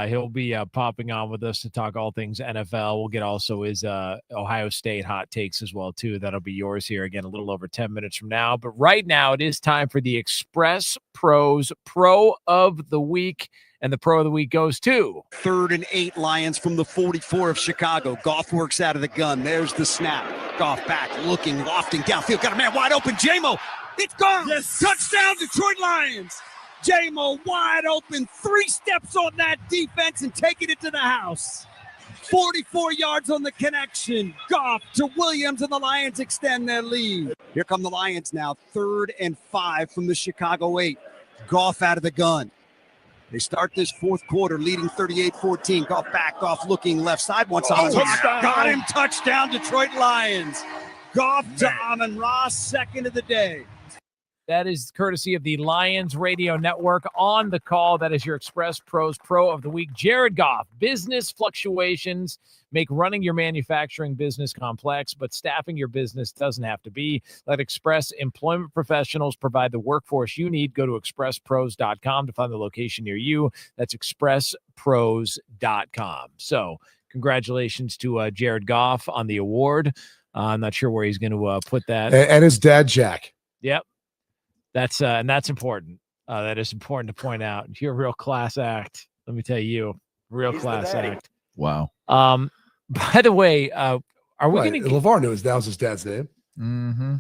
He'll be popping on with us to talk all things NFL. We'll get also his Ohio State hot takes as well, too. That'll be yours here again a little over 10 minutes from now. But right now, it is time for the Express Pros Pro of the Week. And the Pro of the Week goes to 3rd and 8 Lions from the 44 of Chicago. Goff works out of the gun. There's the snap. Goff back, looking, lofting downfield. Got a man wide open. J-Mo. It's gone. Yes. Touchdown, Detroit Lions. J-Mo wide open. 3 steps on that defense and taking it to the house. 44 yards on the connection. Goff to Williams, and the Lions extend their lead. Here come the Lions now. 3rd and 5 from the Chicago 8. Goff out of the gun. They start this 4th quarter leading 38-14. Goff back, Goff looking left side. Once got him. Touchdown, Detroit Lions. Goff to Amon-Ra, second of the day. That is courtesy of the Lions Radio Network. On the call, that is your Express Pros Pro of the Week, Jared Goff. Business fluctuations make running your manufacturing business complex, but staffing your business doesn't have to be. Let Express Employment Professionals provide the workforce you need. Go to expresspros.com to find the location near you. That's expresspros.com. So congratulations to Jared Goff on the award. I'm not sure where he's going to put that. And his dad, Jack. Yep. That's important. That is important to point out. You're a real class act. Let me tell you, real class act. Wow. By the way, are we going to LeVar knows that was his dad's name. Mm-hmm.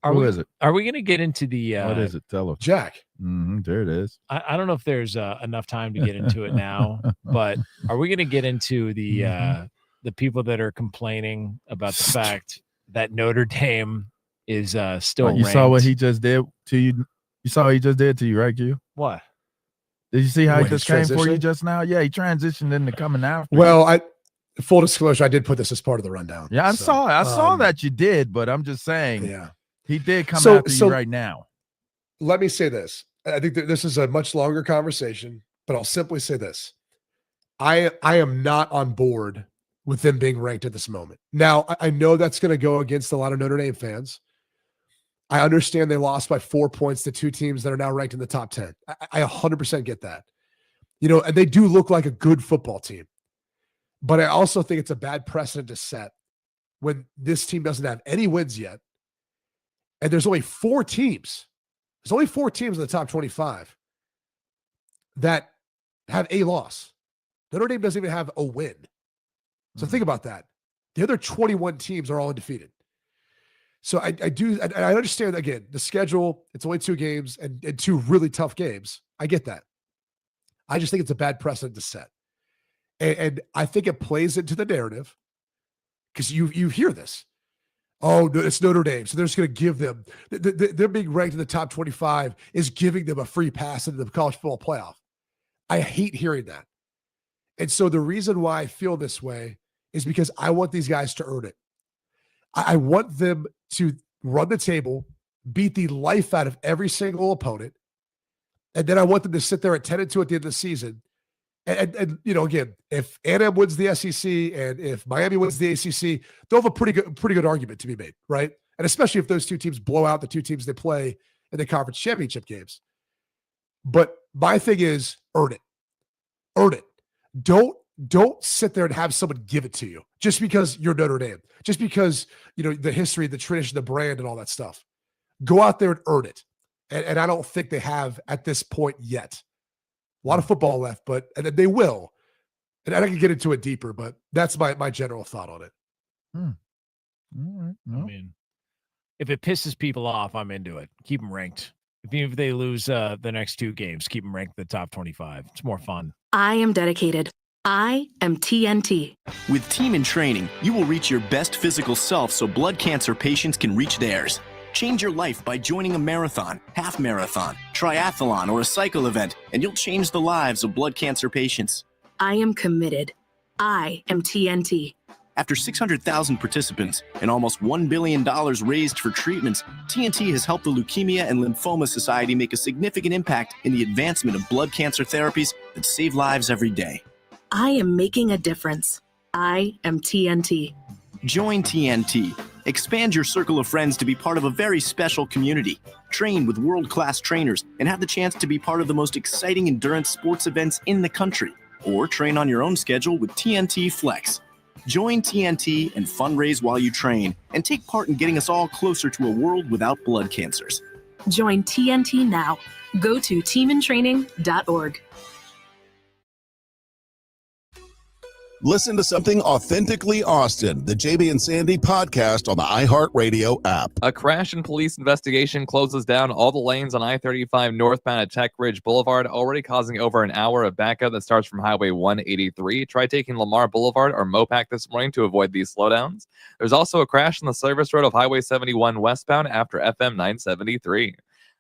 Who is it? Are we going to get into the what is it? Tell us. Jack. Mm-hmm. There it is. I don't know if there's enough time to get into it now, but are we going to get into the people that are complaining about the fact that Notre Dame is still you ranked? Saw what he just did to you? You saw what he just did to you, right, Q? What? Did you see how he just came transitioned for you just now? Yeah, he transitioned into coming after. Well, full disclosure, I did put this as part of the rundown. Yeah, I saw that you did, but I'm just saying, yeah, he did come after you right now. Let me say this. I think that this is a much longer conversation, but I'll simply say this. I am not on board with them being ranked at this moment. Now, I know that's going to go against a lot of Notre Dame fans. I understand they lost by 4 points to 2 teams that are now ranked in the top 10. I 100% get that. And they do look like a good football team. But I also think it's a bad precedent to set when this team doesn't have any wins yet. And there's only 4 teams. There's only 4 teams in the top 25 that have a loss. Notre Dame doesn't even have a win. So think about that. The other 21 teams are all undefeated. So I understand, again, the schedule, it's only 2 games and 2 really tough games. I get that. I just think it's a bad precedent to set. And I think it plays into the narrative because you hear this. Oh, it's Notre Dame. So they're just going to give them, they're being ranked in the top 25 is giving them a free pass into the college football playoff. I hate hearing that. And so the reason why I feel this way is because I want these guys to earn it. I want them to run the table, beat the life out of every single opponent. And then I want them to sit there at 10-2 at the end of the season. And again, if A&M wins the SEC and if Miami wins the ACC, they'll have a pretty good argument to be made, right? And especially if those 2 teams blow out the 2 teams they play in the conference championship games. But my thing is earn it. Earn it. Don't sit there and have someone give it to you just because you're Notre Dame, just because, the history, the tradition, the brand, and all that stuff. Go out there and earn it. And I don't think they have at this point yet. A lot of football left, but and they will. And I can get into it deeper, but that's my general thought on it. All right. No. I mean, if it pisses people off, I'm into it. Keep them ranked. Even if they lose the next 2 games, keep them ranked in the top 25. It's more fun. I am dedicated. I am TNT. With Team in Training, you will reach your best physical self so blood cancer patients can reach theirs. Change your life by joining a marathon, half marathon, triathlon, or a cycle event, and you'll change the lives of blood cancer patients. I am committed. I am TNT. After 600,000 participants and almost $1 billion raised for treatments, TNT has helped the Leukemia and Lymphoma Society make a significant impact in the advancement of blood cancer therapies that save lives every day. I am making a difference. I am TNT. Join TNT. Expand your circle of friends to be part of a very special community. Train with world-class trainers and have the chance to be part of the most exciting endurance sports events in the country. or train on your own schedule with TNT Flex. Join TNT and fundraise while you train, and take part in getting us all closer to a world without blood cancers. Join TNT now. Go to teamintraining.org. Listen to something authentically Austin, the JB and Sandy podcast on the iHeartRadio app. A crash and police investigation closes down all the lanes on I-35 northbound at Tech Ridge Boulevard, already causing over an hour of backup that starts from Highway 183. Try taking Lamar Boulevard or Mopac this morning to avoid these slowdowns. There's also a crash on the service road of Highway 71 westbound after FM 973.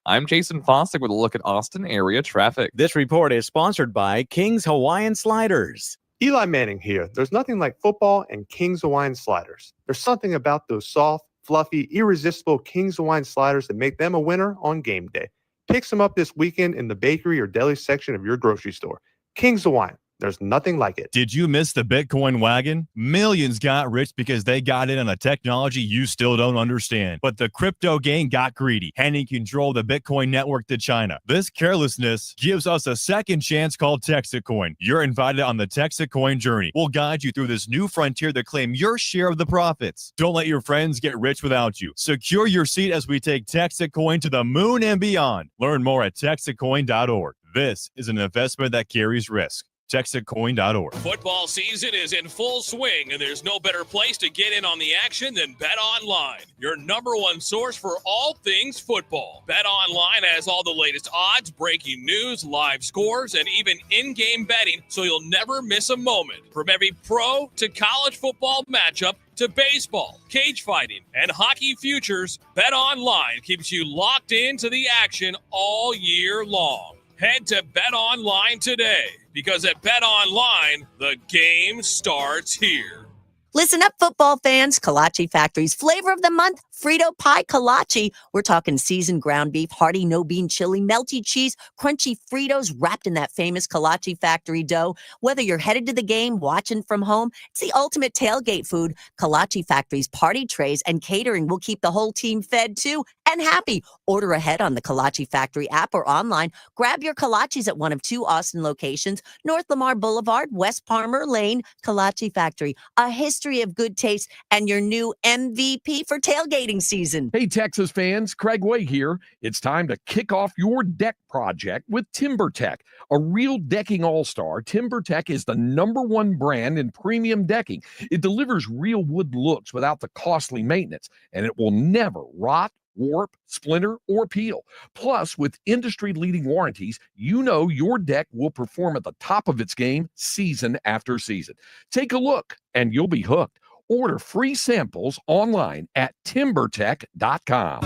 I'm Jason Fossick with a look at Austin area traffic. This report is sponsored by King's Hawaiian Sliders. Eli Manning here. There's nothing like football and King's Hawaiian Sliders. There's something about those soft, fluffy, irresistible King's Hawaiian Sliders that make them a winner on game day. Pick some up this weekend in the bakery or deli section of your grocery store. King's Hawaiian. There's nothing like it. Did you miss the Bitcoin wagon? Millions got rich because they got in on a technology you still don't understand. But the crypto gang got greedy, handing control of the Bitcoin network to China. This carelessness gives us a second chance called Texacoin. You're invited on the Texacoin journey. We'll guide you through this new frontier to claim your share of the profits. Don't let your friends get rich without you. Secure your seat as we take Texacoin to the moon and beyond. Learn more at texacoin.org. This is an investment that carries risk. Texacoin.org. Football season is in full swing, and there's no better place to get in on the action than Bet Online, your number one source for all things football. Bet Online has all the latest odds, breaking news, live scores, and even in-game betting, so you'll never miss a moment. From every pro to college football matchup to baseball, cage fighting, and hockey futures, Bet Online keeps you locked into the action all year long. Head to Bet Online today, because at Bet Online, the game starts here. Listen up, football fans. Kolache Factory's flavor of the month, Frito Pie Kolache. We're talking seasoned ground beef, hearty no-bean chili, melty cheese, crunchy Fritos wrapped in that famous Kolache Factory dough. Whether you're headed to the game, watching from home, it's the ultimate tailgate food. Kolache Factory's party trays and catering will keep the whole team fed too and happy. Order ahead on the Kolache Factory app or online. Grab your kolaches at one of two Austin locations, North Lamar Boulevard, West Palmer Lane. Kolache Factory, a history of good taste and your new MVP for tailgating season. Hey, Texas fans, Craig Way here. It's time to kick off your deck project with TimberTech. A real decking all-star, TimberTech is the #1 brand in premium decking. It delivers real wood looks without the costly maintenance, and it will never rot, warp, splinter, or peel. Plus, with industry-leading warranties, you know your deck will perform at the top of its game season after season. Take a look, and you'll be hooked. Order free samples online at timbertech.com.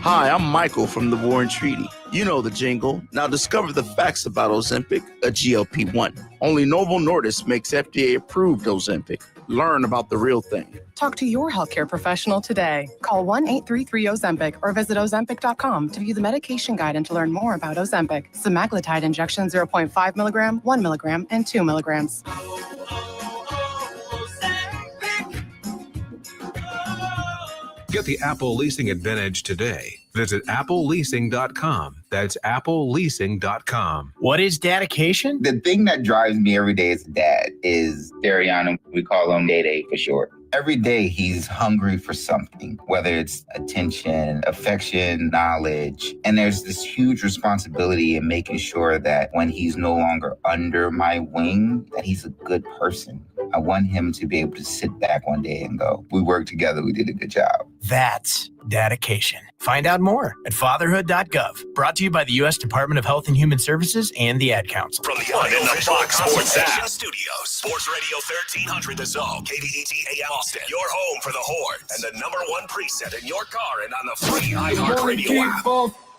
Hi, I'm Michael from the Warren Treaty. You know the jingle. Now discover the facts about Ozempic, a GLP-1. Only Novo Nordisk makes FDA-approved Ozempic. Learn about the real thing. Talk to your healthcare professional today. Call 1-833-OZEMPIC or visit Ozempic.com to view the medication guide and to learn more about Ozempic. Semaglutide injection 0.5 milligram, 1 milligram, and 2 milligrams. Get the Apple Leasing Advantage today. Visit appleleasing.com. That's appleleasing.com. What is dedication? The thing that drives me every day as a dad is Dariana. We call him Day for short. Every day he's hungry for something, whether it's attention, affection, knowledge. And there's this huge responsibility in making sure that when he's no longer under my wing, that he's a good person. I want him to be able to sit back one day and go, we worked together, we did a good job. That's dedication. Find out more at fatherhood.gov. Brought to you by the U.S. Department of Health and Human Services and the Ad Council. From the unofficial Fox Sports app. Studios, Sports Radio 1300 The Zone, KDET AM Austin. Your home for the Horns and the #1 preset in your car and on the free iHeartRadio app.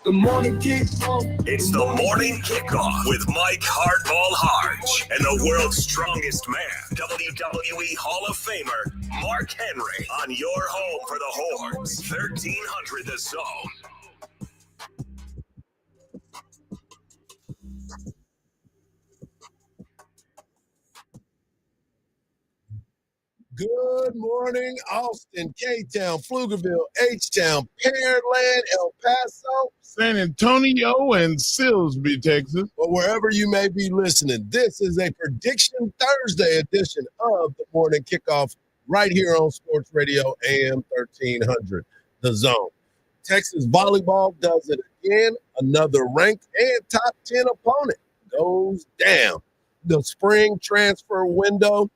The morning kickoff. It's the morning kickoff with Mike Hardball Hardge and the world's strongest man, WWE Hall of Famer Mark Henry, on your home for the Horns, 1300 The Zone. Good morning, Austin, K-Town, Pflugerville, H-Town, Pearland, El Paso, San Antonio, and Silsbee, Texas. But wherever you may be listening, this is a Prediction Thursday edition of the Morning Kickoff right here on Sports Radio AM 1300, The Zone. Texas volleyball does it again. Another ranked and top 10 opponent goes down. The spring transfer window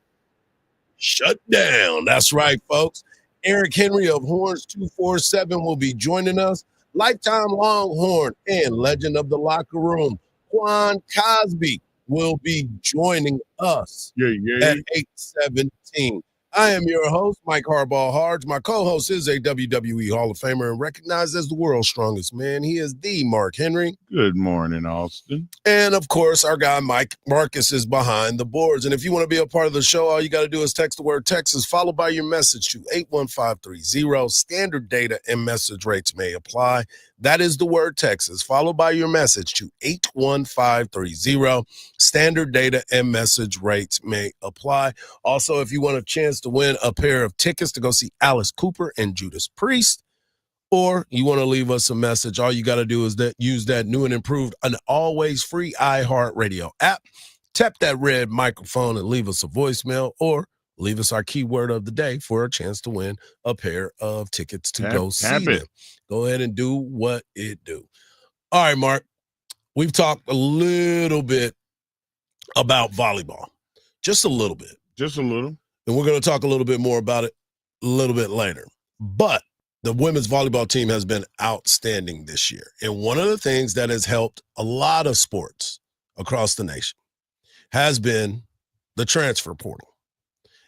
shut down. That's right, folks. Eric Henry of Horns 247 will be joining us. Lifetime Longhorn and legend of the locker room, Quan Cosby, will be joining us at 8:17. I am your host, Mike Hardball Hardge. My co-host is a WWE Hall of Famer and recognized as the world's strongest man. He is the Mark Henry. Good morning, Austin. And, of course, our guy Mike Marcus is behind the boards. And if you want to be a part of the show, all you got to do is text the word Texas, followed by your message to 81530. Standard data and message rates may apply. That is the word Texas, followed by your message to 81530. Standard data and message rates may apply. Also, if you want a chance to win a pair of tickets to go see Alice Cooper and Judas Priest, or you want to leave us a message, all you got to do is use that new and improved and always free iHeartRadio app. Tap that red microphone and leave us a voicemail, or leave us our keyword of the day for a chance to win a pair of tickets to go see them. Go ahead and do what it do. All right, Mark, we've talked a little bit about volleyball, just a little bit. Just a little. And we're going to talk a little bit more about it a little bit later. But the women's volleyball team has been outstanding this year. And one of the things that has helped a lot of sports across the nation has been the transfer portal.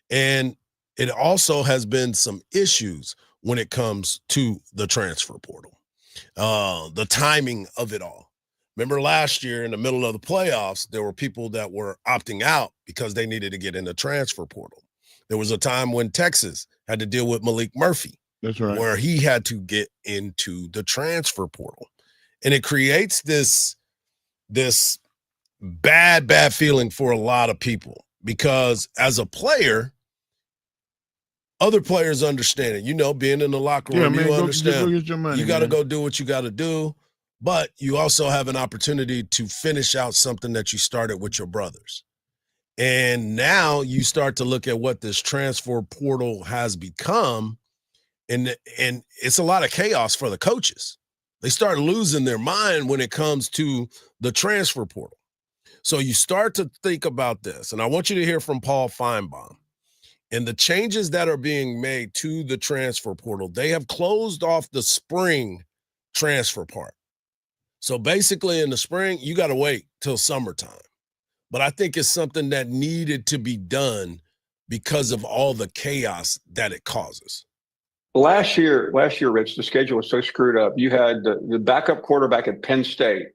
And it also has been some issues when it comes to the transfer portal, the timing of it all. Remember last year in the middle of the playoffs, there were people that were opting out because they needed to get in the transfer portal. There was a time when Texas had to deal with Malik Murphy. That's right. Where he had to get into the transfer portal. And it creates this bad feeling for a lot of people, because as a player, other players understand it. You know, being in the locker room, you understand. Go get your money, you got to go do what you got to do. But you also have an opportunity to finish out something that you started with your brothers. And now you start to look at what this transfer portal has become. And it's a lot of chaos for the coaches. They start losing their mind when it comes to the transfer portal. So you start to think about this, and I want you to hear from Paul Feinbaum. And the changes that are being made to the transfer portal, they have closed off the spring transfer part. So basically in the spring, you got to wait till summertime. But I think it's something that needed to be done because of all the chaos that it causes. Last year, Rich, the schedule was so screwed up. You had the backup quarterback at Penn State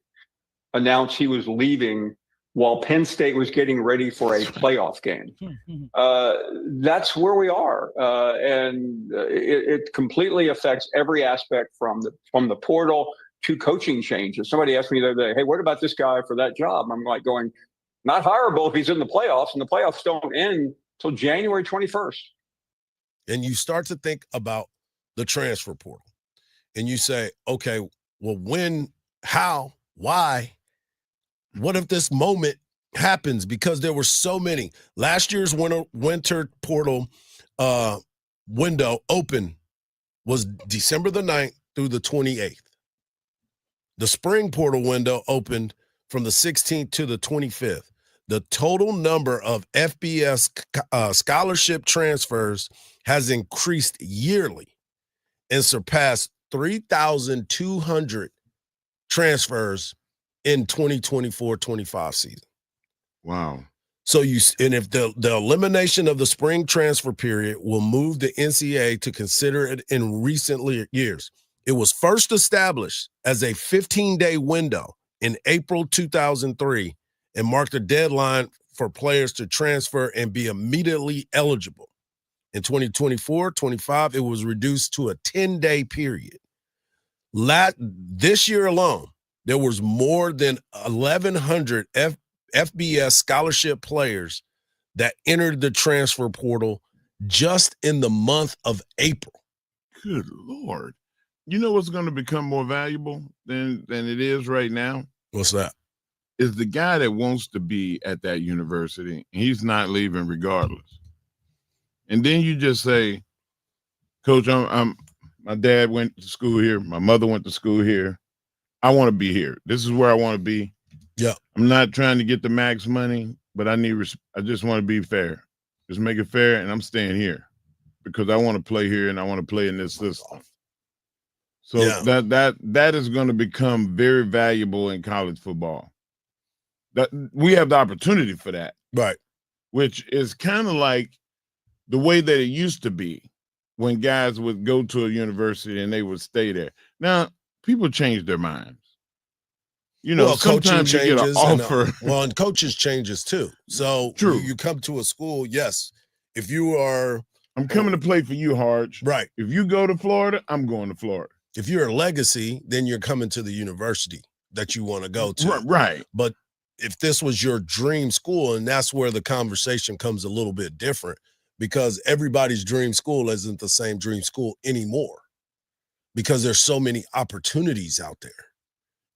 announce he was leaving while Penn State was getting ready for a playoff game. That's where we are, and it completely affects every aspect from the portal to coaching changes. Somebody asked me the other day, "Hey, what about this guy for that job?" I'm like going, "Not hireable if he's in the playoffs, and the playoffs don't end until January 21st." And you start to think about the transfer portal, and you say, okay, well, when, how, why, what if this moment happens? Because there were so many. Last year's winter portal window open was December the 9th through the 28th. The spring portal window opened from the 16th to the 25th. The total number of FBS scholarship transfers has increased yearly and surpassed 3,200 transfers in 2024-25 season. Wow. So and if the elimination of the spring transfer period will move the NCAA to consider it in recent years. It was first established as a 15-day window in April 2003 and marked a deadline for players to transfer and be immediately eligible. In 2024-25, it was reduced to a 10-day period. This year alone, there was more than 1,100 FBS scholarship players that entered the transfer portal just in the month of April. Good Lord. You know what's going to become more valuable than it is right now? What's that? Is the guy that wants to be at that university. He's not leaving regardless. And then you just say, Coach, my dad went to school here. My mother went to school here. I want to be here. This is where I want to be. Yeah. I'm not trying to get the max money, but I just want to be fair. Just make it fair, and I'm staying here because I want to play here and I want to play in this system. So that is going to become very valuable in college football. That we have the opportunity for that. Right. Which is kind of like the way that it used to be when guys would go to a university and they would stay there. Now, people change their minds. You know, sometimes you get an offer. And coaches changes too. So True. You come to a school, yes. If you are I'm coming to play for you, Hardge. Right. If you go to Florida, I'm going to Florida. If you're a legacy, then you're coming to the university that you want to go to. Right. But if this was your dream school, and that's where the conversation comes a little bit different, because everybody's dream school isn't the same dream school anymore because there's so many opportunities out there.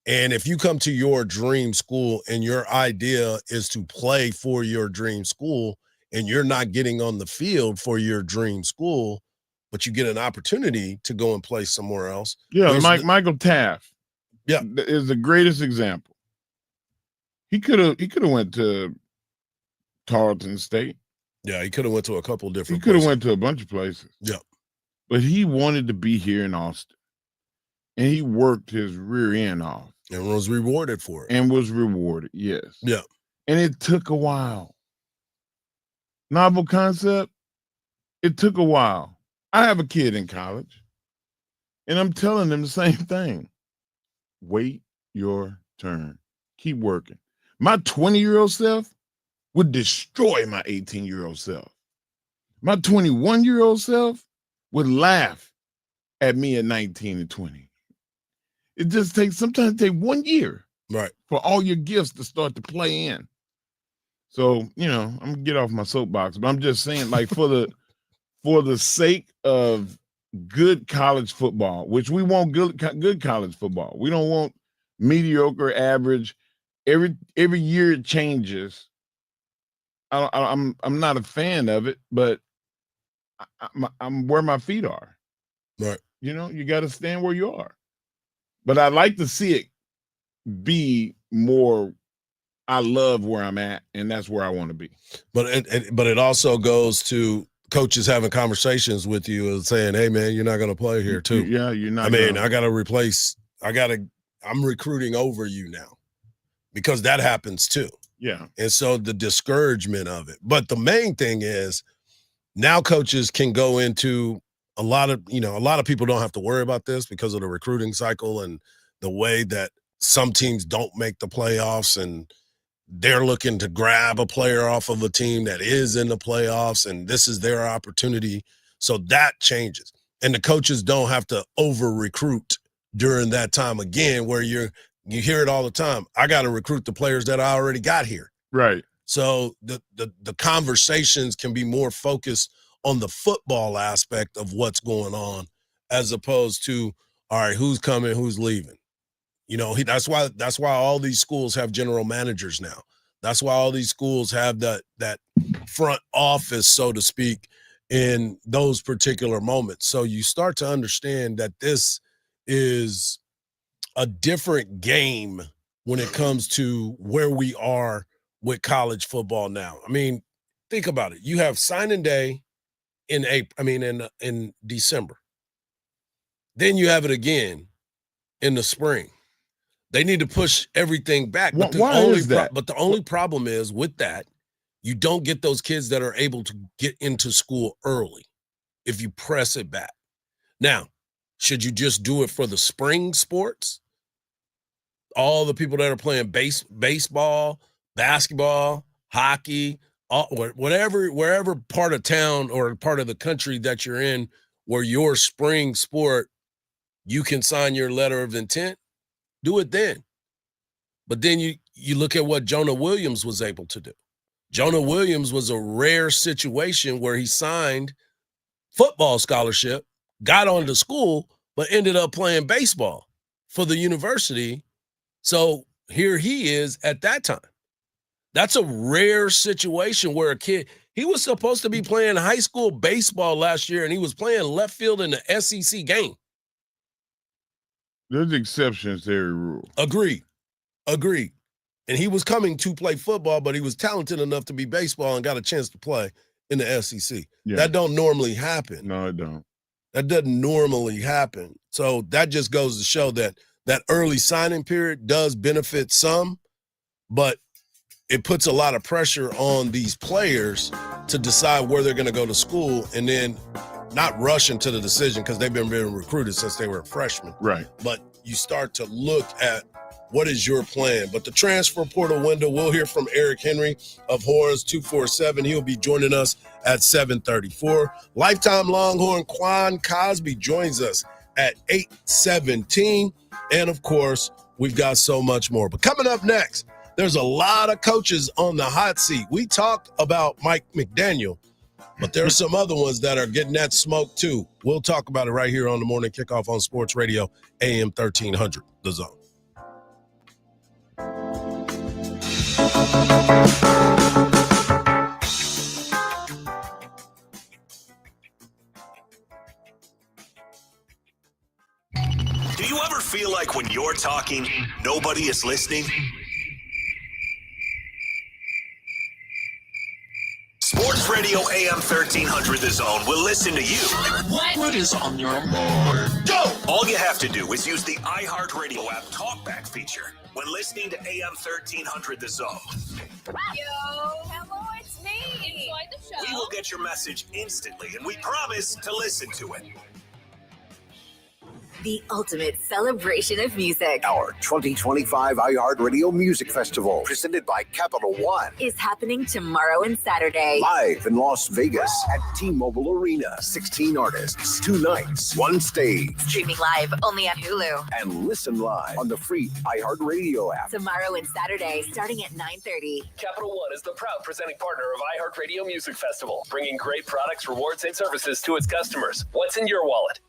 And if you come to your dream school and your idea is to play for your dream school and you're not getting on the field for your dream school, but you get an opportunity to go and play somewhere else. Yeah, Michael Taft is the greatest example. He could have went to Tarleton State. Yeah, he could have went to a couple different places. He could have went to a bunch of places. Yeah. But he wanted to be here in Austin. And he worked his rear end off. And was rewarded for it. And was rewarded, yes. Yeah. And it took a while. Novel concept, it took a while. I have a kid in college, and I'm telling them the same thing. Wait your turn. Keep working. My 20-year-old self would destroy my 18-year-old self. My 21-year-old self would laugh at me at 19 and 20. It just sometimes take 1 year for all your gifts to start to play in. So, you know, I'm gonna get off my soapbox, but I'm just saying, like, for the sake of good college football, which we want good college football. We don't want mediocre, average. Every year it changes. I'm not a fan of it, but I'm where my feet are. Right. You know, you got to stand where you are. But I like to see it be more. I love where I'm at, and that's where I want to be. But it also goes to coaches having conversations with you and saying, "Hey, man, you're not going to play here, too." Yeah, you're not. I mean, I got to replace. I'm recruiting over you now, because that happens too. Yeah. And so the discouragement of it. But the main thing is now coaches can go into a lot of people don't have to worry about this because of the recruiting cycle and the way that some teams don't make the playoffs and they're looking to grab a player off of a team that is in the playoffs and this is their opportunity. So that changes. And the coaches don't have to over recruit during that time again, where you hear it all the time. I got to recruit the players that I already got here. Right. So the conversations can be more focused on the football aspect of what's going on, as opposed to, all right, who's coming, who's leaving. You know, that's why all these schools have general managers now. That's why all these schools have that front office, so to speak, in those particular moments. So you start to understand that this is a different game when it comes to where we are with college football now. I mean, think about it. You have signing day in December. Then you have it again in the spring. They need to push everything back. But Why is that? But the only problem is with that, you don't get those kids that are able to get into school early if you press it back. Now, should you just do it for the spring sports? All the people that are playing baseball, basketball, hockey, wherever part of town or part of the country that you're in where your spring sport, you can sign your letter of intent, do it then. But then you look at what Jonah Williams was able to do. Jonah Williams was a rare situation where he signed football scholarship, got on to school, but ended up playing baseball for the university. So here he is at that time. That's a rare situation where a kid, he was supposed to be playing high school baseball last year, and he was playing left field in the SEC game. There's exceptions to every rule. Agreed. And he was coming to play football, but he was talented enough to be baseball and got a chance to play in the SEC. Yeah. That don't normally happen. No, it don't. That doesn't normally happen. So that just goes to show that that early signing period does benefit some, but it puts a lot of pressure on these players to decide where they're going to go to school and then not rush into the decision because they've been being recruited since they were freshmen. Right. But you start to look at what is your plan. But the transfer portal window, we'll hear from Eric Henry of Horns 247. He'll be joining us at 7:34. Lifetime Longhorn Quan Cosby joins us at 8:17. And, of course, we've got so much more. But coming up next, there's a lot of coaches on the hot seat. We talked about Mike McDaniel, but there are some other ones that are getting that smoke too. We'll talk about it right here on the Morning Kickoff on Sports Radio, AM 1300, The Zone. Do you ever feel like when you're talking, nobody is listening? Sports Radio AM 1300 The Zone will listen to you. What is on your mind? Go! All you have to do is use the iHeartRadio app talkback feature when listening to AM 1300 The Zone. Yo, hello, it's me. Enjoy the show. We will get your message instantly, and we promise to listen to it. The ultimate celebration of music Our 2025 iHeartRadio Music Festival, presented by Capital One, is happening tomorrow and Saturday. live in Las Vegas at T-Mobile Arena. 16 artists, 2 nights, 1 stage. Streaming live only at Hulu. And listen live on the free iHeartRadio app. Tomorrow and Saturday, starting at 9:30. Capital One is the proud presenting partner of iHeartRadio Music Festival, bringing great products, rewards, and services to its customers. What's in your wallet?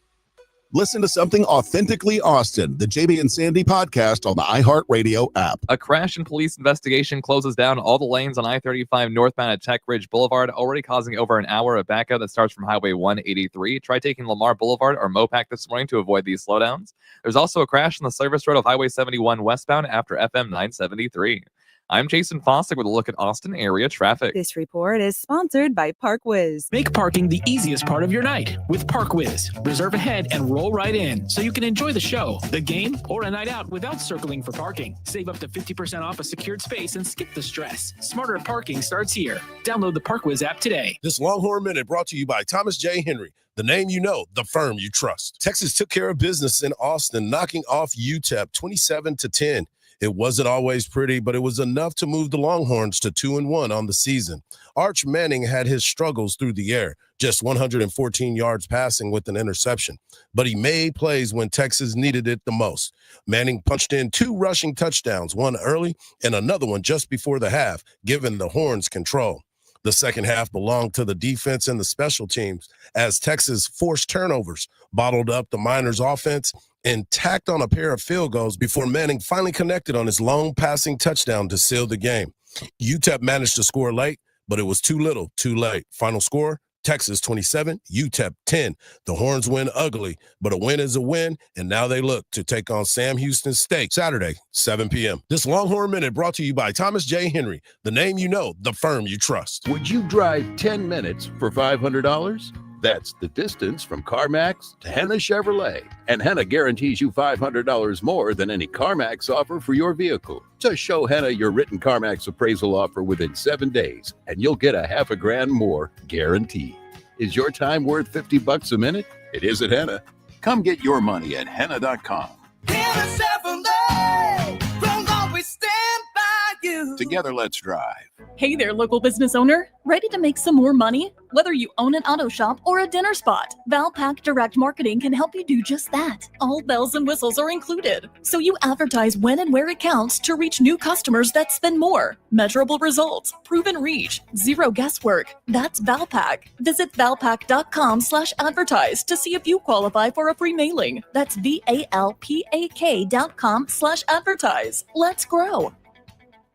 Listen to Something Authentically Austin, the JB and Sandy podcast on the iHeartRadio app. A crash and police investigation closes down all the lanes on I-35 northbound at Tech Ridge Boulevard, already causing over an hour of backup that starts from Highway 183. Try taking Lamar Boulevard or Mopac this morning to avoid these slowdowns. There's also a crash on the service road of Highway 71 westbound after FM 973. I'm Jason Fossick with a look at Austin area traffic. This report is sponsored by ParkWiz. Make parking the easiest part of your night with ParkWiz. Reserve ahead and roll right in so you can enjoy the show, the game, or a night out without circling for parking. Save up to 50% off a secured space and skip the stress. Smarter parking starts here. Download the ParkWiz app today. This Longhorn Minute brought to you by Thomas J. Henry, the name you know, the firm you trust. Texas took care of business in Austin, knocking off UTEP 27-10. It wasn't always pretty, but it was enough to move the Longhorns to 2-1 on the season. Arch Manning had his struggles through the air, just 114 yards passing with an interception. But he made plays when Texas needed it the most. Manning punched in 2 rushing touchdowns, one early and another one just before the half, giving the Horns control. The second half belonged to the defense and the special teams as Texas forced turnovers, bottled up the Miners' offense, and tacked on a pair of field goals before Manning finally connected on his long passing touchdown to seal the game. UTEP managed to score late, but it was too little, too late. Final score, Texas 27, UTEP 10. The Horns win ugly, but a win is a win, and now they look to take on Sam Houston State Saturday, 7 p.m. This Longhorn Minute brought to you by Thomas J. Henry, the name you know, the firm you trust. Would you drive 10 minutes for $500? That's the distance from CarMax to Henna Chevrolet. And Henna guarantees you $500 more than any CarMax offer for your vehicle. Just show Henna your written CarMax appraisal offer within 7 days, and you'll get $1,000 more guaranteed. Is your time worth $50 a minute? It is at Henna. Come get your money at Henna.com. Henna Chevrolet, we'll always stand by you. you. Together, let's drive. Hey there, local business owner. Ready to make some more money? Whether you own an auto shop or a dinner spot, Valpak Direct Marketing can help you do just that. All bells and whistles are included. So you advertise when and where it counts to reach new customers that spend more. Measurable results, proven reach, zero guesswork. That's Valpak. Visit valpak.com/advertise to see if you qualify for a free mailing. That's VALPAK.com/advertise. Let's grow.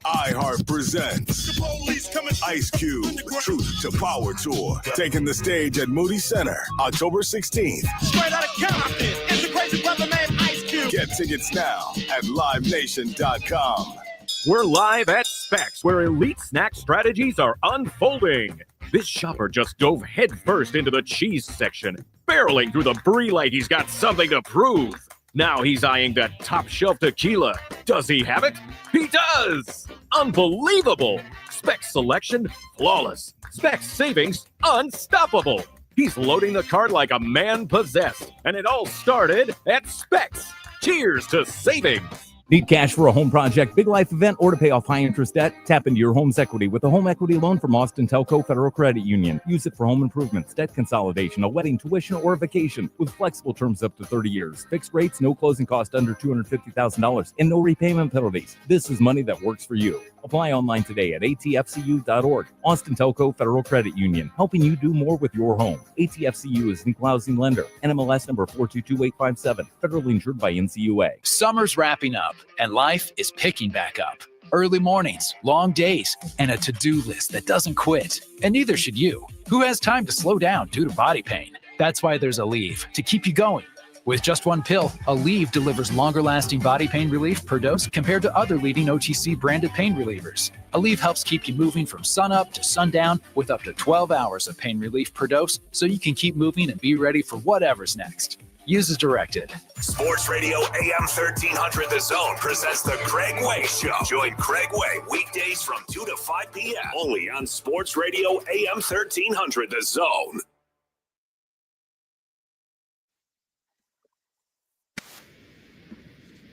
iHeart presents Ice Cube Truth to Power Tour, taking the stage at Moody Center October 16th. Straight out of Compton, it's the crazy brother named Ice Cube. Get tickets now at livenation.com. We're live at Specs, where elite snack strategies are unfolding. This shopper just dove headfirst into the cheese section, barreling through the brie like he's got something to prove. Now he's eyeing that top shelf tequila. Does he have it? He does! Unbelievable! Specs selection, flawless. Specs savings, unstoppable. He's loading the cart like a man possessed. And it all started at Specs. Cheers to savings. Need cash for a home project, big life event, or to pay off high-interest debt? Tap into your home's equity with a home equity loan from Austin Telco Federal Credit Union. Use it for home improvements, debt consolidation, a wedding, tuition, or a vacation with flexible terms up to 30 years. Fixed rates, no closing cost under $250,000, and no repayment penalties. This is money that works for you. Apply online today at atfcu.org. Austin Telco Federal Credit Union, helping you do more with your home. ATFCU is an equal housing lender. NMLS number 422857. Federally insured by NCUA. Summer's wrapping up and life is picking back up. Early mornings, long days, and a to-do list that doesn't quit. And neither should you. Who has time to slow down due to body pain? That's why there's Aleve to keep you going. With just one pill, Aleve delivers longer-lasting body pain relief per dose compared to other leading OTC branded pain relievers. Aleve helps keep you moving from sunup to sundown with up to 12 hours of pain relief per dose, so you can keep moving and be ready for whatever's next. Use as directed. Sports Radio AM 1300 The Zone presents the Craig Way Show. Join Craig Way weekdays from 2 to 5 p.m. only on Sports Radio AM 1300 The Zone.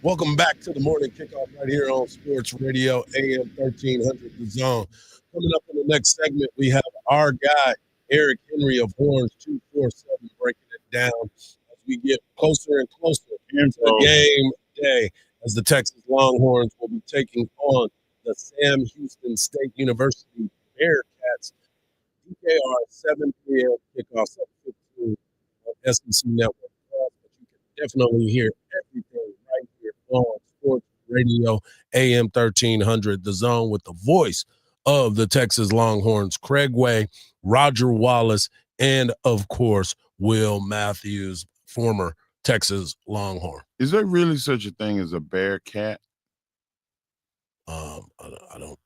Welcome back to the morning kickoff right here on Sports Radio AM 1300 The Zone. Coming up in the next segment, we have our guy, Eric Henry of Horns 247, breaking it down as we get closer and closer to game day as the Texas Longhorns will be taking on the Sam Houston State University Bearcats. DKR 7 p.m. kickoff 7:15 on SEC Network. But you can definitely hear everything right here on Sports Radio AM 1300 The Zone with the voice of the Texas Longhorns, Craig Way, Roger Wallace, and of course Will Matthews, former Texas Longhorn. Is there really such a thing as a Bearcat? I don't know.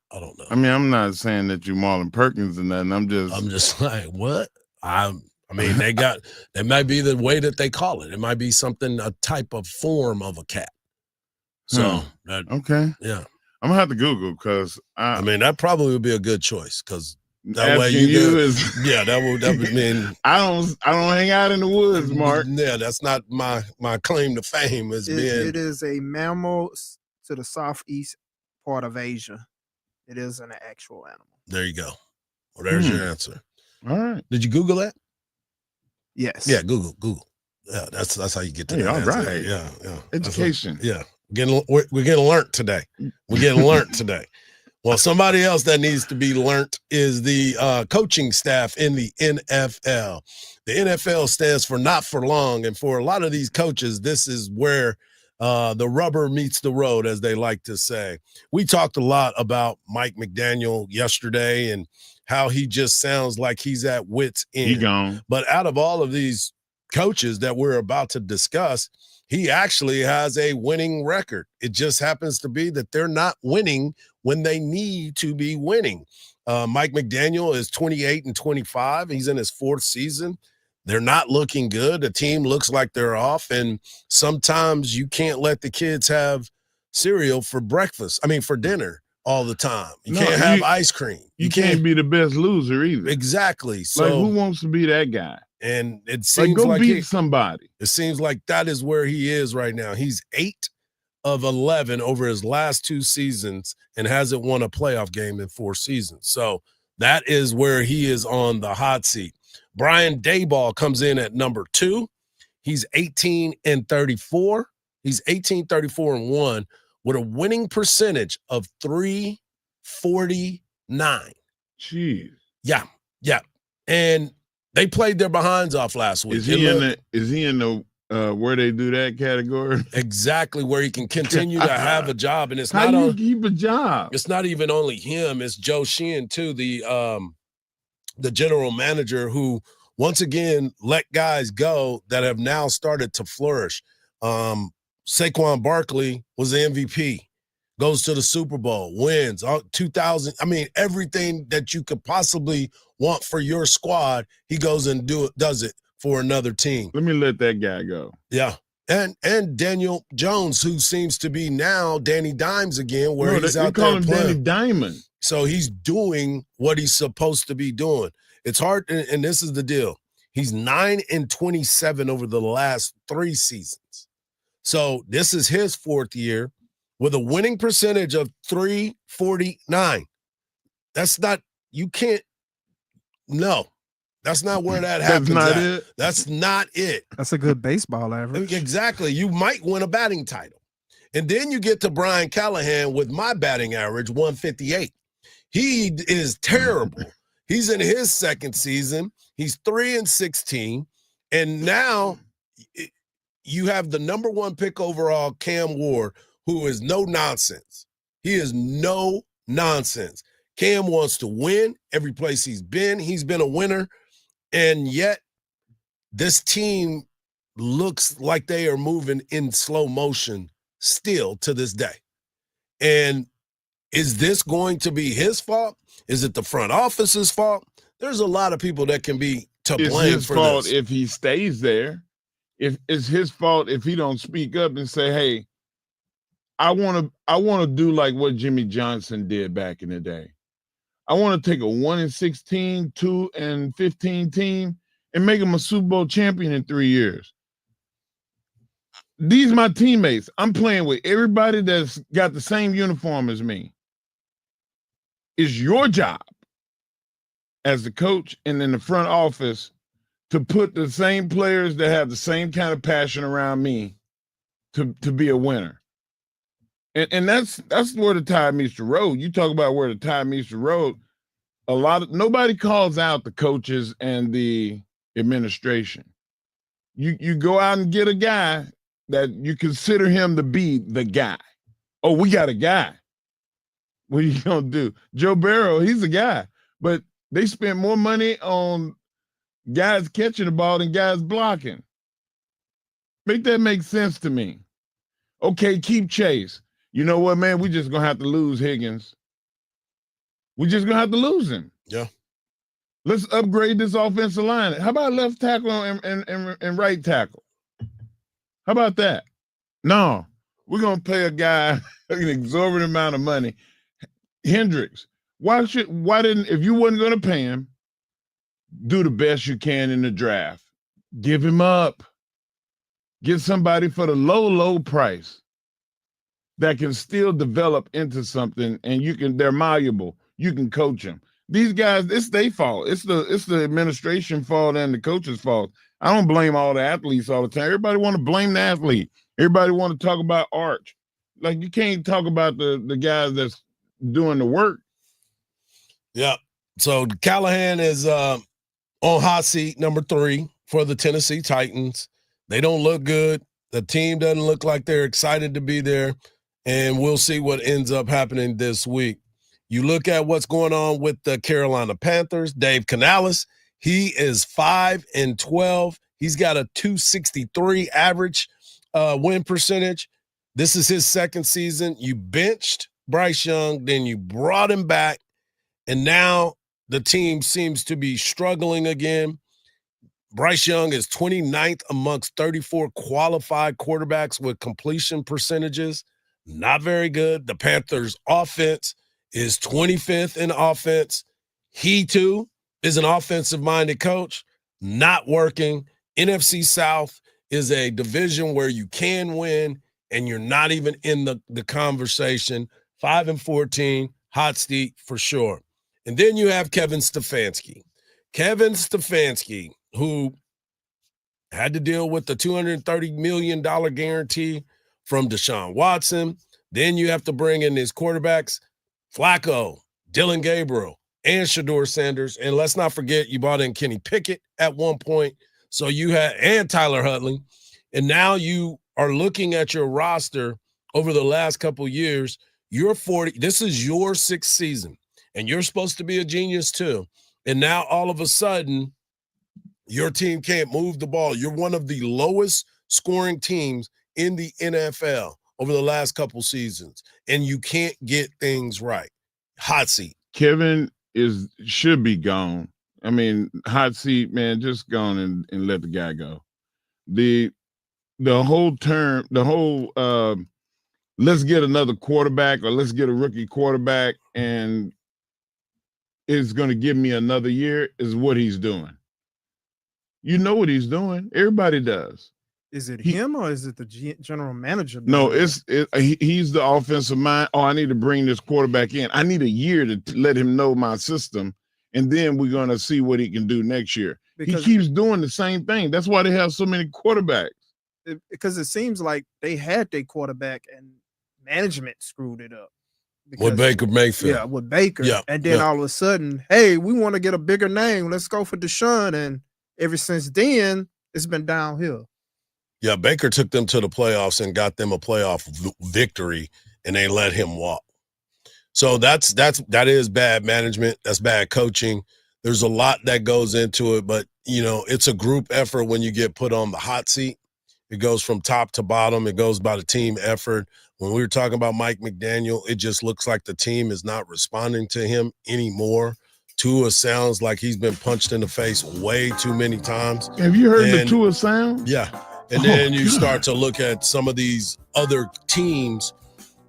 I mean, I'm not saying that you Marlon Perkins and nothing. I'm just like, what? I mean, they might be the way that they call it. It might be something, a type of form of a cat. So okay, yeah, I'm gonna have to Google because I mean that probably would be a good choice because that way that would mean I don't hang out in the woods, Mark. Yeah, that's not my claim to fame It is a mammal to the southeast part of Asia. It is an actual animal. There you go. Well, there's your answer. All right. Did you Google that? Yes. Yeah, Google. Yeah, that's how you get to that. All answer. right. Yeah. Education. We're getting learned today. We're getting learned today. Well, somebody else that needs to be learned is the coaching staff in the NFL. The NFL stands for not for long, and for a lot of these coaches, this is where the rubber meets the road, as they like to say. We talked a lot about Mike McDaniel yesterday and how he just sounds like he's at wit's end. He gone. But out of all of these coaches that we're about to discuss, he actually has a winning record. It just happens to be that they're not winning when they need to be winning. Mike McDaniel is 28-25. He's in his fourth season. They're not looking good. The team looks like they're off. And sometimes you can't let the kids have cereal for dinner all the time. You can't have ice cream. You can't be the best loser either. Exactly. So like, who wants to be that guy? And it seems like go beat somebody. It seems like that is where he is right now. He's 8 of 11 over his last 2 seasons and hasn't won a playoff game in 4 seasons. So that is where he is on the hot seat. Brian Daboll comes in at number 2. He's 18-34. He's 18-34-1 with a winning percentage of .349. Jeez. Yeah. And they played their behinds off last week. Is he in the where they do that category? Exactly, where he can continue to have a job. And it's How not do you on, keep a job? It's not even only him, it's Joe Sheehan too, the general manager, who once again let guys go that have now started to flourish. Saquon Barkley was the MVP, goes to the Super Bowl, wins 2000. I mean, everything that you could possibly want for your squad, he goes and does it for another team. Let me let that guy go. Yeah. And Daniel Jones, who seems to be now Danny Dimes again, where he's out there playing. Danny Diamond. So he's doing what he's supposed to be doing. It's hard, and this is the deal. He's 9-27 over the last 3 seasons. So this is his 4th year with a winning percentage of .349. That's not, you can't, no. That's not where that happens. That's not it. That's a good baseball average. Exactly. You might win a batting title. And then you get to Brian Callahan with my batting average, 158. He is terrible. He's in his 2nd season. He's 3-16. And now you have the number 1 pick overall, Cam Ward, who is no nonsense. He is no nonsense. Cam wants to win every place he's been a winner. And yet this team looks like they are moving in slow motion still to this day. And is this going to be his fault? Is it the front office's fault? There's a lot of people that can be to blame for this. It's his fault if he stays there. If it's his fault if he don't speak up and say, hey, I want to do like what Jimmy Johnson did back in the day. I want to take a 1-16, 2-15 team and make them a Super Bowl champion in 3 years. These are my teammates. I'm playing with everybody that's got the same uniform as me. It's your job as the coach and in the front office to put the same players that have the same kind of passion around me to be a winner. And that's where the tide meets the road. You talk about where the tide meets the road. Nobody calls out the coaches and the administration. You go out and get a guy that you consider him to be the guy. Oh, we got a guy. What are you gonna do? Joe Burrow, he's a guy, but they spent more money on guys catching the ball than guys blocking. Make that make sense to me. Okay, keep Chase. You know what, man? We just gonna have to lose Higgins. We're just gonna have to lose him. Yeah. Let's upgrade this offensive line. How about left tackle and right tackle? How about that? No, we're gonna pay a guy an exorbitant amount of money. Hendricks. Why didn't, if you wasn't gonna pay him, do the best you can in the draft? Give him up. Get somebody for the low price that can still develop into something, and they're malleable. You can coach them. These guys, it's their fault. It's the administration fault and the coach's fault. I don't blame all the athletes all the time. Everybody want to blame the athlete. Everybody want to talk about Arch. Like, you can't talk about the guys that's doing the work. Yeah. So Callahan is on hot seat number 3 for the Tennessee Titans. They don't look good. The team doesn't look like they're excited to be there. And we'll see what ends up happening this week. You look at what's going on with the Carolina Panthers. Dave Canales, he is 5-12. He's got a .263 average win percentage. This is his 2nd season. You benched Bryce Young, then you brought him back, and now the team seems to be struggling again. Bryce Young is 29th amongst 34 qualified quarterbacks with completion percentages. Not very good. The Panthers' offense is 25th in offense. He, too, is an offensive-minded coach. Not working. NFC South is a division where you can win and you're not even in the conversation. 5-14, hot seat for sure. And then you have Kevin Stefanski. Kevin Stefanski, who had to deal with the $230 million guarantee from Deshaun Watson. Then you have to bring in his quarterbacks, Flacco, Dylan Gabriel, and Shedeur Sanders. And let's not forget, you brought in Kenny Pickett at one point. So you had, and Tyler Huntley. And now you are looking at your roster over the last couple years. You're 40. This is your 6th season, and you're supposed to be a genius too. And now all of a sudden, your team can't move the ball. You're one of the lowest scoring teams in the NFL over the last couple seasons, and you can't get things right. Hot seat. Kevin should be gone. I mean, hot seat, man, just gone and let the guy go. The whole term, let's get another quarterback or let's get a rookie quarterback and it's going to give me another year is what he's doing. You know what he's doing. Everybody does. Is it him or is it the general manager? No, he's the offensive mind. Oh, I need to bring this quarterback in. I need a year to let him know my system, and then we're going to see what he can do next year. Because he keeps doing the same thing. That's why they have so many quarterbacks. Because it seems like they had their quarterback and management screwed it up. With Baker Mayfield. Yeah, with Baker. Yeah, and then all of a sudden, hey, we want to get a bigger name. Let's go for Deshaun. And ever since then, it's been downhill. Yeah, Baker took them to the playoffs and got them a playoff victory, and they let him walk. So that is bad management. That's bad coaching. There's a lot that goes into it, but, it's a group effort when you get put on the hot seat. It goes from top to bottom. It goes by the team effort. When we were talking about Mike McDaniel, it just looks like the team is not responding to him anymore. Tua sounds like he's been punched in the face way too many times. Have you heard the Tua sound? Yeah. And then you start to look at some of these other teams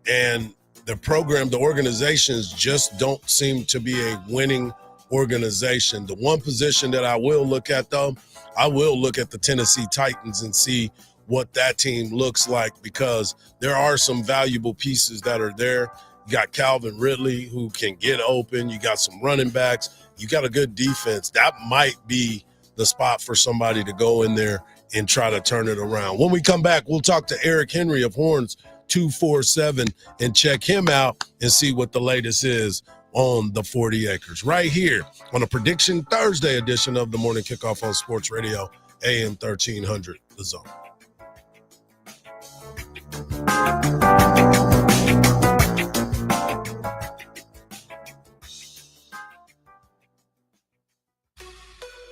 and the program, the organizations just don't seem to be a winning organization. The one position that I will look at, though, I will look at the Tennessee Titans and see what that team looks like because there are some valuable pieces that are there. You got Calvin Ridley who can get open. You got some running backs. You got a good defense. That might be the spot for somebody to go in there and try to turn it around. When we come back, we'll talk to Eric Henry of Horns 247 and check him out and see what the latest is on the 40 acres right here on a Prediction Thursday edition of the Morning Kickoff on Sports Radio, AM 1300, The Zone.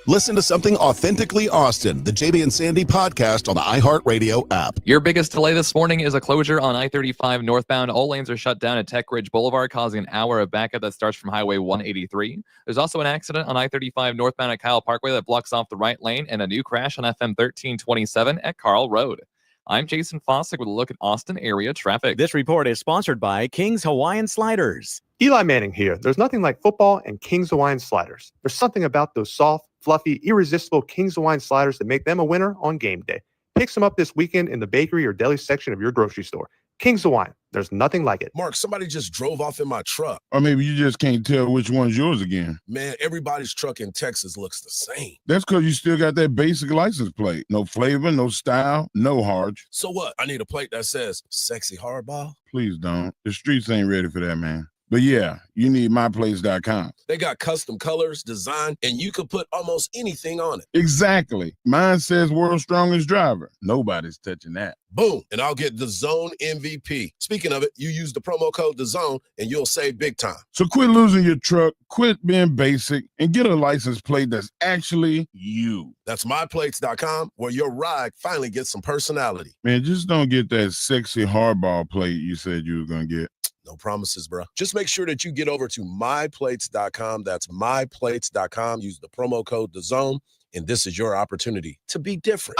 Listen to something authentically Austin, the JB and Sandy podcast on the iHeartRadio app. Your biggest delay this morning is a closure on I-35 northbound. All lanes are shut down at Tech Ridge Boulevard, causing an hour of backup that starts from Highway 183. There's also an accident on I-35 northbound at Kyle Parkway that blocks off the right lane, and a new crash on FM 1327 at Carl Road. I'm Jason Fossick with a look at Austin area traffic. This report is sponsored by King's Hawaiian Sliders. Eli Manning here. There's nothing like football and King's Hawaiian Sliders. There's something about those soft, fluffy, irresistible King's Hawaiian Sliders that make them a winner on game day. Pick some up this weekend in the bakery or deli section of your grocery store. King's Hawaiian. There's nothing like it. Mark, somebody just drove off in my truck. Or maybe you just can't tell which one's yours again. Man, everybody's truck in Texas looks the same. That's because you still got that basic license plate. No flavor, no style, no Hardge. So what? I need a plate that says sexy hardball? Please don't. The streets ain't ready for that, man. But yeah, you need myplace.com. They got custom colors, design, and you could put almost anything on it. Exactly. Mine says world's strongest driver. Nobody's touching that. Boom. And I'll get the Zone MVP. Speaking of it, you use the promo code DAZONE and you'll save big time. So quit losing your truck, quit being basic, and get a license plate that's actually you. That's myplates.com, where your ride finally gets some personality. Man, just don't get that sexy hardball plate you said you were going to get. No promises, bro. Just make sure that you get over to myplates.com. That's myplates.com. Use the promo code DAZONE, and this is your opportunity to be different.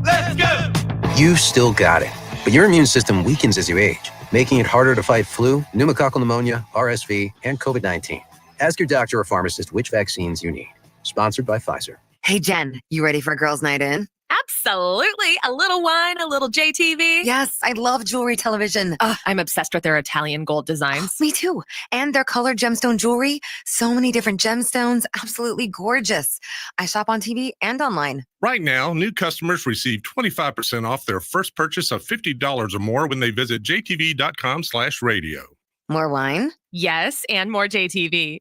Let's go! You still got it, but your immune system weakens as you age, making it harder to fight flu, pneumococcal pneumonia, RSV, and COVID-19. Ask your doctor or pharmacist which vaccines you need. Sponsored by Pfizer. Hey, Jen, you ready for girls' night in? Absolutely. A little wine, a little JTV. Yes, I love jewelry television. I'm obsessed with their Italian gold designs. Me too. And their colored gemstone jewelry. So many different gemstones. Absolutely gorgeous. I shop on TV and online. Right now, new customers receive 25% off their first purchase of $50 or more when they visit jtv.com/radio. More wine? Yes, and more JTV.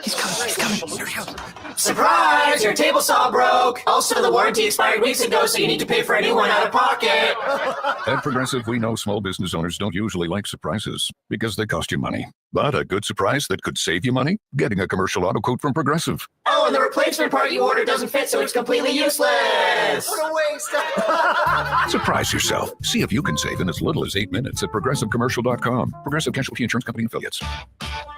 He's coming. Here he goes. Surprise! Your table saw broke. Also, the warranty expired weeks ago, so you need to pay for a new one out of pocket. At Progressive, we know small business owners don't usually like surprises because they cost you money. But a good surprise that could save you money? Getting a commercial auto quote from Progressive. Oh, and the replacement part you ordered doesn't fit, so it's completely useless. What a waste. Surprise yourself. See if you can save in as little as 8 minutes at ProgressiveCommercial.com. Progressive Casualty Insurance Company Affiliates.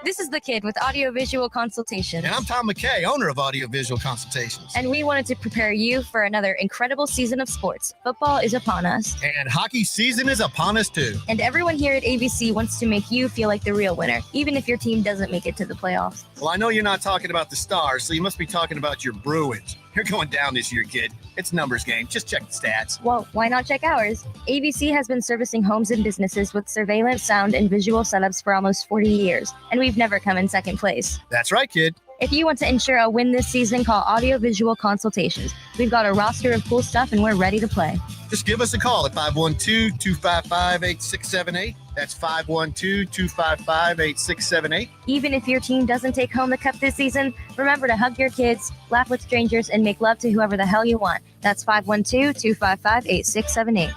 This is The Kid with Audiovisual Consultations. And I'm Tom McKay, owner of Audiovisual Consultations. And we wanted to prepare you for another incredible season of sports. Football is upon us. And hockey season is upon us too. And everyone here at ABC wants to make you feel like the real winner, even if your team doesn't make it to the playoffs. Well, I know you're not talking about the Stars, so you must be talking about your Bruins. You're going down this year, kid. It's a numbers game. Just check the stats. Well, why not check ours? ABC has been servicing homes and businesses with surveillance, sound, and visual setups for almost 40 years, and we've never come in second place. That's right, kid. If you want to ensure a win this season, call Audiovisual Consultations. We've got a roster of cool stuff, and we're ready to play. Just give us a call at 512-255-8678. That's 512-255-8678. Even if your team doesn't take home the cup this season, remember to hug your kids, laugh with strangers, and make love to whoever the hell you want. That's 512-255-8678.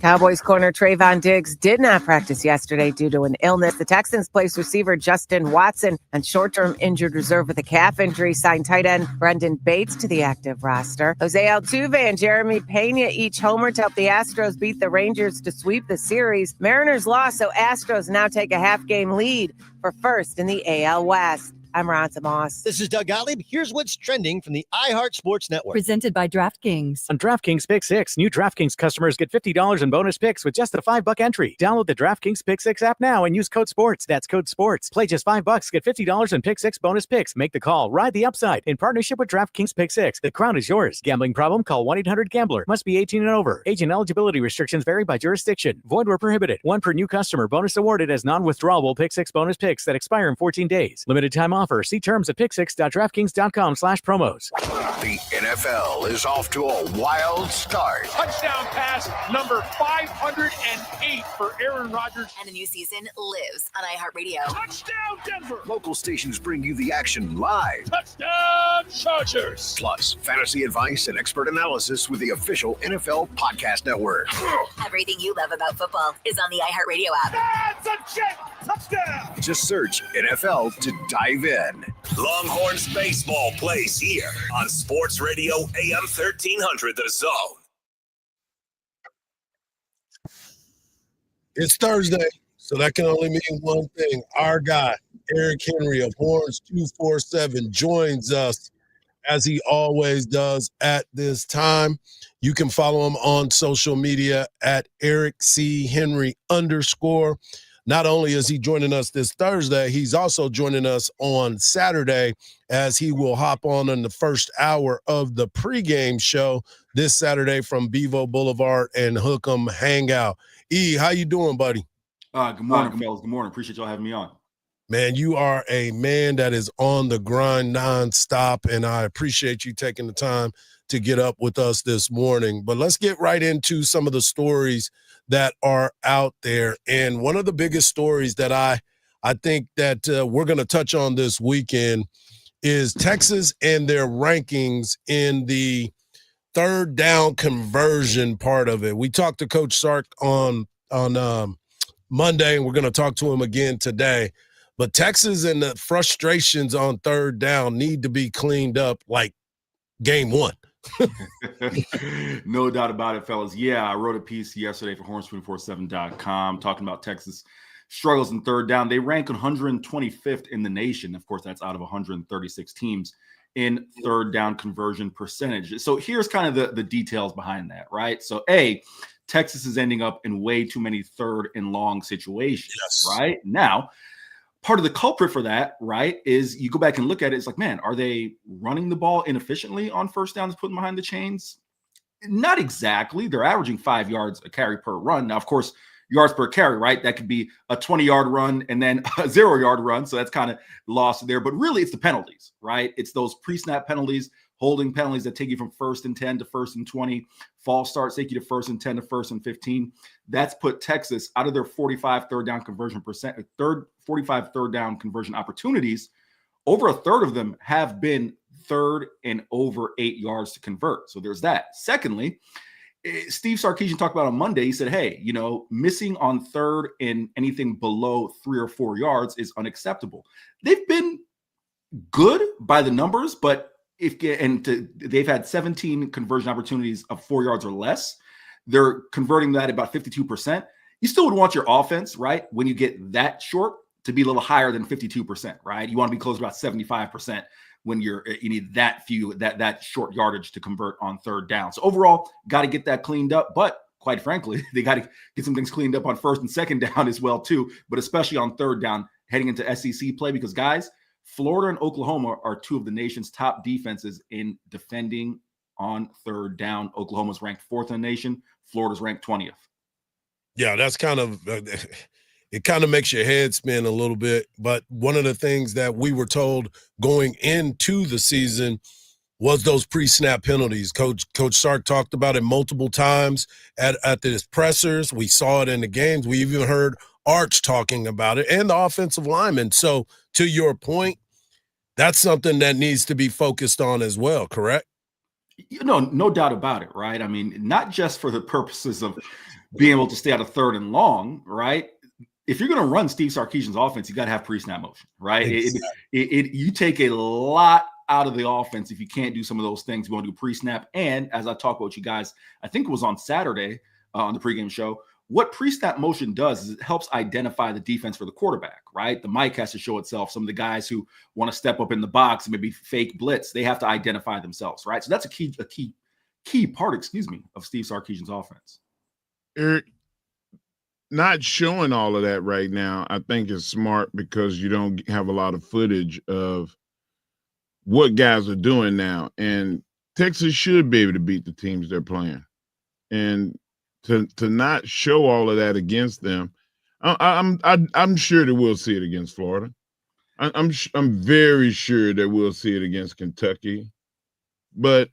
Cowboys corner Trayvon Diggs did not practice yesterday due to an illness. The Texans placed receiver Justin Watson on short-term injured reserve with a calf injury, signed tight end Brendan Bates to the active roster. Jose Altuve and Jeremy Pena each homer to help the Astros beat the Rangers to sweep the series. Mariners lost, so Astros now take a half-game lead for first in the AL West. I'm Ronza Moss. This is Doug Gottlieb. Here's what's trending from the iHeart Sports Network. Presented by DraftKings. On DraftKings Pick 6, new DraftKings customers get $50 in bonus picks with just a $5 entry. Download the DraftKings Pick 6 app now and use code SPORTS. That's code SPORTS. Play just $5, get $50 in Pick 6 bonus picks. Make the call. Ride the upside. In partnership with DraftKings Pick 6. The crown is yours. Gambling problem? Call 1-800-GAMBLER. Must be 18 and over. Age and eligibility restrictions vary by jurisdiction. Void where prohibited. One per new customer. Bonus awarded as non-withdrawable Pick 6 bonus picks that expire in 14 days. Limited time offer. See terms at pick6.draftkings.com/promos. The NFL is off to a wild start. Touchdown pass number 508 for Aaron Rodgers. And the new season lives on iHeartRadio. Touchdown Denver. Local stations bring you the action live. Touchdown Chargers. Plus, fantasy advice and expert analysis with the official NFL Podcast Network. Everything you love about football is on the iHeartRadio app. That's a jet. Touchdown. Just search NFL to dive in. Longhorns baseball plays here on Sports Radio AM 1300 The Zone. It's Thursday, so that can only mean one thing. Our guy, Eric Henry of Horns 247, joins us as he always does at this time. You can follow him on social media at Eric C. Henry _. Not only is he joining us this Thursday, he's also joining us on Saturday as he will hop on in the first hour of the pregame show this Saturday from Bevo Boulevard and Hook'em Hangout. E, how you doing, buddy? Good morning, Camillus. Good morning. Appreciate y'all having me on. Man, you are a man that is on the grind nonstop, and I appreciate you taking the time to get up with us this morning. But let's get right into some of the stories that are out there. And one of the biggest stories that I think that we're going to touch on this weekend is Texas and their rankings in the third down conversion part of it. We talked to Coach Sark on Monday, and we're going to talk to him again today. But Texas and the frustrations on third down need to be cleaned up like game one. No doubt about it, fellas. Yeah, I wrote a piece yesterday for horns247.com talking about Texas struggles in third down. They rank 125th in the nation. Of course, that's out of 136 teams in third down conversion percentage. So here's kind of the details behind that, right? So Texas is ending up in way too many third and long situations, right? Now, part of the culprit for that, right, is you go back and look at it. It's like, man, are they running the ball inefficiently on first downs, putting behind the chains? Not exactly. They're averaging 5 yards a carry per run. Now, of course, yards per carry, right? That could be a 20-yard run and then a 0-yard run. So that's kind of lost there. But really, it's the penalties, right? It's those pre-snap penalties, holding penalties that take you from 1st and 10 to 1st and 20. False starts take you to 1st and 10 to 1st and 15. That's put Texas out of their 45 third down conversion opportunities. Over a third of them have been third and over 8 yards to convert. So there's that. Secondly, Steve Sarkisian talked about on Monday. He said, hey, missing on third and anything below 3 or 4 yards is unacceptable. They've been good by the numbers, but they've had 17 conversion opportunities of 4 yards or less. They're converting that about 52%. You still would want your offense, right, when you get that short, to be a little higher than 52%, right? You want to be close to about 75% when you need that short yardage to convert on third down. So overall, got to get that cleaned up. But quite frankly, they got to get some things cleaned up on first and second down as well too. But especially on third down, heading into SEC play, because guys, Florida and Oklahoma are two of the nation's top defenses in defending on third down. Oklahoma's ranked 4th in the nation. Florida's ranked 20th. Yeah, that's kind of it kind of makes your head spin a little bit. But one of the things that we were told going into the season was those pre-snap penalties. Coach Sark talked about it multiple times at his pressers. We saw it in the games. We even heard Arch talking about it and the offensive linemen. So to your point, that's something that needs to be focused on as well, correct? No doubt about it, right? I mean, not just for the purposes of being able to stay out of third and long, right? If you're going to run Steve Sarkisian's offense, you got to have pre-snap motion, right? Exactly. You take a lot out of the offense if you can't do some of those things. You want to do pre-snap. And as I talk about you guys, I think it was on Saturday on the pregame show, what pre-snap motion does is it helps identify the defense for the quarterback, right? The mic has to show itself. Some of the guys who want to step up in the box and maybe fake blitz, they have to identify themselves, right? So that's a key part, of Steve Sarkisian's offense. Eric, not showing all of that right now, I think is smart because you don't have a lot of footage of what guys are doing now. And Texas should be able to beat the teams they're playing. And to not show all of that against them, I'm sure that we'll see it against Florida. I'm very sure that we'll see it against Kentucky. But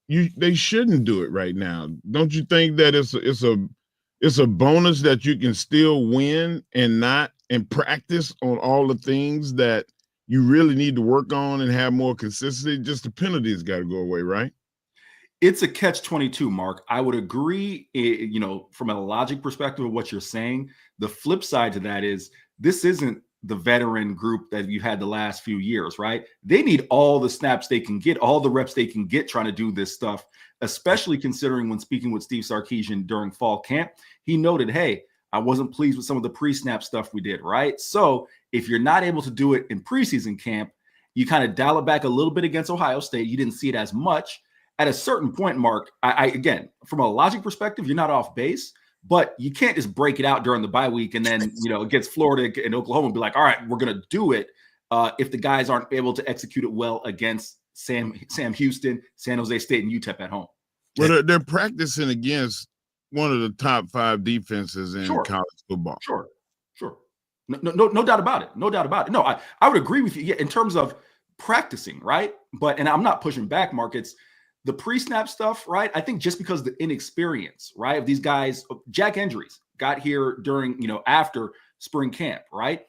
they shouldn't do it right now. Don't you think that it's a bonus that you can still win and practice on all the things that you really need to work on and have more consistency? Just the penalties got to go away, right? It's a catch-22, Mark. I would agree, from a logic perspective of what you're saying. The flip side to that is this isn't the veteran group that you had the last few years, right? They need all the snaps they can get, all the reps they can get trying to do this stuff, especially considering when speaking with Steve Sarkisian during fall camp, he noted, hey, I wasn't pleased with some of the pre-snap stuff we did, right? So if you're not able to do it in preseason camp, you kind of dial it back a little bit against Ohio State. You didn't see it as much. At a certain point, Mark, I again, from a logic perspective, you're not off base, but you can't just break it out during the bye week and then, against Florida and Oklahoma and be like, all right, we're going to do it if the guys aren't able to execute it well against Sam Houston, San Jose State, and UTEP at home. Well, they're practicing against one of the top 5 defenses in college football. Sure. No doubt about it. No doubt about it. No, I would agree with you in terms of practicing, right? And I'm not pushing back, Mark. It's the pre-snap stuff, right? I think just because the inexperience, right, of these guys, Jack Endries got here during, after spring camp, right?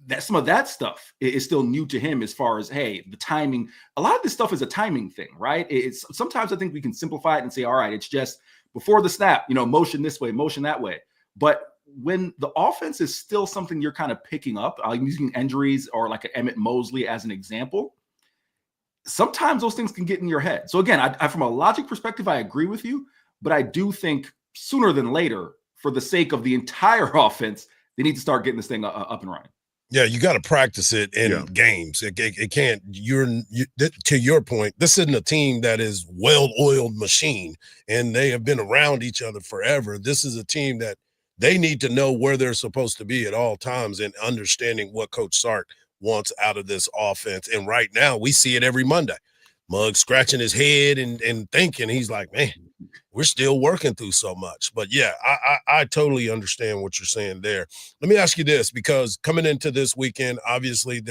That some of that stuff is still new to him as far as, hey, the timing. A lot of this stuff is a timing thing, right? It's sometimes I think we can simplify it and say, all right, it's just before the snap, motion this way, motion that way. But when the offense is still something you're kind of picking up, I'm using Endries or like an Emmett Mosley as an example, sometimes those things can get in your head. So again, I from a logic perspective, I agree with you, but I do think sooner than later, for the sake of the entire offense, they need to start getting this thing up and running. Yeah, you got to practice it in games. It can't. To your point, this isn't a team that is well-oiled machine, and they have been around each other forever. This is a team that they need to know where they're supposed to be at all times and understanding what Coach Sark wants out of this offense. And right now we see it every Monday. Muggs scratching his head and thinking, he's like, man, we're still working through so much. But yeah, I totally understand what you're saying there. Let me ask you this, because coming into this weekend, obviously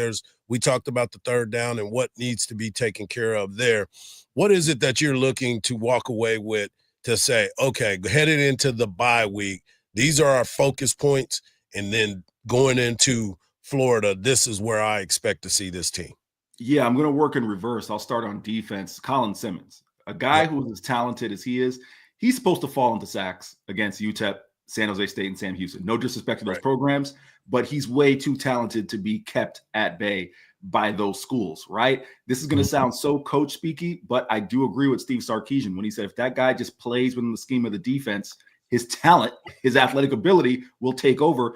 we talked about the third down and what needs to be taken care of there. What is it that you're looking to walk away with to say, okay, headed into the bye week, these are our focus points, and then going into Florida, this is where I expect to see this team? Yeah, I'm going to work in reverse. I'll start on defense. Colin Simmons, a guy who is as talented as he is, he's supposed to fall into sacks against UTEP, San Jose State, and Sam Houston. No disrespect to those programs, but he's way too talented to be kept at bay by those schools, right? This is going to sound so coach speaky, but I do agree with Steve Sarkisian when he said if that guy just plays within the scheme of the defense, his talent, his athletic ability will take over.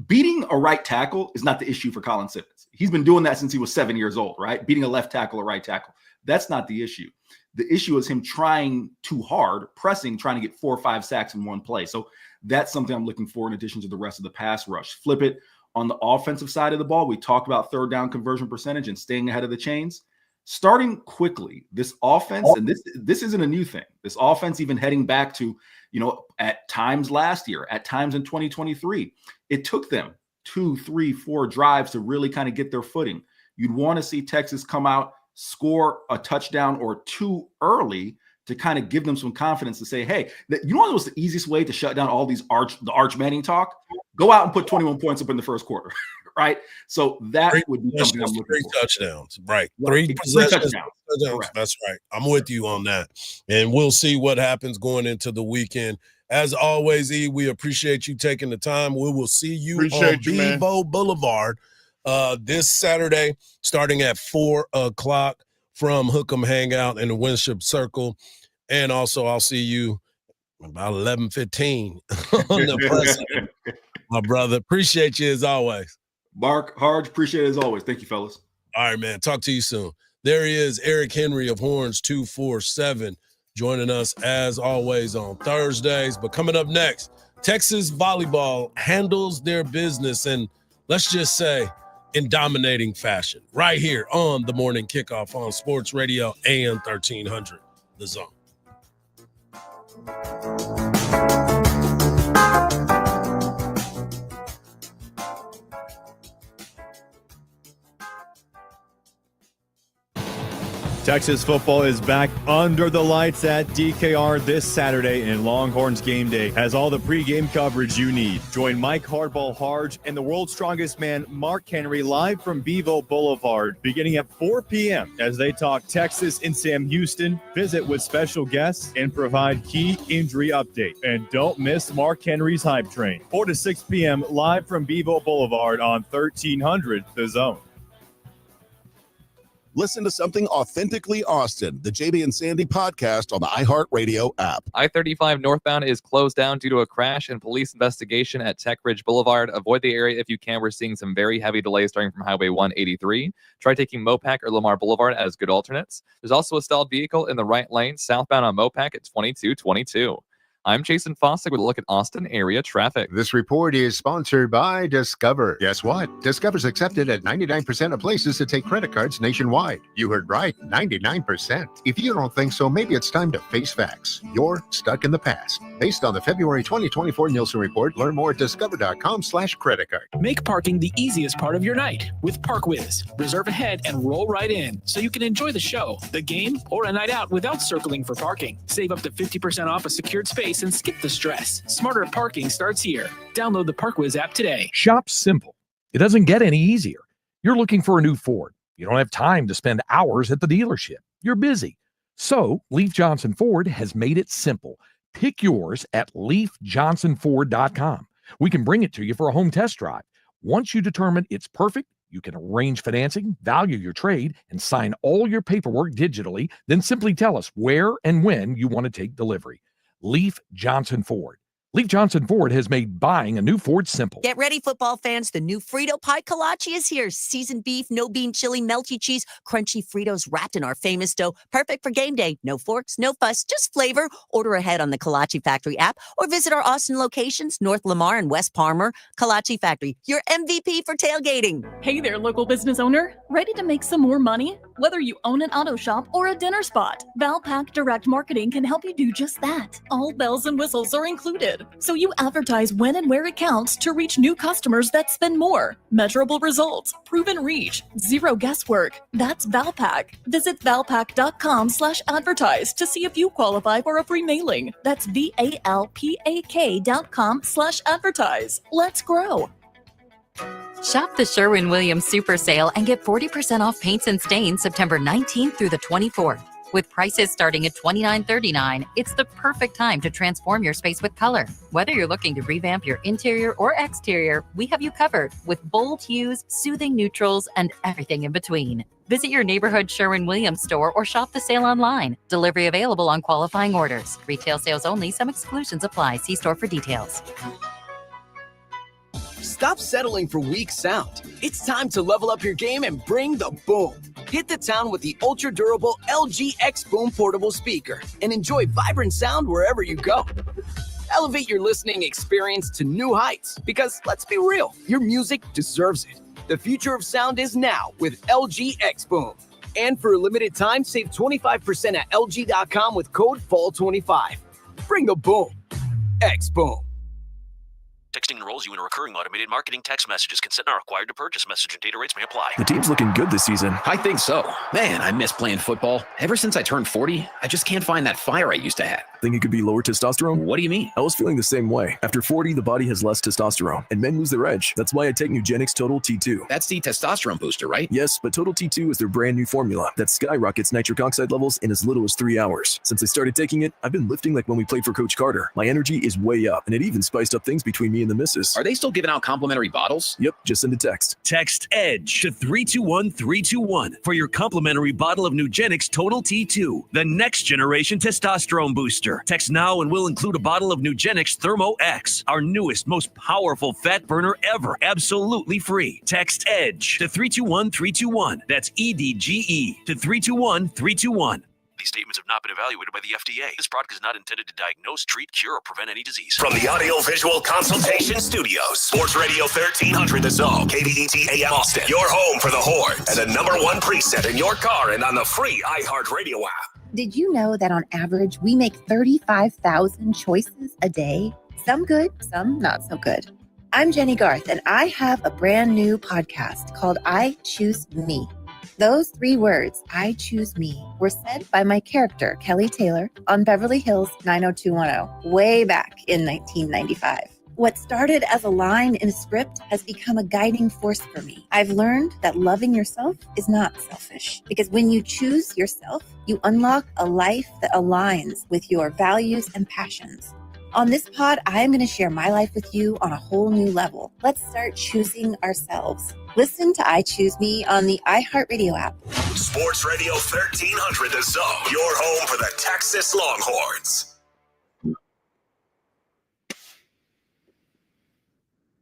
Beating a right tackle is not the issue for Colin Simmons. He's been doing that since he was 7 years old, right? Beating a left tackle, a right tackle. That's not the issue. The issue is him trying too hard, pressing, trying to get 4 or 5 sacks in one play. So that's something I'm looking for in addition to the rest of the pass rush. Flip it on the offensive side of the ball. We talked about third down conversion percentage and staying ahead of the chains. Starting quickly, this offense, and this isn't a new thing. This offense, even heading back to, at times last year, at times in 2023, it took them 2, 3, 4 drives to really kind of get their footing. You'd want to see Texas come out, score a touchdown or 2 early to kind of give them some confidence to say, hey, what was the easiest way to shut down all these Arch Manning talk? Go out and put 21 points up in the first quarter. Right. So that would be something I'm looking for. 3 touchdowns. Right. 3 possessions. That's right. I'm with you on that. And we'll see what happens going into the weekend. As always, E, we appreciate you taking the time. We will see you on Bevo Boulevard this Saturday, starting at 4 o'clock from Hook'em Hangout in the Winship Circle. And also I'll see you about 11:15 on the president. My brother. Appreciate you as always. Mark, Hardge, appreciate it as always. Thank you, fellas. All right, man. Talk to you soon. There he is, Eric Henry of Horns 247, joining us as always on Thursdays. But coming up next, Texas volleyball handles their business, and let's just say in dominating fashion, right here on the Morning Kickoff on Sports Radio AM 1300, The Zone. Texas football is back under the lights at DKR this Saturday, and Longhorns Game Day has all the pregame coverage you need. Join Mike Hardball, Hardge, and the world's strongest man, Mark Henry, live from Bevo Boulevard, beginning at 4 p.m. as they talk Texas and Sam Houston, visit with special guests, and provide key injury updates. And don't miss Mark Henry's Hype Train, 4 to 6 p.m. live from Bevo Boulevard on 1300 The Zone. Listen to something authentically Austin, the JB and Sandy podcast on the iHeartRadio app. I-35 northbound is closed down due to a crash and police investigation at Tech Ridge Boulevard. Avoid the area if you can. We're seeing some very heavy delays starting from Highway 183. Try taking Mopac or Lamar Boulevard as good alternates. There's also a stalled vehicle in the right lane southbound on Mopac at 2222. I'm Jason Fossick with a look at Austin area traffic. This report is sponsored by Discover. Guess what? Discover's accepted at 99% of places to take credit cards nationwide. You heard right, 99%. If you don't think so, maybe it's time to face facts. You're stuck in the past. Based on the February 2024 Nielsen report, learn more at discover.com/credit card. Make parking the easiest part of your night with ParkWiz. Reserve ahead and roll right in so you can enjoy the show, the game, or a night out without circling for parking. Save up to 50% off a secured space and skip the stress. Smarter parking starts here. Download the ParkWiz app today. Shop's simple. It doesn't get any easier. You're looking for a new Ford. You don't have time to spend hours at the dealership. You're busy. So Leaf Johnson Ford has made it simple. Pick yours at leafjohnsonford.com. We can bring it to you for a home test drive. Once you determine it's perfect, you can arrange financing, value your trade, and sign all your paperwork digitally. Then simply tell us where and when you want to take delivery. Leaf Johnson Ford. Leif Johnson Ford has made buying a new Ford simple. Get ready, football fans. The new Frito Pie Kolache is here. Seasoned beef, no bean chili, melty cheese, crunchy Fritos wrapped in our famous dough. Perfect for game day. No forks, no fuss, just flavor. Order ahead on the Kolache Factory app or visit our Austin locations, North Lamar and West Palmer. Kolache Factory, your MVP for tailgating. Hey there, local business owner. Ready to make some more money? Whether you own an auto shop or a dinner spot, Valpak Direct Marketing can help you do just that. All bells and whistles are included. So you advertise when and where it counts to reach new customers that spend more. Measurable results, proven reach, zero guesswork. That's Valpak. Visit valpak.com/advertise to see if you qualify for a free mailing. That's VALPAK.com/advertise. Let's grow. Shop the Sherwin-Williams Super Sale and get 40% off paints and stains September 19th through the 24th. With prices starting at $29.39, it's the perfect time to transform your space with color. Whether you're looking to revamp your interior or exterior, we have you covered with bold hues, soothing neutrals, and everything in between. Visit your neighborhood Sherwin-Williams store or shop the sale online. Delivery available on qualifying orders. Retail sales only. Some exclusions apply. See store for details. Stop settling for weak sound. It's time to level up your game and bring the boom. Hit the town with the ultra-durable LG X Boom portable speaker and enjoy vibrant sound wherever you go. Elevate your listening experience to new heights because, let's be real, your music deserves it. The future of sound is now with LG X Boom. And for a limited time, save 25% at LG.com with code FALL25. Bring the boom. X Boom. Texting enrolls you in a recurring automated marketing text messages. Consent not required to purchase. Message and data rates may apply. The team's looking good this season. I think so. Man, I miss playing football. Ever since I turned 40, I just can't find that fire I used to have. Think it could be lower testosterone? What do you mean? I was feeling the same way. After 40, the body has less testosterone, and men lose their edge. That's why I take Nugenix Total T2. That's the testosterone booster, right? Yes, but Total T2 is their brand new formula that skyrockets nitric oxide levels in as little as 3 hours. Since I started taking it, I've been lifting like when we played for Coach Carter. My energy is way up, and it even spiced up things between me and the missus. Are they still giving out complimentary bottles? Yep, just send a text. Text EDGE to 321321 for your complimentary bottle of Nugenix Total T2, the next generation testosterone booster. Text now and we'll include a bottle of Nugenix Thermo X, our newest, most powerful fat burner ever, absolutely free. Text EDGE to 321321. That's EDGE to 321321. These statements have not been evaluated by the FDA. This product is not intended to diagnose, treat, cure, or prevent any disease. From the Audio Visual Consultation Studios, Sports Radio 1300 The Zone, KBET AM Austin, your home for the Horns, and the #1 preset in your car and on the free iHeartRadio app. Did you know that on average, we make 35,000 choices a day? Some good, some not so good. I'm Jenny Garth, and I have a brand new podcast called I Choose Me. Those 3 words, I choose me, were said by my character, Kelly Taylor, on Beverly Hills 90210, way back in 1995. What started as a line in a script has become a guiding force for me. I've learned that loving yourself is not selfish, because when you choose yourself, you unlock a life that aligns with your values and passions. On this pod, I am going to share my life with you on a whole new level. Let's start choosing ourselves. Listen to I Choose Me on the iHeartRadio app. Sports Radio 1300 The Zone, your home for the Texas Longhorns.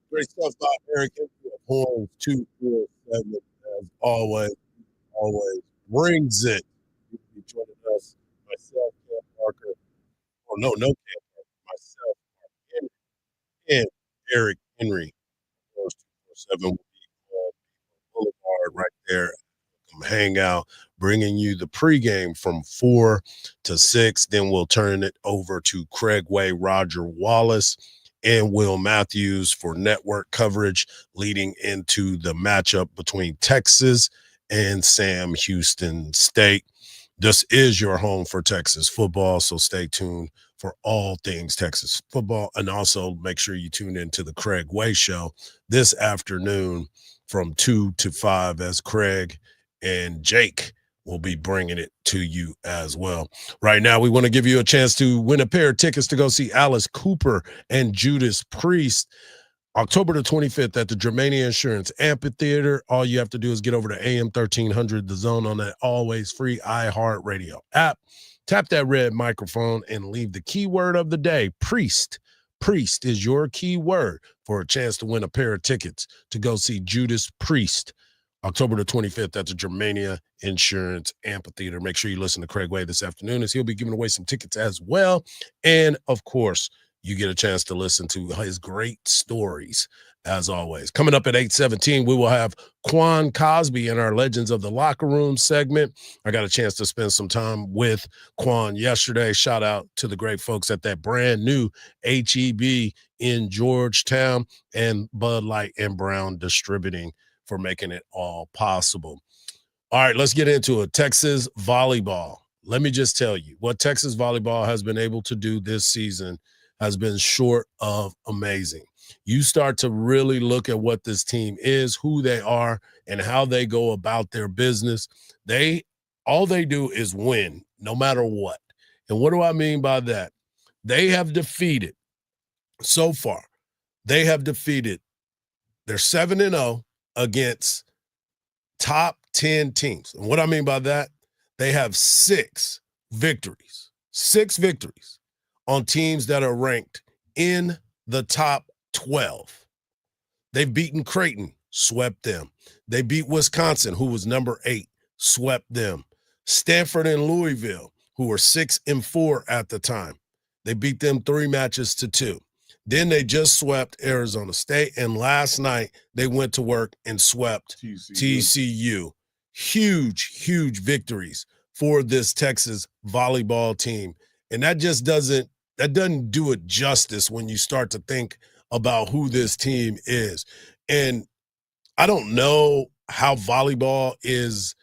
Great stuff by Eric Horns 247 as always brings it. You can be joining us, myself, Cam Parker. Oh no, Cam Parker, myself, Mark Henry, and Eric Henry. Horns 247 will be on Boulevard right there. Come hang out, bringing you the pregame from 4 to 6. Then we'll turn it over to Craig Way, Roger Wallace, and Will Matthews for network coverage leading into the matchup between Texas and Sam Houston State. This is your home for Texas football, so stay tuned for all things Texas football. And also make sure you tune into the Craig Way Show this afternoon from 2 to 5 as Craig and Jake will be bringing it to you as well. Right now, we want to give you a chance to win a pair of tickets to go see Alice Cooper and Judas Priest October the 25th at the Germania Insurance Amphitheater. All you have to do is get over to AM 1300 The Zone on that always free iHeartRadio app. Tap that red microphone and leave the keyword of the day, Priest, Priest is your key word for a chance to win a pair of tickets to go see Judas Priest October the 25th at the Germania Insurance Amphitheater. Make sure you listen to Craig Way this afternoon as he'll be giving away some tickets as well. And, of course, you get a chance to listen to his great stories, as always. Coming up at 8:17, we will have Quan Cosby in our Legends of the Locker Room segment. I got a chance to spend some time with Quan yesterday. Shout out to the great folks at that brand new HEB in Georgetown and Bud Light and Brown Distributing for making it all possible. All right, let's get into it. Texas volleyball. Let me just tell you, what Texas volleyball has been able to do this season has been short of amazing. You start to really look at what this team is, who they are, and how they go about their business. All they do is win, no matter what. And what do I mean by that? They have defeated, so far, they're 7-0 against top 10 teams. And what I mean by that, they have 6 victories on teams that are ranked in the top 12. They've beaten Creighton, swept them. They beat Wisconsin, who was number 8, swept them. Stanford and Louisville, who were 6-4 at the time. They beat them 3-2. Then they just swept Arizona State, and last night they went to work and swept TCU. Huge victories for this Texas volleyball team. And that doesn't do it justice when you start to think about who this team is. And I don't know how volleyball is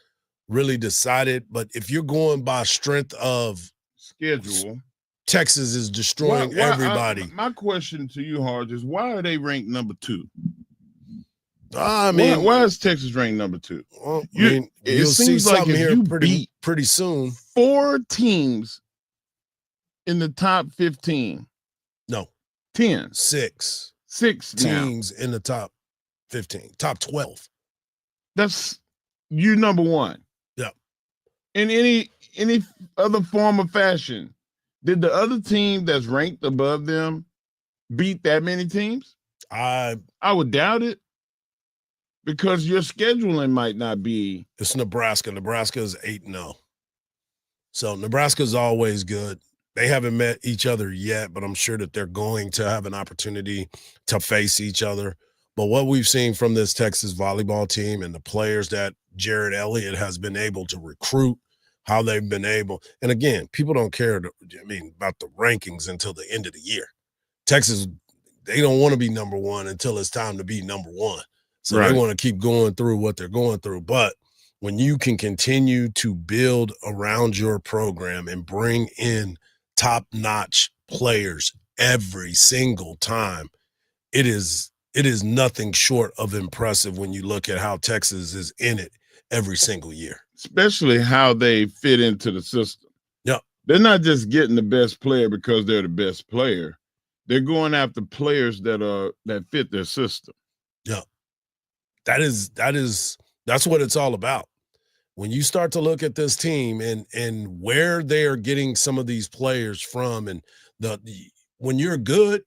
really decided, but if you're going by strength of schedule, Texas is destroying everybody. My question to you, Hardge, is why are they ranked number 2? I mean, why is Texas ranked number 2? Well, you'll see something here pretty soon. 4 teams in the top 15. No. 10. 6 teams in the top 15. Top 12. That's you number 1. Yeah. In any other form of fashion, did the other team that's ranked above them beat that many teams? I would doubt it, because your scheduling might not be. It's Nebraska. Nebraska is 8-0. So Nebraska's always good. They haven't met each other yet, but I'm sure that they're going to have an opportunity to face each other. But what we've seen from this Texas volleyball team and the players that Jared Elliott has been able to recruit, how they've been able, and again, people don't care, about the rankings until the end of the year. Texas, they don't want to be number 1 until it's time to be number 1. So They want to keep going through what they're going through. But when you can continue to build around your program and bring in top-notch players every single time, it is nothing short of impressive when you look at how Texas is in it every single year. Especially how they fit into the system. Yeah. They're not just getting the best player because they're the best player. They're going after players that fit their system. Yeah. That's what it's all about. When you start to look at this team and where they are getting some of these players from, and when you're good,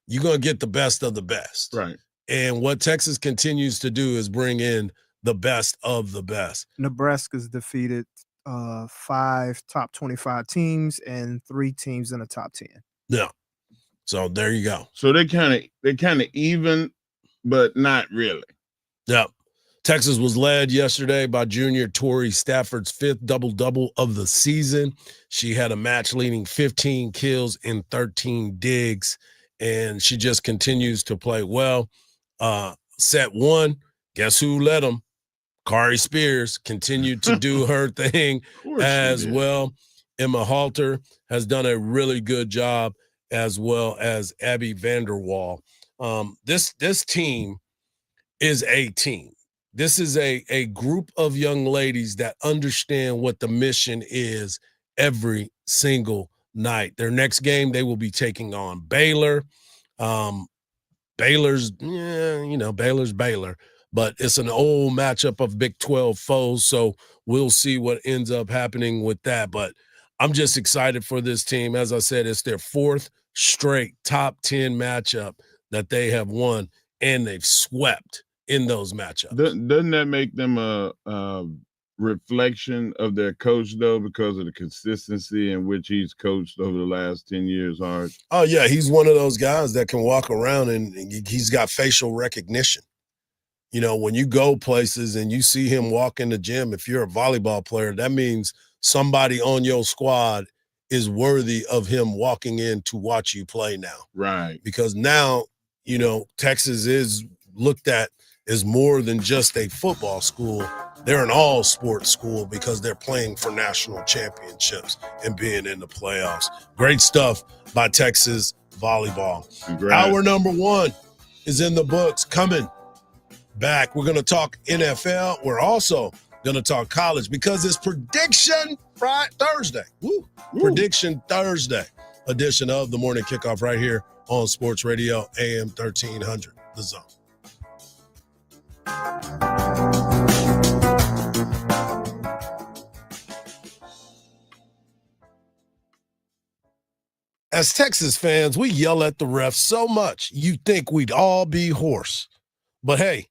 you're going to get the best of the best. Right. And what Texas continues to do is bring in the best of the best. Nebraska's defeated 5 top 25 teams and 3 teams in the top 10. Yeah. So there you go. So they kind of even, but not really. Yeah. Texas was led yesterday by junior Tori Stafford's 5th double-double of the season. She had a match-leading 15 kills and 13 digs, and she just continues to play well. Set 1, guess who led them? Kari Spears continued to do her thing as well. Emma Halter has done a really good job, as well as Abby Vanderwall. This team is a team. This is a group of young ladies that understand what the mission is every single night. Their next game, they will be taking on Baylor. Baylor's Baylor, but it's an old matchup of Big 12 foes, so we'll see what ends up happening with that. But I'm just excited for this team. As I said, it's their 4th straight top 10 matchup that they have won, and they've swept in those matchups. Doesn't that make them a reflection of their coach, though, because of the consistency in which he's coached over the last 10 years, Hardge? Oh, yeah, he's one of those guys that can walk around and he's got facial recognition. You know, when you go places and you see him walk in the gym, if you're a volleyball player, that means somebody on your squad is worthy of him walking in to watch you play now. Right. Because now, you know, Texas is looked at as more than just a football school. They're an all-sports school because they're playing for national championships and being in the playoffs. Great stuff by Texas volleyball. Congrats. Hour number 1 is in the books. Coming back, we're going to talk NFL. We're also going to talk college because it's Prediction Thursday. Woo. Prediction Thursday edition of the Morning Kickoff right here on Sports Radio AM 1300, The Zone. As Texas fans, we yell at the refs so much you'd think we'd all be hoarse. But hey,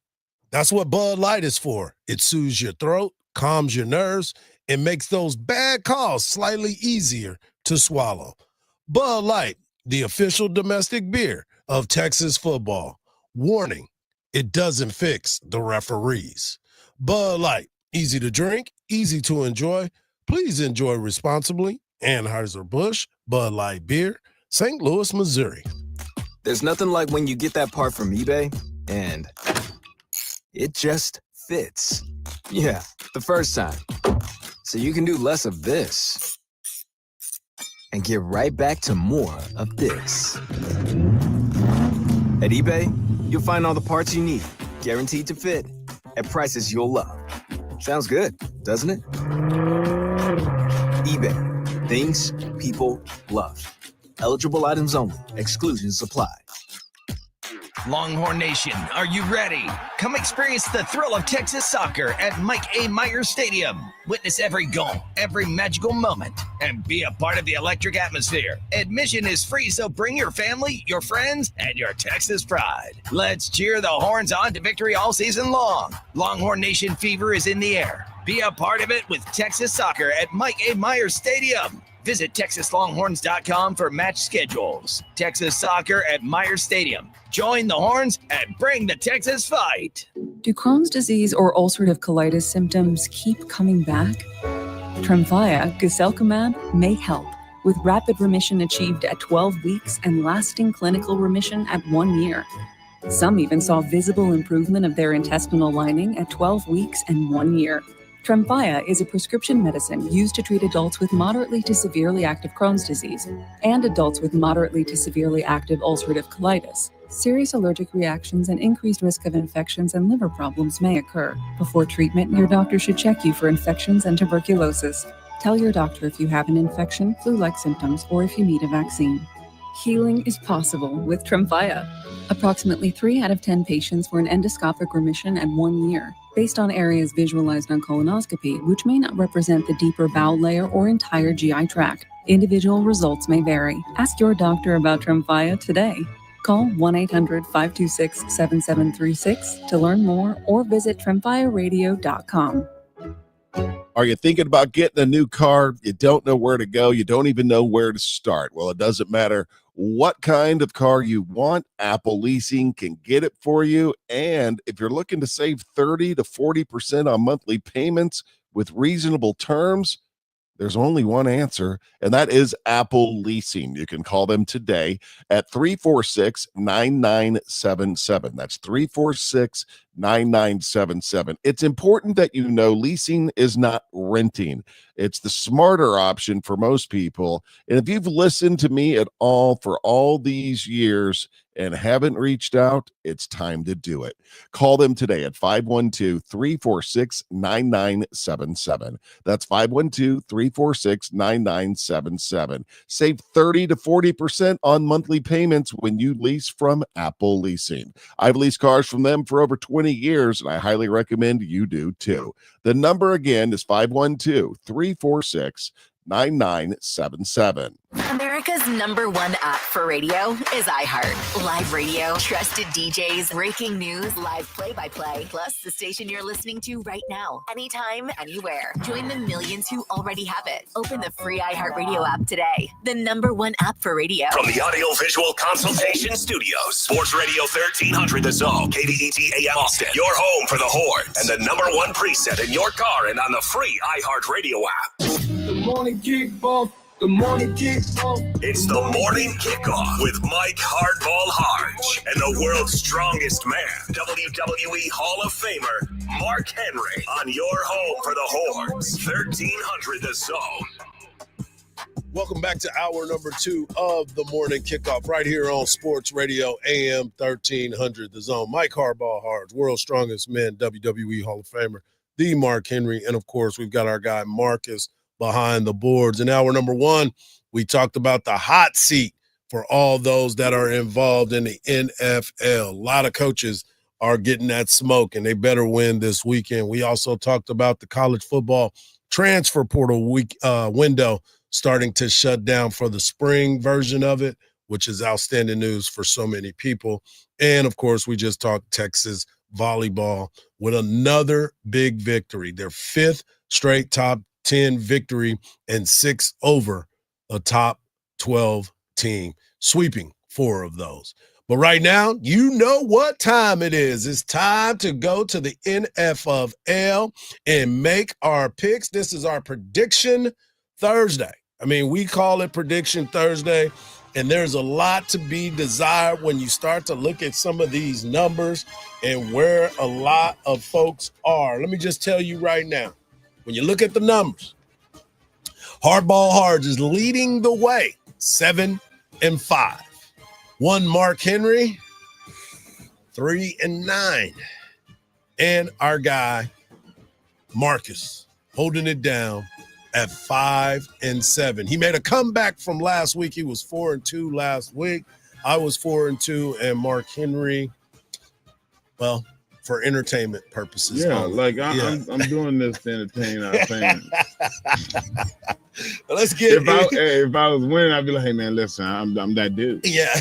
that's what Bud Light is for. It soothes your throat, calms your nerves, and makes those bad calls slightly easier to swallow. Bud Light, the official domestic beer of Texas football. Warning, it doesn't fix the referees. Bud Light, easy to drink, easy to enjoy. Please enjoy responsibly. Anheuser-Busch, Bud Light Beer, St. Louis, Missouri. There's nothing like when you get that part from eBay and it just fits. Yeah, the first time. So you can do less of this and get right back to more of this. At eBay, you'll find all the parts you need, guaranteed to fit, at prices you'll love. Sounds good, doesn't it? eBay. Things people love. Eligible items only. Exclusions apply. Longhorn Nation, are you ready? Come experience the thrill of Texas soccer at Mike A. Myers Stadium. Witness every goal, every magical moment, and be a part of the electric atmosphere. Admission is free, so bring your family, your friends, and your Texas pride. Let's cheer the Horns on to victory all season long. Longhorn Nation fever is in the air. Be a part of it with Texas soccer at Mike A. Myers Stadium. Visit TexasLonghorns.com for match schedules. Texas soccer at Myers Stadium. Join the Horns and bring the Texas fight. Do Crohn's disease or ulcerative colitis symptoms keep coming back? Tremfya, guselkumab, may help, with rapid remission achieved at 12 weeks and lasting clinical remission at 1 year. Some even saw visible improvement of their intestinal lining at 12 weeks and 1 year. Tremfya is a prescription medicine used to treat adults with moderately to severely active Crohn's disease and adults with moderately to severely active ulcerative colitis. Serious allergic reactions and increased risk of infections and liver problems may occur. Before treatment, your doctor should check you for infections and tuberculosis. Tell your doctor if you have an infection, flu-like symptoms, or if you need a vaccine. Healing is possible with Tremfya. Approximately 3 out of 10 patients were in endoscopic remission at 1 year, based on areas visualized on colonoscopy, which may not represent the deeper bowel layer or entire GI tract. Individual results may vary. Ask your doctor about Tremfya today. Call 1-800-526-7736 to learn more or visit tremfyaradio.com. Are you thinking about getting a new car? You don't know where to go. You don't even know where to start. Well, it doesn't matter what kind of car you want. Apple Leasing can get it for you. And if you're looking to save 30 to 40% on monthly payments with reasonable terms, there's only one answer, and that is Apple Leasing. You can call them today at 346-9977. That's 346-9977. It's important that you know leasing is not renting. It's the smarter option for most people. And if you've listened to me at all for all these years and haven't reached out, it's time to do it. Call them today at 512-346-9977. That's 512-346-9977. Save 30 to 40% on monthly payments when you lease from Apple Leasing. I've leased cars from them for over 20 years, and I highly recommend you do too. The number again is 512-346-9977. 9977. America's #1 app for radio is iHeart. Live radio, trusted DJs, breaking news, live play-by-play, plus the station you're listening to right now, anytime, anywhere. Join the millions who already have it. Open the free iHeartRadio app today. The #1 app for radio. From the Audio-Visual Consultation Studios, Sports Radio 1300 The Zone, KDET AM Austin, your home for the Horns, and the #1 preset in your car and on the free iHeartRadio app. The morning kickoff. The morning kickoff. It's the morning kickoff with Mike Hardball Hardge and the world's strongest man, WWE Hall of Famer Mark Henry, on your home for the Horns, 1300 The Zone. Welcome back to hour number 2 of the morning kickoff right here on Sports Radio AM 1300 The Zone. Mike Hardball Hardge, world's strongest man, WWE Hall of Famer, the Mark Henry, and of course we've got our guy Marcus behind the boards. In hour number 1, we talked about the hot seat for all those that are involved in the NFL. A lot of coaches are getting that smoke, and they better win this weekend. We also talked about the college football transfer portal window starting to shut down for the spring version of it, which is outstanding news for so many people. And, of course, we just talked Texas volleyball with another big victory, their 5th straight top 10 victory and 6 over a top 12 team, sweeping 4 of those. But right now, you know what time it is. It's time to go to the NFL and make our picks. This is our Prediction Thursday. I mean, we call it Prediction Thursday, and there's a lot to be desired when you start to look at some of these numbers and where a lot of folks are. Let me just tell you right now, when you look at the numbers, Hardball Hardge is leading the way, 7-5. 1 Mark Henry, 3-9. And our guy, Marcus, holding it down at 5-7. He made a comeback from last week. He was 4-2 last week. I was 4-2, and Mark Henry, well, for entertainment purposes. Yeah, like I'm doing this to entertain our fans. Let's get if I was winning, I'd be like, hey man, listen, I'm that dude. Yeah.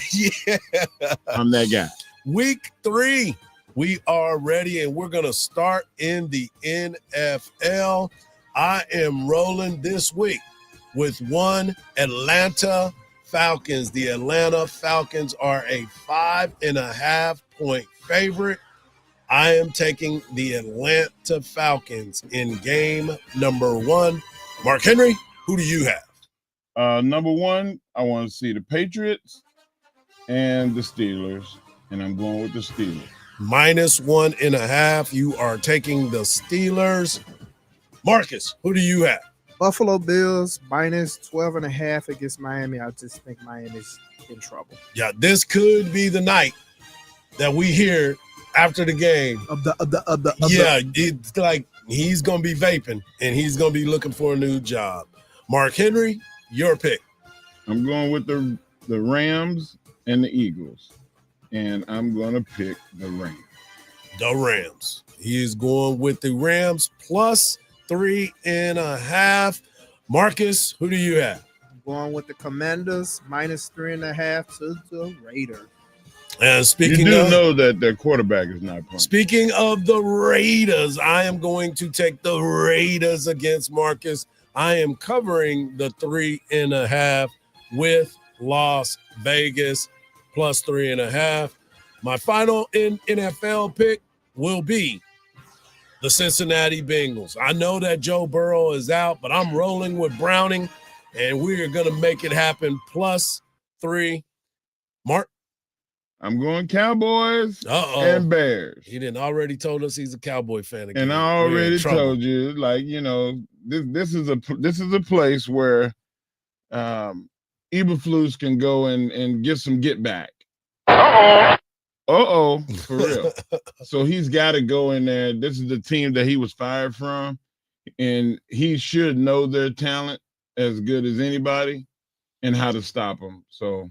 I'm that guy. Week 3, we are ready, and we're gonna start in the NFL. I am rolling this week with 1 Atlanta Falcons. The Atlanta Falcons are a 5.5-point favorite. I am taking the Atlanta Falcons in game number 1. Mark Henry, who do you have? Number 1, I want to see the Patriots and the Steelers, and I'm going with the Steelers. -1.5. You are taking the Steelers. Marcus, who do you have? Buffalo Bills -12.5 against Miami. I just think Miami's in trouble. Yeah, this could be the night that we hear after the game. It's like he's gonna be vaping and he's gonna be looking for a new job. Mark Henry, your pick. I'm going with the Rams and the Eagles, and I'm gonna pick the Rams. The Rams. He is going with the Rams +3.5. Marcus, who do you have? I'm going with the Commanders -3.5 to the Raiders. And speaking you do of, know that their quarterback is not playing. Speaking of the Raiders, I am going to take the Raiders against Marcus. I am covering the 3.5 with Las Vegas +3.5. My final NFL pick will be the Cincinnati Bengals. I know that Joe Burrow is out, but I'm rolling with Browning, and we are going to make it happen +3. Mark? I'm going Cowboys and Bears. He didn't already told us he's a Cowboy fan again. And I already told you, like, you know, this is a place where Eberflus can go and get some get back. For real. So he's got to go in there. This is the team that he was fired from, and he should know their talent as good as anybody and how to stop them. So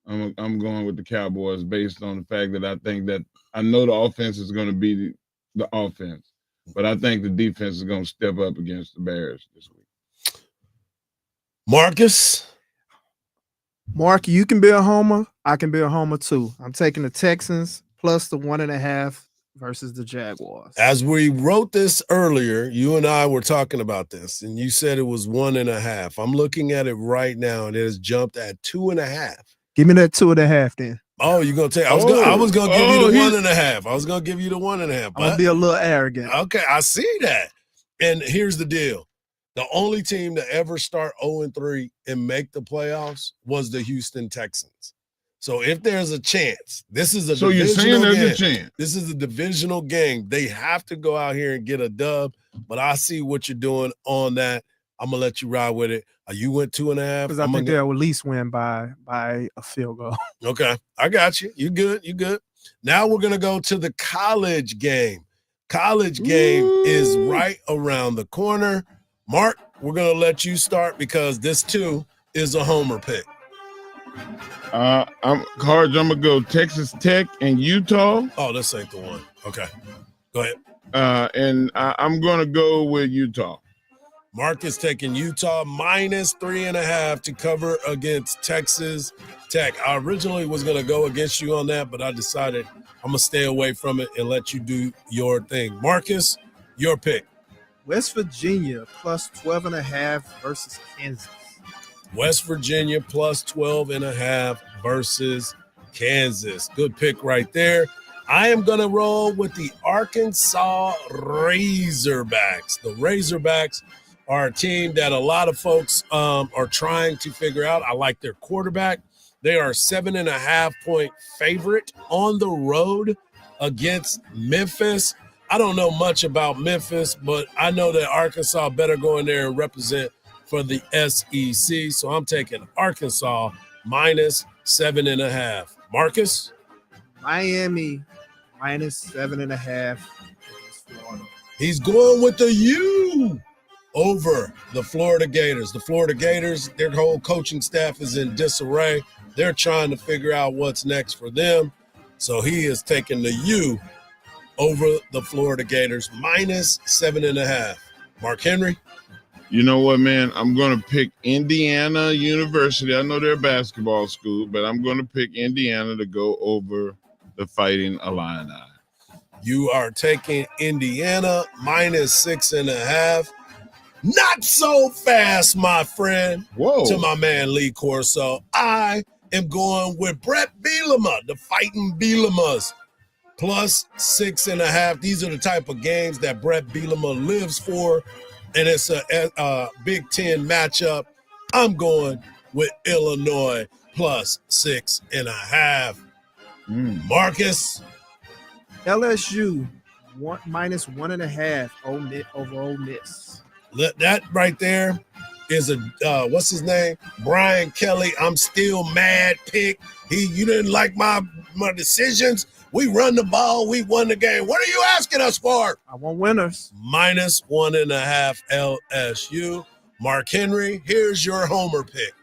I'm going with the Cowboys based on the fact that I think that I know the offense is going to be the offense, but I think the defense is going to step up against the Bears this week. Marcus? Mark, you can be a homer. I can be a homer too. I'm taking the Texans plus the 1.5 versus the Jaguars. As we wrote this earlier, you and I were talking about this, and you said it was 1.5. I'm looking at it right now, and it has jumped at 2.5. Give me that 2.5 then. Oh, you're gonna take? I was gonna give you the 1.5. I was gonna give you the 1.5. I'm gonna be a little arrogant. Okay, I see that. And here's the deal: the only team to ever start 0-3 and make the playoffs was the Houston Texans. So if there's a chance, this is a divisional game. This is a divisional game. They have to go out here and get a dub. But I see what you're doing on that. I'm gonna let you ride with it. You went 2.5. Because I think they'll at least win by a field goal. Okay, I got you. You good? You good? Now we're gonna go to the college game. College game is right around the corner. Mark, we're gonna let you start because this too is a homer pick. I'm gonna go Texas Tech and Utah. Oh, this ain't the one. Okay, go ahead. And I'm gonna go with Utah. Mark is taking Utah minus 3.5 to cover against Texas Tech. I originally was gonna go against you on that, but I decided I'm gonna stay away from it and let you do your thing. Marcus, your pick. West Virginia plus 12.5 versus Kansas. West Virginia plus 12.5 versus Kansas. Good pick right there. I am going to roll with the Arkansas Razorbacks. The Razorbacks are a team that a lot of folks are trying to figure out. I like their quarterback. They are 7.5-point favorite on the road against Memphis. I don't know much about Memphis, but I know that Arkansas better go in there and represent for the SEC. So I'm taking Arkansas minus 7.5. Marcus? Miami minus 7.5. Florida. He's going with the U over the Florida Gators. The Florida Gators, their whole coaching staff is in disarray. They're trying to figure out what's next for them. So he is taking the U over the Florida Gators minus 7.5. Mark Henry? You know what, man? I'm going to pick Indiana University. I know they're a basketball school, but I'm going to pick Indiana to go over the Fighting Illini. You are taking Indiana minus 6.5. Not so fast, my friend. Whoa. To my man Lee Corso. I am going with Brett Bielema, the Fighting Bielemas, plus 6.5. These are the type of games that Brett Bielema lives for. And it's a Big Ten matchup. I'm going with Illinois plus 6.5. Marcus? LSU minus 1.5 over Ole Miss. That right there is a what's his name? Brian Kelly. I'm still mad pick. You didn't like my decisions. We run the ball. We won the game. What are you asking us for? I want winners. Minus 1.5 LSU. Mark Henry, here's your homer pick.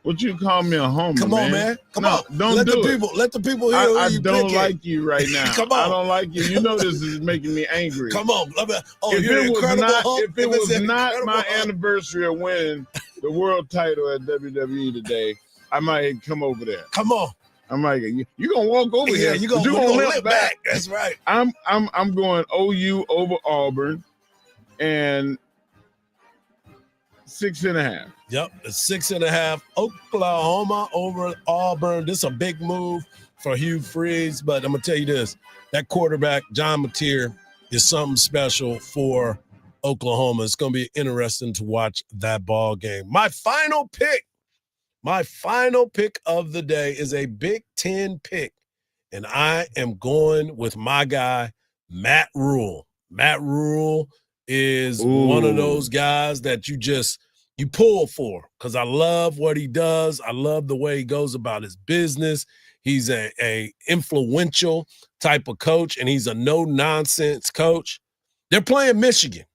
What you call me a homer? Come on, man. Come on. Don't let do the it. people. Let the people hear. I don't like you right now. Come on. I don't like you. You know this is making me angry. Come on. If it was not my anniversary of winning the world title at WWE today, I might come over there. Come on. I'm like, you're gonna walk over here. You're gonna limp back. That's right. I'm going OU over Auburn and 6.5. Yep, it's 6.5. Oklahoma over Auburn. This is a big move for Hugh Freeze, but I'm gonna tell you this: that quarterback John Mateer is something special for Oklahoma. It's gonna be interesting to watch that ball game. My final pick of the day is a Big Ten pick, and I am going with my guy, Matt Rule. Matt Rule is one of those guys that you pull for because I love what he does. I love the way he goes about his business. He's a influential type of coach, and he's a no-nonsense coach. They're playing Michigan.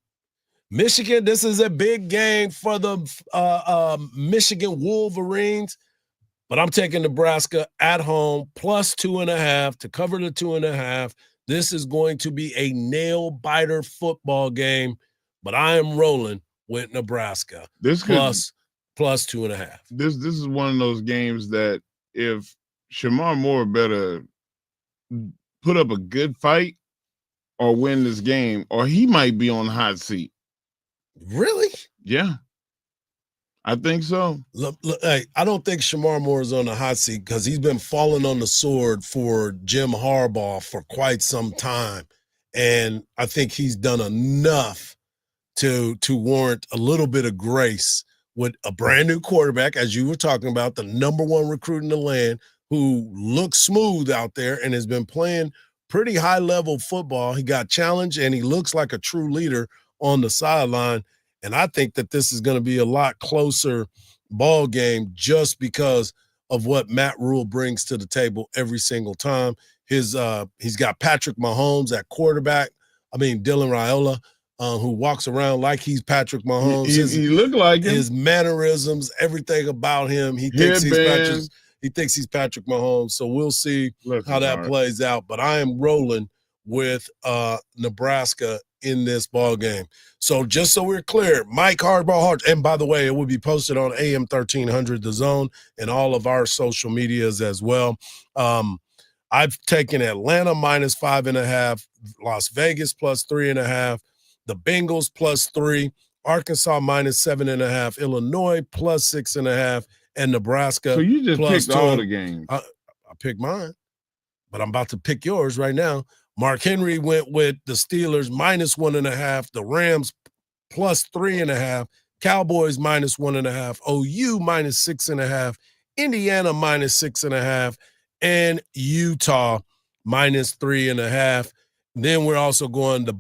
Michigan, this is a big game for the Michigan Wolverines, but I'm taking Nebraska at home plus 2.5 to cover the 2.5. This is going to be a nail-biter football game, but I am rolling with Nebraska. This plus plus 2.5. This is one of those games that if Shamar Moore better put up a good fight or win this game, or he might be on the hot seat. Really? Yeah. I think so. Look, hey, I don't think Shamar Moore is on the hot seat because he's been falling on the sword for Jim Harbaugh for quite some time. And I think he's done enough to warrant a little bit of grace with a brand new quarterback, as you were talking about, the number one recruit in the land, who looks smooth out there and has been playing pretty high-level football. He got challenged, and he looks like a true leader on the sideline. And I think that this is going to be a lot closer ball game just because of what Matt Rule brings to the table every single time. He's got Patrick Mahomes at quarterback. Dylan Raiola, who walks around like he's Patrick Mahomes. He looked like him. His mannerisms, everything about him. He thinks he's Patrick Mahomes. So we'll see how that plays out. But I am rolling with Nebraska in this ball game. So just so we're clear, Mike Hardball Hardge, and by the way, it will be posted on AM 1300 The Zone and all of our social medias as well. I've taken Atlanta minus 5.5, Las Vegas plus 3.5, the Bengals plus 3, Arkansas minus 7.5, Illinois plus 6.5, and Nebraska. So you just plus picked all the games. I picked mine, but I'm about to pick yours right now. Mark Henry went with the Steelers minus 1.5, the Rams plus 3.5, Cowboys minus 1.5, OU minus 6.5, Indiana minus 6.5, and Utah minus 3.5. Then we're also going the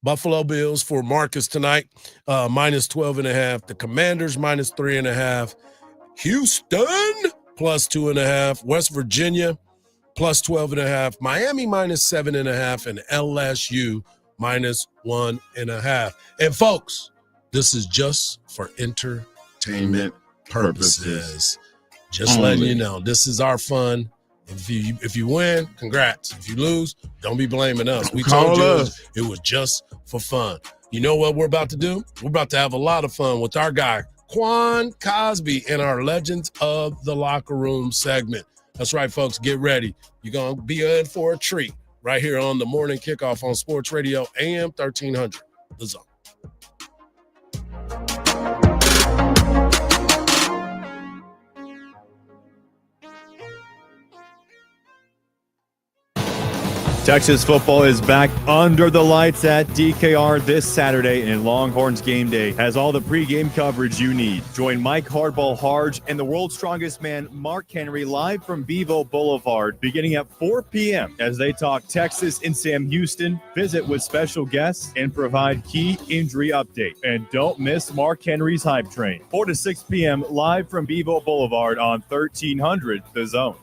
Buffalo Bills for Marcus tonight, minus 12.5, the Commanders minus 3.5, Houston plus 2.5, West Virginia plus 12.5, Miami minus 7.5, and LSU minus 1.5. And folks, this is just for entertainment purposes. Just letting you know, this is our fun. If you win, congrats. If you lose, don't be blaming us. We told you it was just for fun. You know what we're about to do? We're about to have a lot of fun with our guy, Quan Cosby, in our Legends of the Locker Room segment. That's right, folks. Get ready. You're going to be in for a treat right here on the Morning Kickoff on Sports Radio, AM 1300, The Zone. Texas football is back under the lights at DKR this Saturday, and Longhorns Game Day has all the pregame coverage you need. Join Mike Hardball Hardge and the world's strongest man, Mark Henry, live from Bevo Boulevard beginning at 4 p.m. as they talk Texas and Sam Houston, visit with special guests, and provide key injury update. And don't miss Mark Henry's Hype Train, 4 to 6 p.m. live from Bevo Boulevard on 1300 The Zone.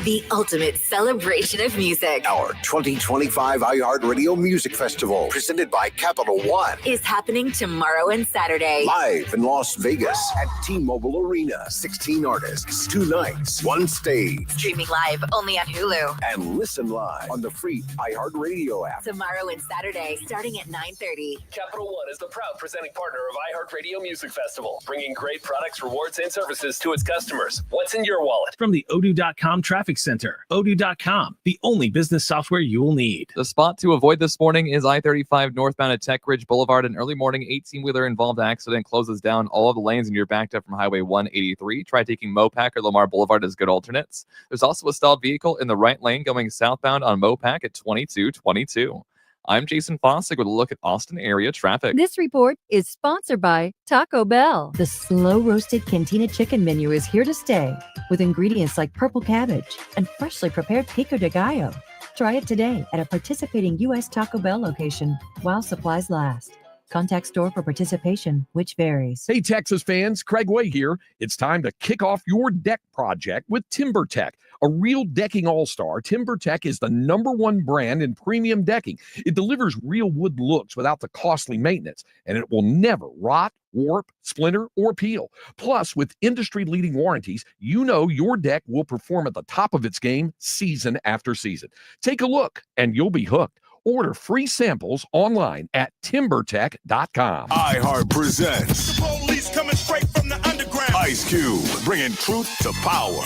The ultimate celebration of music. Our 2025 iHeartRadio Music Festival, presented by Capital One, is happening tomorrow and Saturday. Live in Las Vegas at T-Mobile Arena. 16 artists, 2 nights, 1 stage. Streaming live only on Hulu. And listen live on the free iHeartRadio app. Tomorrow and Saturday, starting at 9:30. Capital One is the proud presenting partner of iHeartRadio Music Festival, bringing great products, rewards, and services to its customers. What's in your wallet? From the Odoo.com Traffic Center, Odoo.com, the only business software you will need. The spot to avoid this morning is I-35 northbound at Tech Ridge Boulevard. An early morning 18-wheeler involved accident closes down all of the lanes and you're backed up from Highway 183. Try taking Mopac or Lamar Boulevard as good alternates. There's also a stalled vehicle in the right lane going southbound on Mopac at 2222. I'm Jason Fossick with a look at Austin area traffic. This report is sponsored by Taco Bell. The slow-roasted Cantina chicken menu is here to stay with ingredients like purple cabbage and freshly prepared pico de gallo. Try it today at a participating U.S. Taco Bell location while supplies last. Contact store for participation, which varies. Hey, Texas fans, Craig Way here. It's time to kick off your deck project with TimberTech. A real decking all-star, TimberTech is the #1 brand in premium decking. It delivers real wood looks without the costly maintenance, and it will never rot, warp, splinter, or peel. Plus, with industry-leading warranties, you know your deck will perform at the top of its game season after season. Take a look, and you'll be hooked. Order free samples online at timbertech.com. iHeart presents The police coming straight from the underground. Ice Cube, bringing truth to power.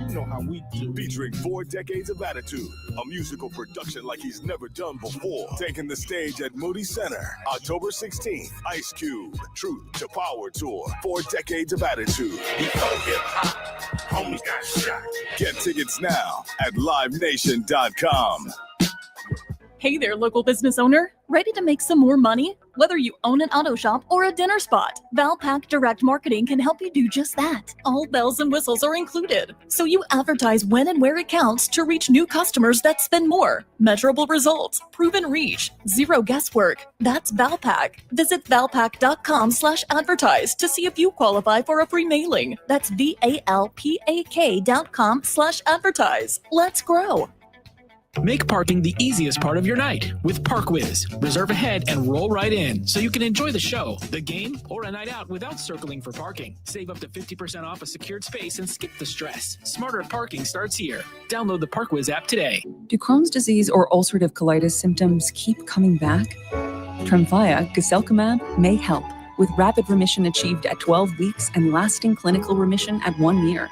You know how we do. Featuring 4 decades of attitude, a musical production like he's never done before. Taking the stage at Moody Center, October 16th. Ice Cube, Truth to Power Tour, 4 decades of attitude. Before hip-hop, homies got shot. Get tickets now at livenation.com. Hey there, local business owner. Ready to make some more money? Whether you own an auto shop or a dinner spot, Valpak Direct Marketing can help you do just that. All bells and whistles are included, so you advertise when and where it counts to reach new customers that spend more. Measurable results, proven reach, zero guesswork. That's Valpak. Visit valpak.com/advertise to see if you qualify for a free mailing. That's VALPAK.com/advertise. Let's grow. Make parking the easiest part of your night with ParkWiz. Reserve ahead and roll right in so you can enjoy the show, the game, or a night out without circling for parking. Save up to 50% off a secured space and skip the stress. Smarter parking starts here. Download the ParkWiz app today. Do Crohn's disease or ulcerative colitis symptoms keep coming back? Tremfya guselkumab may help, with rapid remission achieved at 12 weeks and lasting clinical remission at 1 year.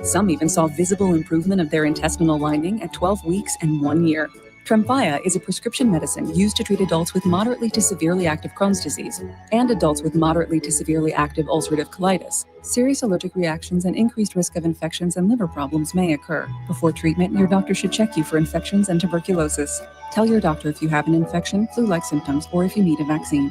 Some even saw visible improvement of their intestinal lining at 12 weeks and 1 year. Tremfya is a prescription medicine used to treat adults with moderately to severely active Crohn's disease and adults with moderately to severely active ulcerative colitis. Serious allergic reactions and increased risk of infections and liver problems may occur. Before treatment, your doctor should check you for infections and tuberculosis. Tell your doctor if you have an infection, flu-like symptoms, or if you need a vaccine.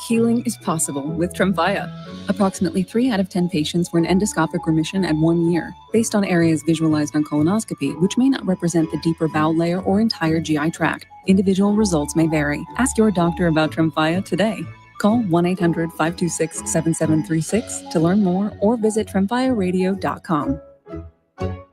Healing is possible with Tremfya. Approximately 3 out of 10 patients were in endoscopic remission at 1 year, based on areas visualized on colonoscopy, which may not represent the deeper bowel layer or entire GI tract. Individual results may vary. Ask your doctor about Tremfya today. Call 1-800-526-7736 to learn more or visit tremfyaradio.com.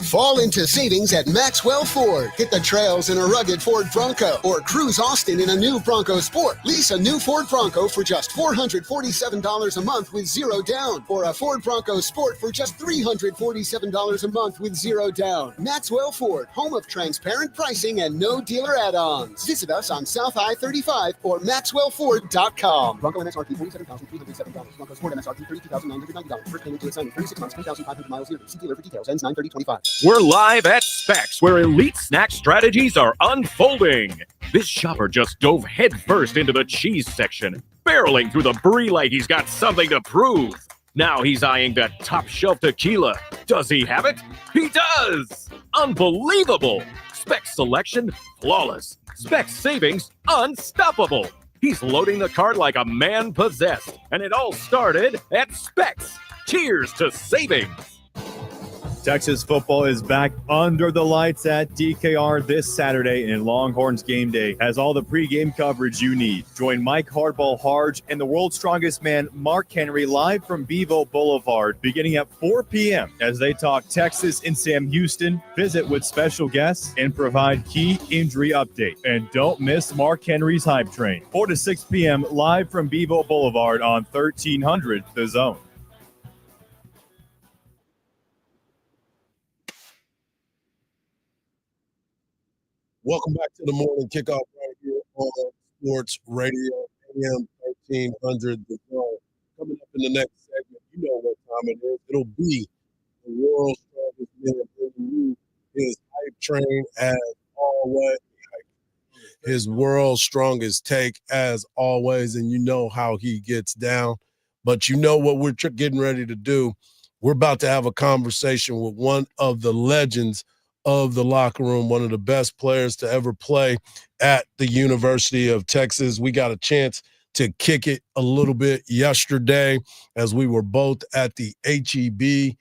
Fall into savings at Maxwell Ford. Hit the trails in a rugged Ford Bronco or cruise Austin in a new Bronco Sport. Lease a new Ford Bronco for just $447 a month with zero down, or a Ford Bronco Sport for just $347 a month with zero down. Maxwell Ford, home of transparent pricing and no dealer add-ons. Visit us on South I-35 or maxwellford.com. Bronco MSRP $47,307. Bronco Sport MSRP $32,990. First payment to assignment 36 months, 10,500 miles zero. See dealer for details. Ends 9/30/25. We're live at Specs, where elite snack strategies are unfolding. This shopper just dove headfirst into the cheese section, barreling through the brie like he's got something to prove. Now he's eyeing that top shelf tequila. Does he have it? He does! Unbelievable! Specs selection, flawless. Specs savings, unstoppable. He's loading the cart like a man possessed, and it all started at Specs. Cheers to savings! Texas football is back under the lights at DKR this Saturday, and Longhorns Game Day has all the pregame coverage you need. Join Mike Hardball, Hardge, and the world's strongest man, Mark Henry, live from Bevo Boulevard, beginning at 4 p.m. as they talk Texas and Sam Houston, visit with special guests, and provide key injury updates. And don't miss Mark Henry's Hype Train, 4 to 6 p.m. live from Bevo Boulevard on 1300 The Zone. Welcome back to the morning kickoff right here on Sports Radio, AM 1300 The Zone. Coming up in the next segment, you know what time it is. It'll be the world's strongest man bringing you his hype train as always. His world's strongest take as always, and you know how he gets down. But you know what we're getting ready to do. We're about to have a conversation with one of the legends of the locker room, one of the best players to ever play at the University of Texas. We got a chance to kick it a little bit yesterday as we were both at the HEB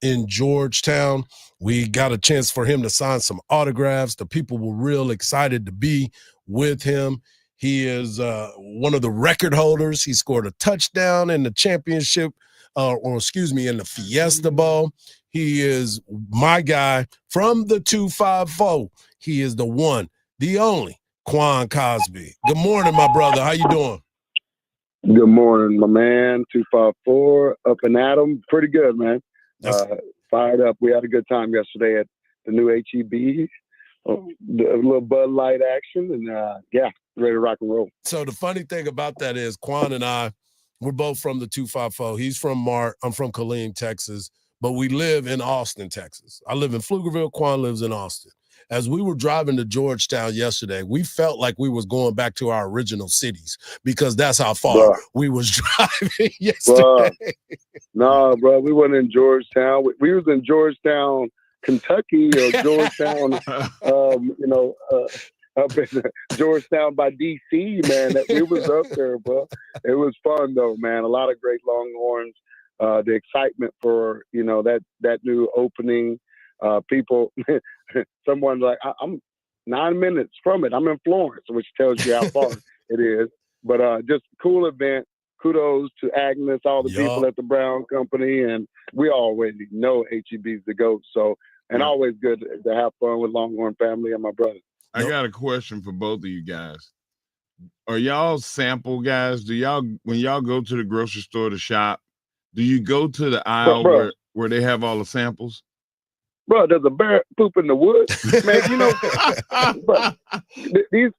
in Georgetown. We got a chance for him to sign some autographs. The people were real excited to be with him. He is one of the record holders. He scored a touchdown in the championship, in the Fiesta Bowl. He is my guy from the 254. He is the one, the only Quan Cosby. Good morning, my brother. How you doing? Good morning, my man. 254 up and at 'em. Pretty good, man. Fired up. We had a good time yesterday new HEB, the little Bud Light action, and ready to rock and roll. So the funny thing about that is Quan and I, we're both from the 254. He's from Mart. I'm from Killeen, Texas, but we live in Austin, Texas. I live in Pflugerville. Quan lives in Austin. As we were driving to Georgetown yesterday, we felt like we was going back to our original cities because that's how far we was driving yesterday. No, bro, we weren't in Georgetown. We was in Georgetown, Kentucky, or Georgetown, up in Georgetown by D.C., man. We was up there, bro. It was fun, though, man. A lot of great Longhorns. The excitement for, that new opening. People, someone's like, I'm 9 minutes from it. I'm in Florence, which tells you how far it is. But just cool event. Kudos to Agnes, all the people at the Brown Company. And we already know HEB's the GOAT. So, and always good to have fun with Longhorn family and my brother. I got a question for both of you guys. Are y'all sample guys? When y'all go to the grocery store to shop, do you go to the aisle where they have all the samples? Bro, there's a bear poop in the woods. Man, but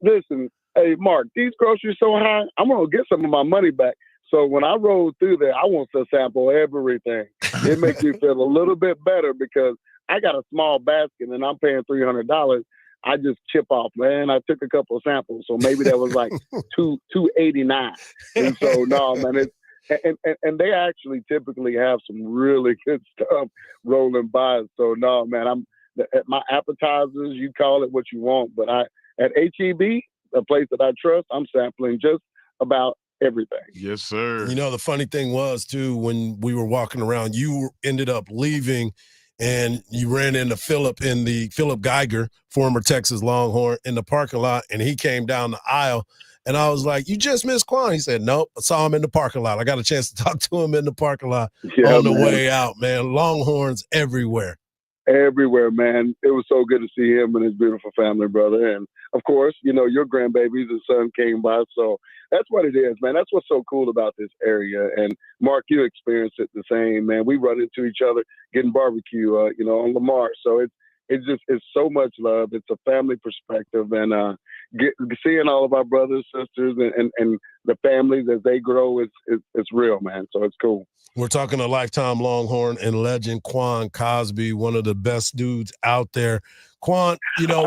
listen, hey, Mark, these groceries so high, I'm going to get some of my money back. So when I roll through there, I want to sample everything. It makes me feel a little bit better because I got a small basket and I'm paying $300. I just chip off, man. I took a couple of samples, so maybe that was like $289. And so no, man, and they actually typically have some really good stuff rolling by. So no, man, at my appetizers, you call it what you want, but at HEB, a place that I trust, I'm sampling just about everything. Yes, sir. The funny thing was too, when we were walking around, you ended up leaving and you ran into Philip Geiger, former Texas Longhorn, in the parking lot, and he came down the aisle. And I was like, "You just missed Quan." He said, "Nope, I saw him in the parking lot. I got a chance to talk to him in the parking lot on the way out, man." Longhorns everywhere. Everywhere, man. It was so good to see him and his beautiful family, brother. And, of course, your grandbabies and son came by. So that's what it is, man. That's what's so cool about this area. And, Mark, you experienced it the same, man. We run into each other getting barbecue, on Lamar. So it's so much love. It's a family perspective. And seeing all of our brothers, sisters, and the families as they grow, it's real, man. So it's cool. We're talking a lifetime Longhorn and legend, Quan Cosby, one of the best dudes out there. Quan,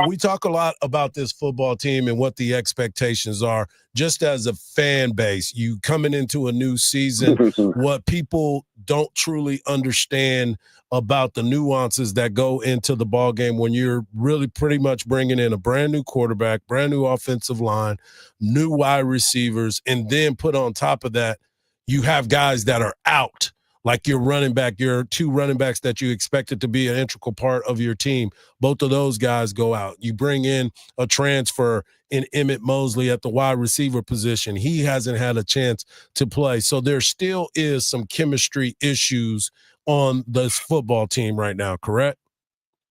we talk a lot about this football team and what the expectations are. Just as a fan base, you coming into a new season, what people don't truly understand about the nuances that go into the ball game when you're really pretty much bringing in a brand new quarterback, brand new offensive line, new wide receivers, and then put on top of that, you have guys that are out, like your running back, your two running backs that you expected to be an integral part of your team. Both of those guys go out. You bring in a transfer in Emmett Mosley at the wide receiver position. He hasn't had a chance to play. So there still is some chemistry issues on this football team right now, correct?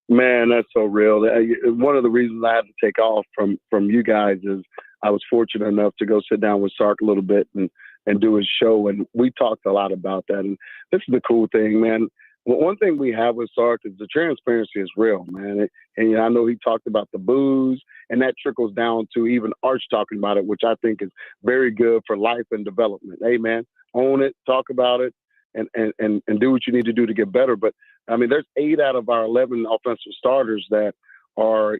Man, that's so real. One of the reasons I had to take off from you guys is I was fortunate enough to go sit down with Sark a little bit and do his show. And we talked a lot about that. And this is the cool thing, man. Well, one thing we have with Sark is the transparency is real, man. And I know he talked about the booze, and that trickles down to even Arch talking about it, which I think is very good for life and development. Hey, man, own it, talk about it, and do what you need to do to get better. But, I mean, there's 8 out of our 11 offensive starters that are,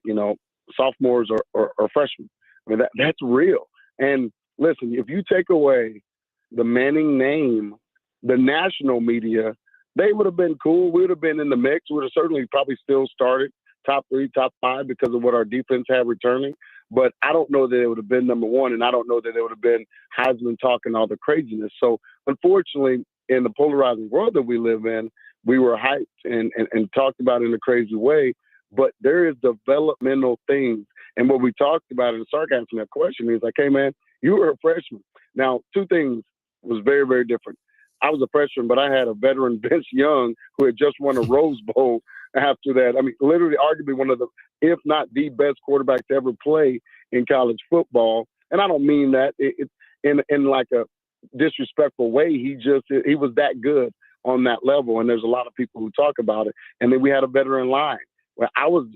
sophomores or freshmen. I mean, that's real. And listen, if you take away the Manning name, the national media, they would have been cool. We would have been in the mix. We would have certainly probably still started top 3, top 5 because of what our defense had returning. But I don't know that it would have been number 1, and I don't know that it would have been Heisman talk and all the craziness. So, unfortunately, in the polarizing world that we live in, we were hyped and talked about it in a crazy way. But there is developmental things. And what we talked about in Sark answering that question is like, hey, man, you were a freshman. Now, 2 things was very, very different. I was a freshman, but I had a veteran, Vince Young, who had just won a Rose Bowl after that. I mean, literally, arguably one of the, if not the best quarterback to ever play in college football. And I don't mean that in like a disrespectful way. He was that good on that level. And there's a lot of people who talk about it. And then we had a veteran line Well, I was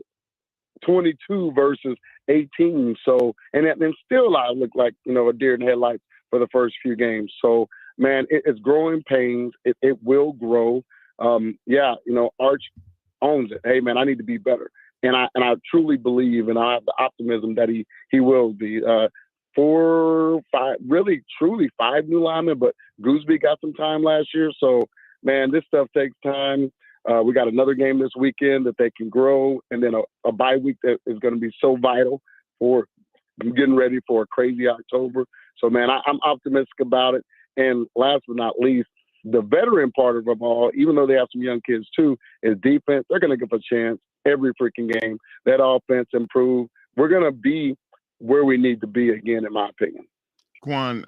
22 versus 18. So, and still I look like, a deer in the headlights for the first few games. So, man, it's growing pains. It will grow. Arch owns it. Hey, man, I need to be better. And I truly believe, and I have the optimism that he will be. 4, 5, really, truly 5 new linemen, but Gooseby got some time last year. So, man, this stuff takes time. We got another game this weekend that they can grow, and then a bye week that is going to be so vital for getting ready for a crazy October. So, man, I'm optimistic about it. And last but not least, the veteran part of them all, even though they have some young kids too, is defense. They're going to give a chance every freaking game. That offense improve. We're going to be where we need to be again, in my opinion. Quan,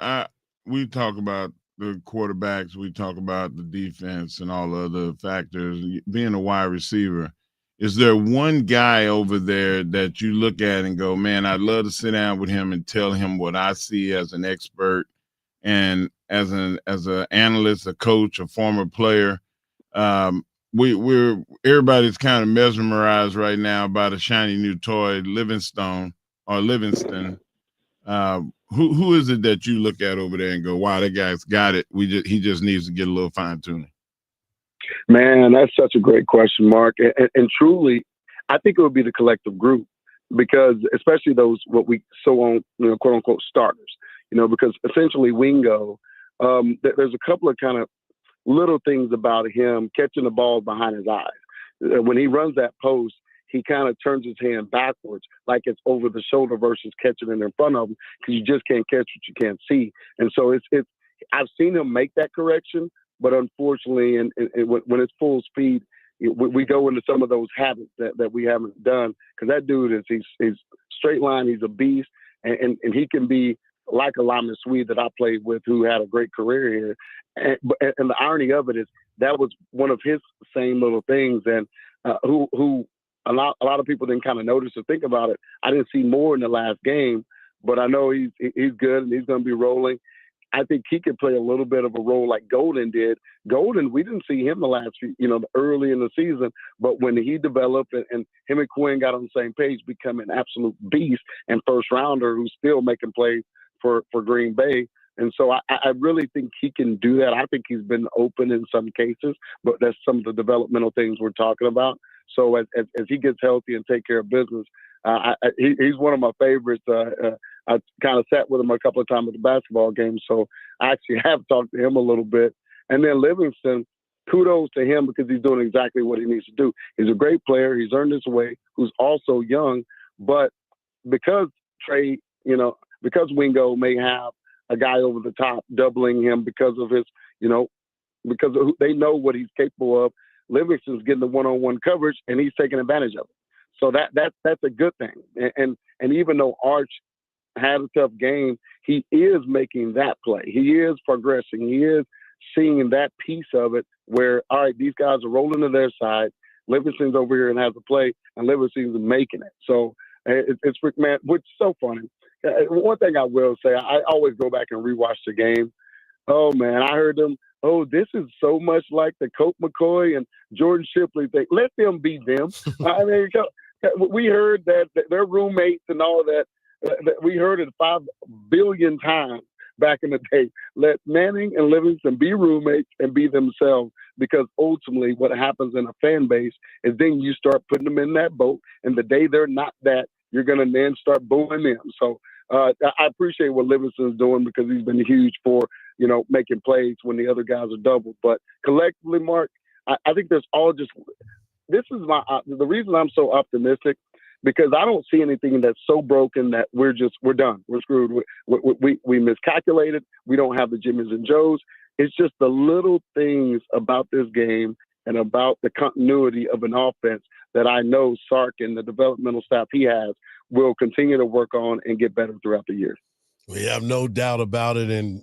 we talk about the quarterbacks, we talk about the defense and all other factors. Being a wide receiver, is there one guy over there that you look at and go, man, I'd love to sit down with him and tell him what I see as an expert and as an analyst, a coach, a former player? Everybody's kind of mesmerized right now by the shiny new toy, Livingston. Who is it that you look at over there and go, wow, that guy's got it. He just needs to get a little fine tuning? Man, that's such a great question, Mark. And truly, I think it would be the collective group, because especially those what we on, quote unquote starters, because essentially Wingo, there's a couple of kind of little things about him catching the ball behind his eyes. When he runs that post, he kind of turns his hand backwards, like it's over the shoulder versus catching it in front of him, because you just can't catch what you can't see. And so it's I've seen him make that correction, but unfortunately, and when it's full speed, we go into some of those habits that we haven't done, because that dude he's straight line, he's a beast, and he can be like a lineman Swede that I played with who had a great career here. And the irony of it is that was one of his same little things, and who a lot of people didn't kind of notice or think about it. I didn't see more in the last game, but I know he's good and he's going to be rolling. I think he could play a little bit of a role like Golden did. Golden, we didn't see him the last few, early in the season, but when he developed and him and Quinn got on the same page, become an absolute beast and first rounder who's still making plays for Green Bay. And so I really think he can do that. I think he's been open in some cases, but that's some of the developmental things we're talking about. So as he gets healthy and take care of business, he's one of my favorites. I kind of sat with him a couple of times at the basketball game, so I actually have talked to him a little bit. And then Livingston, kudos to him, because he's doing exactly what he needs to do. He's a great player. He's earned his way, who's also young. But because because Wingo may have a guy over the top doubling him because of his, because they know what he's capable of, Livingston's getting the one-on-one coverage, and he's taking advantage of it. So that's a good thing. And even though Arch had a tough game, he is making that play. He is progressing. He is seeing that piece of it where, all right, these guys are rolling to their side. Livingston's over here and has a play, and Livingston's making it. So it's man, which is so funny. One thing I will say, I always go back and rewatch the game. Oh, man, I heard them. Oh, this is so much like the Colt McCoy and Jordan Shipley thing. Let them be them. I mean, we heard that their roommates and all that. We heard it 5 billion times back in the day. Let Manning and Livingston be roommates and be themselves, because ultimately what happens in a fan base is then you start putting them in that boat, and the day they're not that, you're going to then start booing them. So I appreciate what Livingston's doing, because he's been huge for, making plays when the other guys are doubled. But collectively, Mark, I think there's all just – this is the reason I'm so optimistic, because I don't see anything that's so broken that we're done. We're screwed. We miscalculated. We don't have the Jimmys and Joes. It's just the little things about this game and about the continuity of an offense that I know Sark and the developmental staff he has will continue to work on and get better throughout the year. We have no doubt about it. And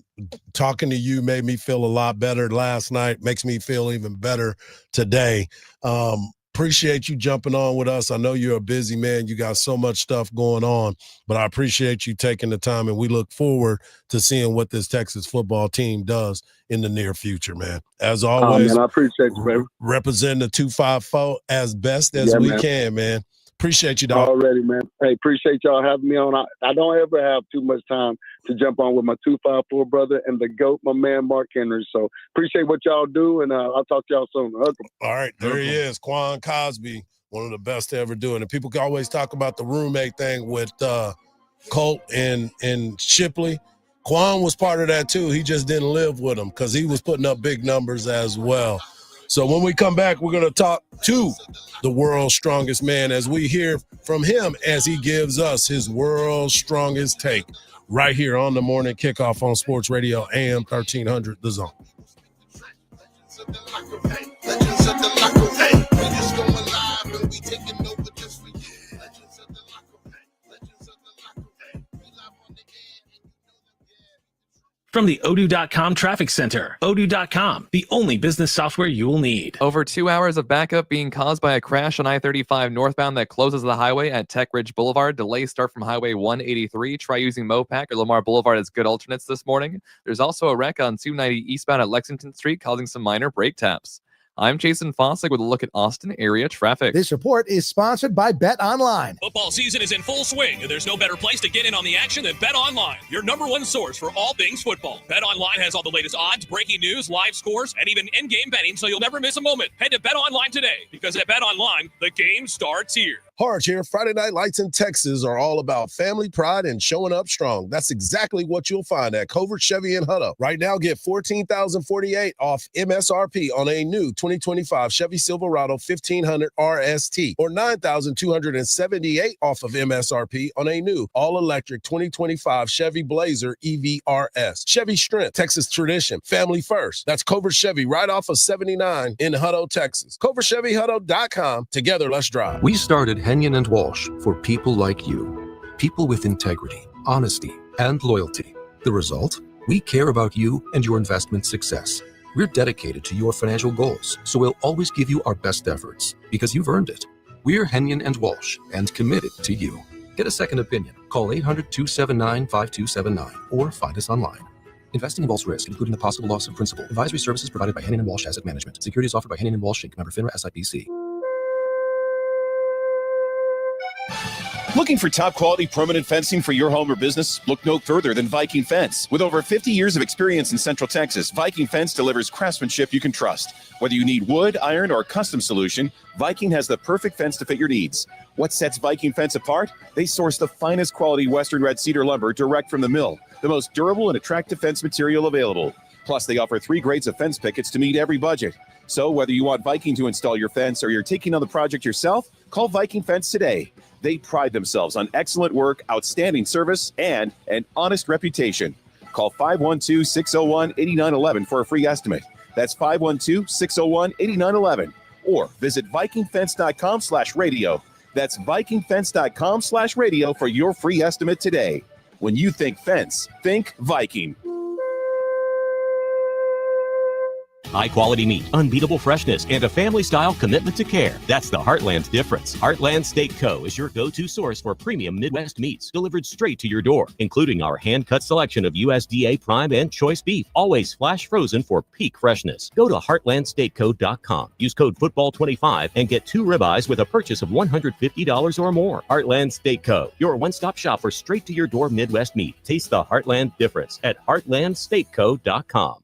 talking to you made me feel a lot better last night, makes me feel even better today. appreciate you jumping on with us. I know you're a busy man. You got so much stuff going on, but I appreciate you taking the time, and we look forward to seeing what this Texas football team does in the near future, man. As always, man, I appreciate you, baby. Representing the 254 as best as we can, man. Appreciate you, dog. Already, man. Hey, appreciate y'all having me on. I don't ever have too much time to jump on with my 254 brother and the GOAT, my man, Mark Henry. So appreciate what y'all do, and I'll talk to y'all soon. All right, there he is, Quan Cosby, one of the best to ever do it. And people can always talk about the roommate thing with Colt and Shipley. Quan was part of that too. He just didn't live with them because he was putting up big numbers as well. So when we come back, we're going to talk to the world's strongest man as we hear from him as he gives us his world's strongest take right here on the morning kickoff on Sports Radio AM 1300 The Zone. From the Odoo.com Traffic Center, Odoo.com, the only business software you will need. Over 2 hours of backup being caused by a crash on I-35 northbound that closes the highway at Tech Ridge Boulevard. Delays start from Highway 183. Try using Mopac or Lamar Boulevard as good alternates this morning. There's also a wreck on 290 eastbound at Lexington Street causing some minor brake taps. I'm Jason Fossick with a look at Austin area traffic. This report is sponsored by Bet Online. Football season is in full swing, and there's no better place to get in on the action than Bet Online, your number one source for all things football. Bet Online has all the latest odds, breaking news, live scores, and even in-game betting, so you'll never miss a moment. Head to Bet Online today, because at Bet Online, the game starts here. Hardge here. Friday Night Lights in Texas are all about family pride and showing up strong. That's exactly what you'll find at Covert Chevy in Hutto. Right now, get $14,048 off MSRP on a new 2025 Chevy Silverado 1500 RST, or $9,278 off of MSRP on a new all-electric 2025 Chevy Blazer EV RS. Chevy Strength, Texas tradition, family first. That's Covert Chevy right off of 79 in Hutto, Texas. CovertChevyHutto.com. Together, let's drive. We started Henyon and Walsh for people like you, people with integrity, honesty, and loyalty. The result? We care about you and your investment success. We're dedicated to your financial goals, so we'll always give you our best efforts because you've earned it. We're Henyon and Walsh and committed to you. Get a second opinion. Call 800-279-5279 or find us online. Investing involves risk, including the possible loss of principal. Advisory services provided by Henyon and Walsh Asset Management. Securities offered by Henyon and Walsh Inc. Member FINRA SIPC. Looking for top quality permanent fencing for your home or business? Look no further than Viking Fence. With over 50 years of experience in Central Texas, Viking Fence delivers craftsmanship you can trust. Whether you need wood, iron, or custom solution, Viking has the perfect fence to fit your needs. What sets Viking Fence apart? They source the finest quality Western red cedar lumber direct from the mill, the most durable and attractive fence material available. Plus, they offer 3 grades of fence pickets to meet every budget. So whether you want Viking to install your fence or you're taking on the project yourself, call Viking Fence today. They pride themselves on excellent work, outstanding service, and an honest reputation. Call 512-601-8911 for a free estimate. That's 512-601-8911. Or visit VikingFence.com/radio. That's VikingFence.com/radio for your free estimate today. When you think fence, think Viking. High-quality meat, unbeatable freshness, and a family-style commitment to care. That's the Heartland difference. Heartland Steak Co. is your go-to source for premium Midwest meats delivered straight to your door, including our hand-cut selection of USDA prime and choice beef, always flash frozen for peak freshness. Go to heartlandsteakco.com. Use code FOOTBALL25 and get 2 ribeyes with a purchase of $150 or more. Heartland Steak Co., your one-stop shop for straight-to-your-door Midwest meat. Taste the Heartland difference at heartlandsteakco.com.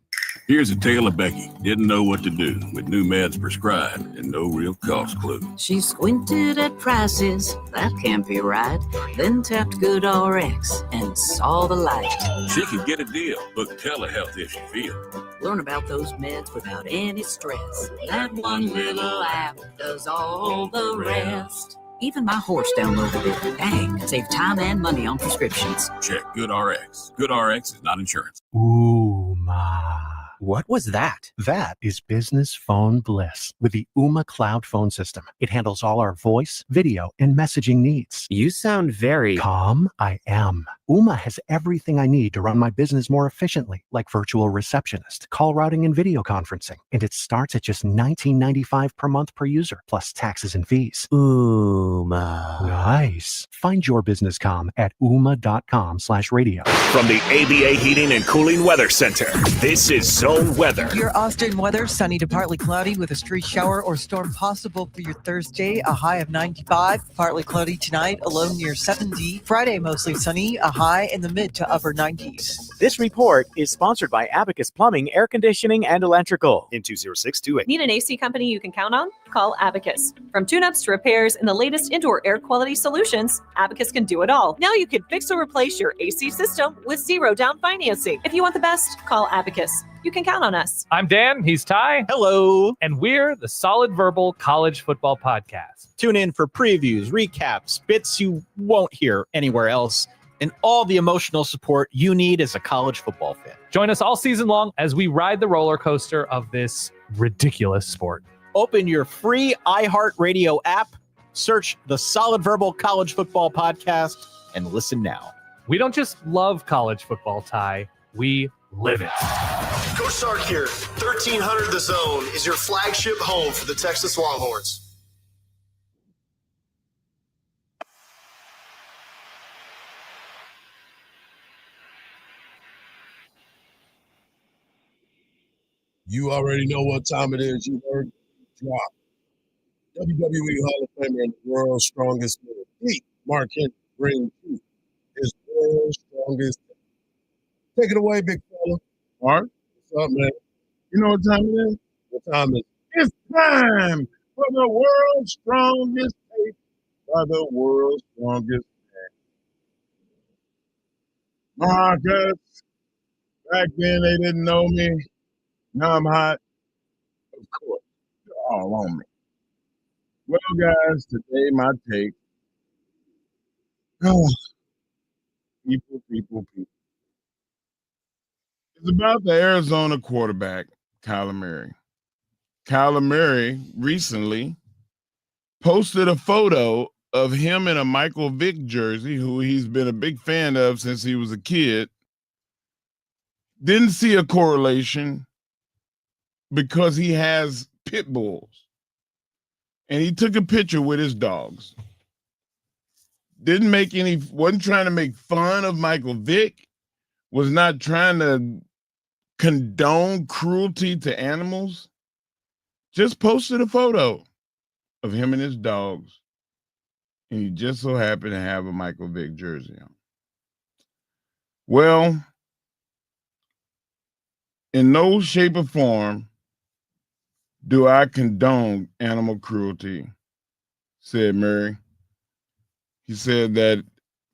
Here's a tale of Becky. Didn't know what to do with new meds prescribed and no real cost clue. She squinted at prices, that can't be right. Then tapped GoodRx and saw the light. She could get a deal. Book telehealth if she feels. Learn about those meds without any stress. That one little app does all the rest. Even my horse downloaded it. Dang, save time and money on prescriptions. Check GoodRx. GoodRx is not insurance. Ooh, ma. What was that? That is business phone bliss with the Ooma Cloud phone system. It handles all our voice, video, and messaging needs. You sound very calm. I am. Ooma has everything I need to run my business more efficiently, like virtual receptionist, call routing, and video conferencing. And it starts at just $19.95 per month per user, plus taxes and fees. Ooma. Nice. Find your business comm at ooma.com/radio. From the ABA Heating and Cooling Weather Center, this is Zone Weather. Your Austin weather, sunny to partly cloudy with a street shower or storm possible for your Thursday, a high of 95. Partly cloudy tonight, a low near 70. Friday, mostly sunny, a high in the mid to upper 90s. This report is sponsored by Abacus Plumbing, Air Conditioning, and Electrical. In 20628. Need an AC company you can count on? Call Abacus. From tune-ups to repairs and the latest indoor air quality solutions, Abacus can do it all. Now you can fix or replace your AC system with zero down financing. If you want the best, call Abacus. You can count on us. I'm Dan. He's Ty. Hello. And we're the Solid Verbal College Football Podcast. Tune in for previews, recaps, bits you won't hear anywhere else, and all the emotional support you need as a college football fan. Join us all season long as we ride the roller coaster of this ridiculous sport. Open your free iHeartRadio app, search the Solid Verbal College Football Podcast, and listen now. We don't just love college football, Ty. We live it. Coach Sark here. 1300 The Zone is your flagship home for the Texas Longhorns. You already know what time it is. You heard drop. WWE Hall of Famer and the world's strongest man, Pete Mark Henry, brings you his world's strongest. Take it away, big fella. Mark, what's up, man? You know what time it is? What time is it? It's time for the world's strongest tape by the world's strongest man. Marcus, back then they didn't know me. Now I'm hot. Of course, they're all on me. Well, guys, today my take. Oh, people. It's about the Arizona quarterback, Kyler Murray. Kyler Murray recently posted a photo of him in a Michael Vick jersey, who he's been a big fan of since he was a kid. Didn't see a correlation because he has pit bulls. And he took a picture with his dogs. Wasn't trying to make fun of Michael Vick, was not trying to condone cruelty to animals. Just posted a photo of him and his dogs. And he just so happened to have a Michael Vick jersey on. Well, in no shape or form do I condone animal cruelty, said Murray. He said that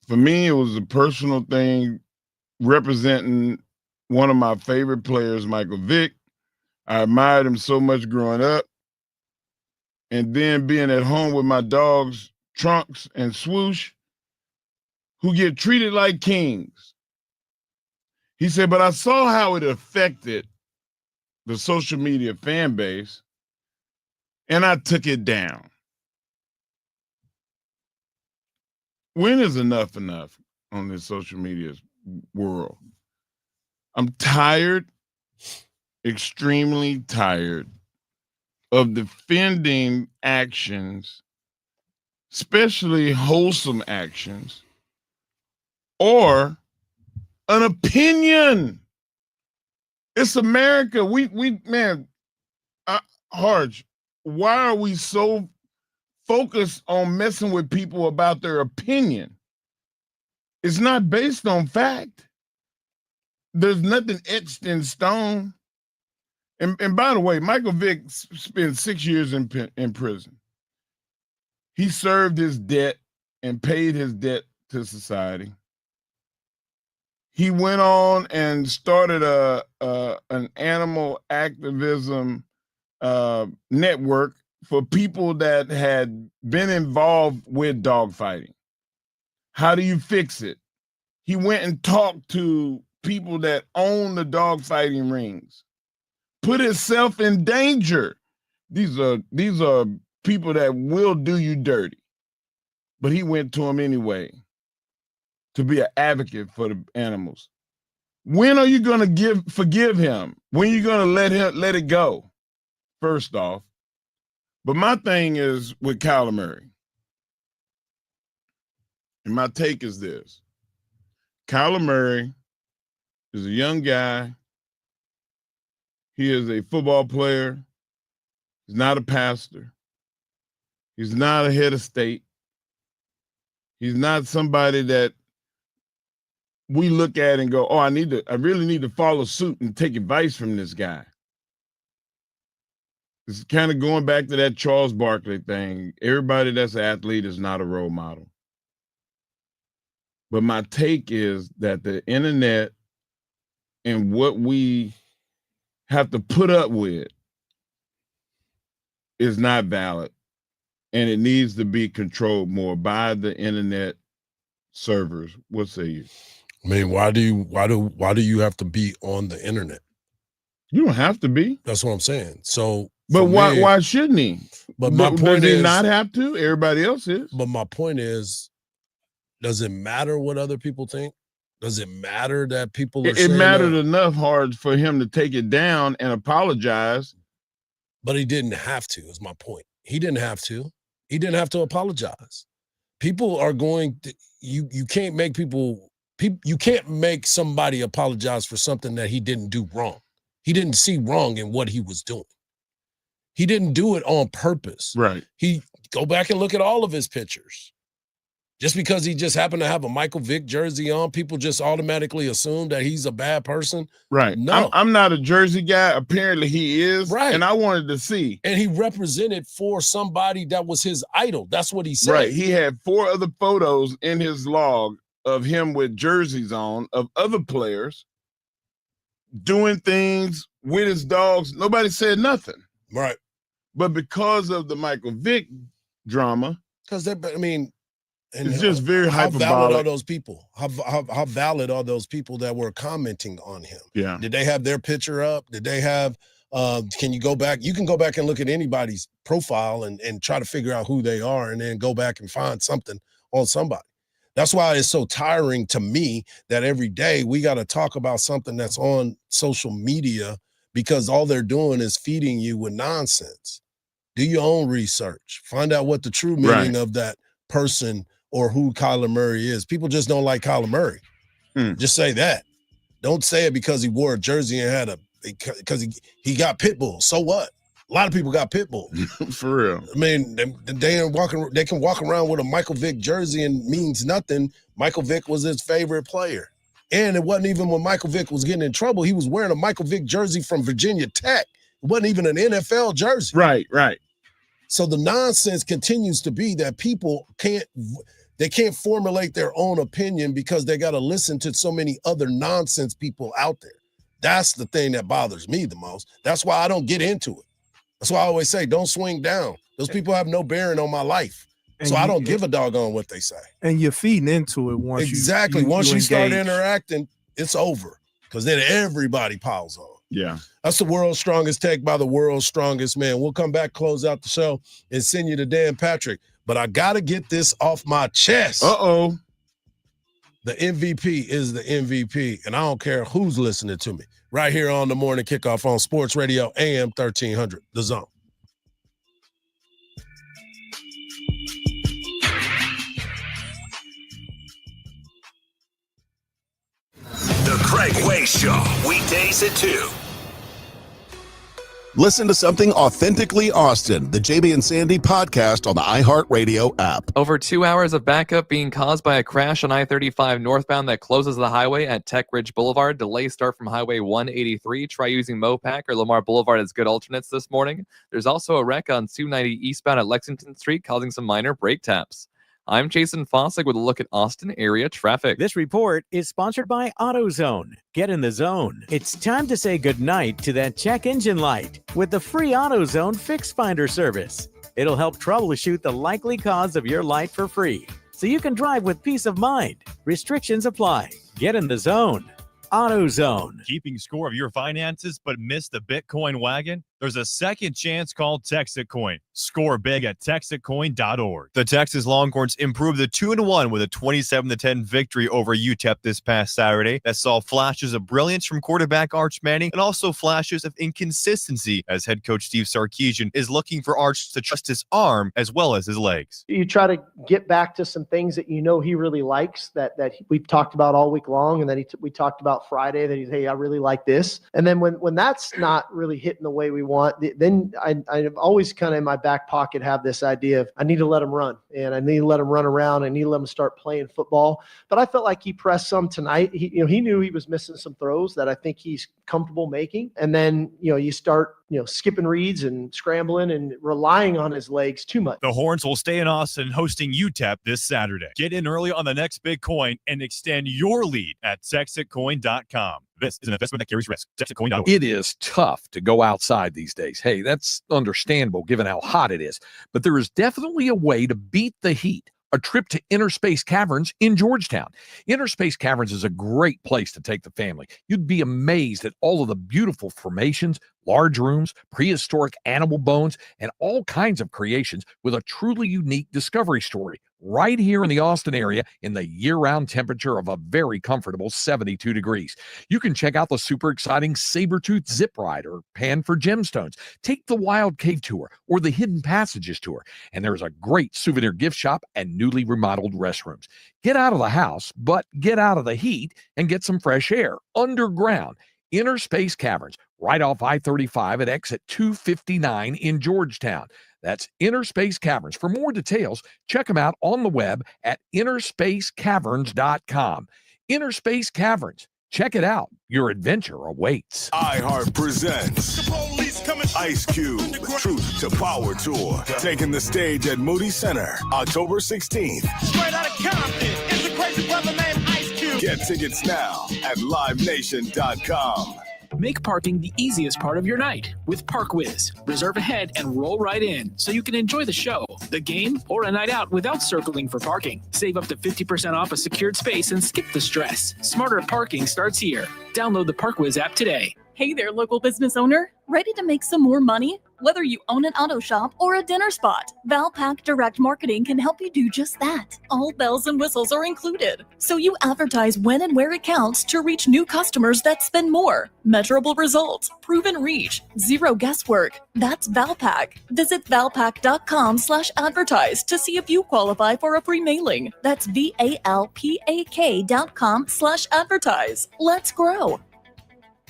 for me, it was a personal thing representing one of my favorite players, Michael Vick. I admired him so much growing up. And then being at home with my dogs, Trunks and Swoosh, who get treated like kings. He said, but I saw how it affected the social media fan base, and I took it down. When is enough on this social media world? I'm tired, extremely tired of defending actions, especially wholesome actions, or an opinion. It's America. Hardge, why are we so focused on messing with people about their opinion? It's not based on fact. There's nothing etched in stone. And by the way, Michael Vick spent 6 years in prison. He served his debt and paid his debt to society. He went on and started an animal activism network for people that had been involved with dogfighting. How do you fix it? He went and talked to people that own the dogfighting rings. put himself in danger. These are people that will do you dirty. But he went to him anyway to be an advocate for the animals. When are you going to forgive him? When are you going to let it go? First off. But my thing is with Kyler Murray. And my take is this. Kyler Murray is a young guy. He is a football player. He's not a pastor. He's not a head of state. He's not somebody that we look at and go, oh, I really need to follow suit and take advice from this guy. It's kind of going back to that Charles Barkley thing. Everybody that's an athlete is not a role model. But my take is that the internet and what we have to put up with is not valid. And it needs to be controlled more by the internet servers. What say you? I mean, why do you have to be on the internet? You don't have to be. That's what I'm saying. So, but why shouldn't he? But my point does is, he not have to? Everybody else is. But my point is, does it matter what other people think? Does it matter that people are It mattered enough, Hardge, for him to take it down and apologize. But he didn't have to, is my point. He didn't have to. He didn't have to apologize. People are going to, you can't make you can't make somebody apologize for something that he didn't do wrong. He didn't see wrong in what he was doing. He didn't do it on purpose. Right. He go back and look at all of his pictures. Just because he just happened to have a Michael Vick jersey on, people just automatically assume that he's a bad person. Right. No. I'm not a jersey guy. Apparently he is. Right. And I wanted to see. And he represented for somebody that was his idol. That's what he said. Right. He had 4 other photos in his log of him with jerseys on of other players doing things with his dogs. Nobody said nothing. Right. But because of the Michael Vick drama. Because and it's just very hyperbolic. How valid are those people? How valid are those people that were commenting on him? Yeah. Did they have their picture up? Did they have, can you go back? You can go back and look at anybody's profile and try to figure out who they are and then go back and find something on somebody. That's why it's so tiring to me that every day we got to talk about something that's on social media because all they're doing is feeding you with nonsense. Do your own research. Find out what the true meaning of that person or who Kyler Murray is. People just don't like Kyler Murray. Just say that. Don't say it because he wore a jersey and because he got pit bulls. So what? A lot of people got pit bulls. For real. I mean, they can walk around with a Michael Vick jersey and means nothing. Michael Vick was his favorite player. And it wasn't even when Michael Vick was getting in trouble. He was wearing a Michael Vick jersey from Virginia Tech. It wasn't even an NFL jersey. Right, right. So the nonsense continues to be that people can't formulate their own opinion because they got to listen to so many other nonsense people out there. That's the thing that bothers me the most. That's why I don't get into it. That's why I always say, don't swing down. Those people have no bearing on my life. So I don't give a doggone what they say. And you're feeding into it once once you start engage. interacting, it's over. Because then everybody piles on. Yeah. That's the world's strongest take by the world's strongest man. We'll come back, close out the show, and send you to Dan Patrick. But I got to get this off my chest. Uh-oh. The MVP is the MVP, and I don't care who's listening to me. Right here on the Morning Kickoff on Sports Radio, AM 1300, The Zone. The Craig Way Show, weekdays at 2. Listen to something authentically Austin, the JB and Sandy podcast on the iHeartRadio app. Over 2 hours of backup being caused by a crash on I-35 northbound that closes the highway at Tech Ridge Boulevard. Delays start from Highway 183. Try using Mopac or Lamar Boulevard as good alternates this morning. There's also a wreck on 290 eastbound at Lexington Street causing some minor brake taps. I'm Jason Fossick with a look at Austin area traffic. This report is sponsored by AutoZone. Get in the zone. It's time to say goodnight to that check engine light with the free AutoZone Fix Finder service. It'll help troubleshoot the likely cause of your light for free, so you can drive with peace of mind. Restrictions apply. Get in the zone. AutoZone. Keeping score of your finances but missed the Bitcoin wagon? There's a second chance called Texitcoin. Score big at texitcoin.org. The Texas Longhorns improved the 2-1 with a 27-10 victory over UTEP this past Saturday that saw flashes of brilliance from quarterback Arch Manning and also flashes of inconsistency as head coach Steve Sarkisian is looking for Arch to trust his arm as well as his legs. You try to get back to some things that you know he really likes that we've talked about all week long, and that we talked about Friday that hey, I really like this. And then when that's not really hitting the way we want, then I've always kind of in my back pocket have this idea of I need to let him run, and I need to let him run around. I need to let him start playing football. But I felt like he pressed some tonight. He knew he was missing some throws that I think he's comfortable making. And then, you start, skipping reads and scrambling and relying on his legs too much. The Horns will stay in Austin hosting UTEP this Saturday. Get in early on the next big coin and extend your lead at texitcoin.com. This is an investment that carries risk. Texitcoin.org. It is tough to go outside these days. Hey, that's understandable given how hot it is. But there is definitely a way to beat the heat. A trip to Inner Space Caverns in Georgetown. Inner Space Caverns is a great place to take the family. You'd be amazed at all of the beautiful formations, large rooms, prehistoric animal bones, and all kinds of creations with a truly unique discovery story right here in the Austin area in the year-round temperature of a very comfortable 72 degrees. You can check out the super exciting Sabertooth Zip Ride or Pan for Gemstones. Take the Wild Cave Tour or the Hidden Passages Tour. And there's a great souvenir gift shop and newly remodeled restrooms. Get out of the house, but get out of the heat and get some fresh air underground. Inner Space Caverns, right off I-35 at exit 259 in Georgetown. That's Inner Space Caverns. For more details, check them out on the web at innerspacecaverns.com. Inner Space Caverns. Check it out. Your adventure awaits. iHeart presents Ice Cube, Truth to Power Tour, taking the stage at Moody Center, October 16th. Straight out of Compton, it's a crazy brother named Ice Cube. Get tickets now at livenation.com. Make parking the easiest part of your night with ParkWiz. Reserve ahead and roll right in so you can enjoy the show, the game, or a night out without circling for parking. Save up to 50% off a secured space and skip the stress. Smarter parking starts here. Download the ParkWiz app today. Hey there, local business owner. Ready to make some more money? Whether you own an auto shop or a dinner spot, Valpak Direct Marketing can help you do just that. All bells and whistles are included. So you advertise when and where it counts to reach new customers that spend more. Measurable results, proven reach, zero guesswork. That's Valpak. Visit valpak.com/advertise to see if you qualify for a free mailing. That's VALPAK.com/advertise. Let's grow.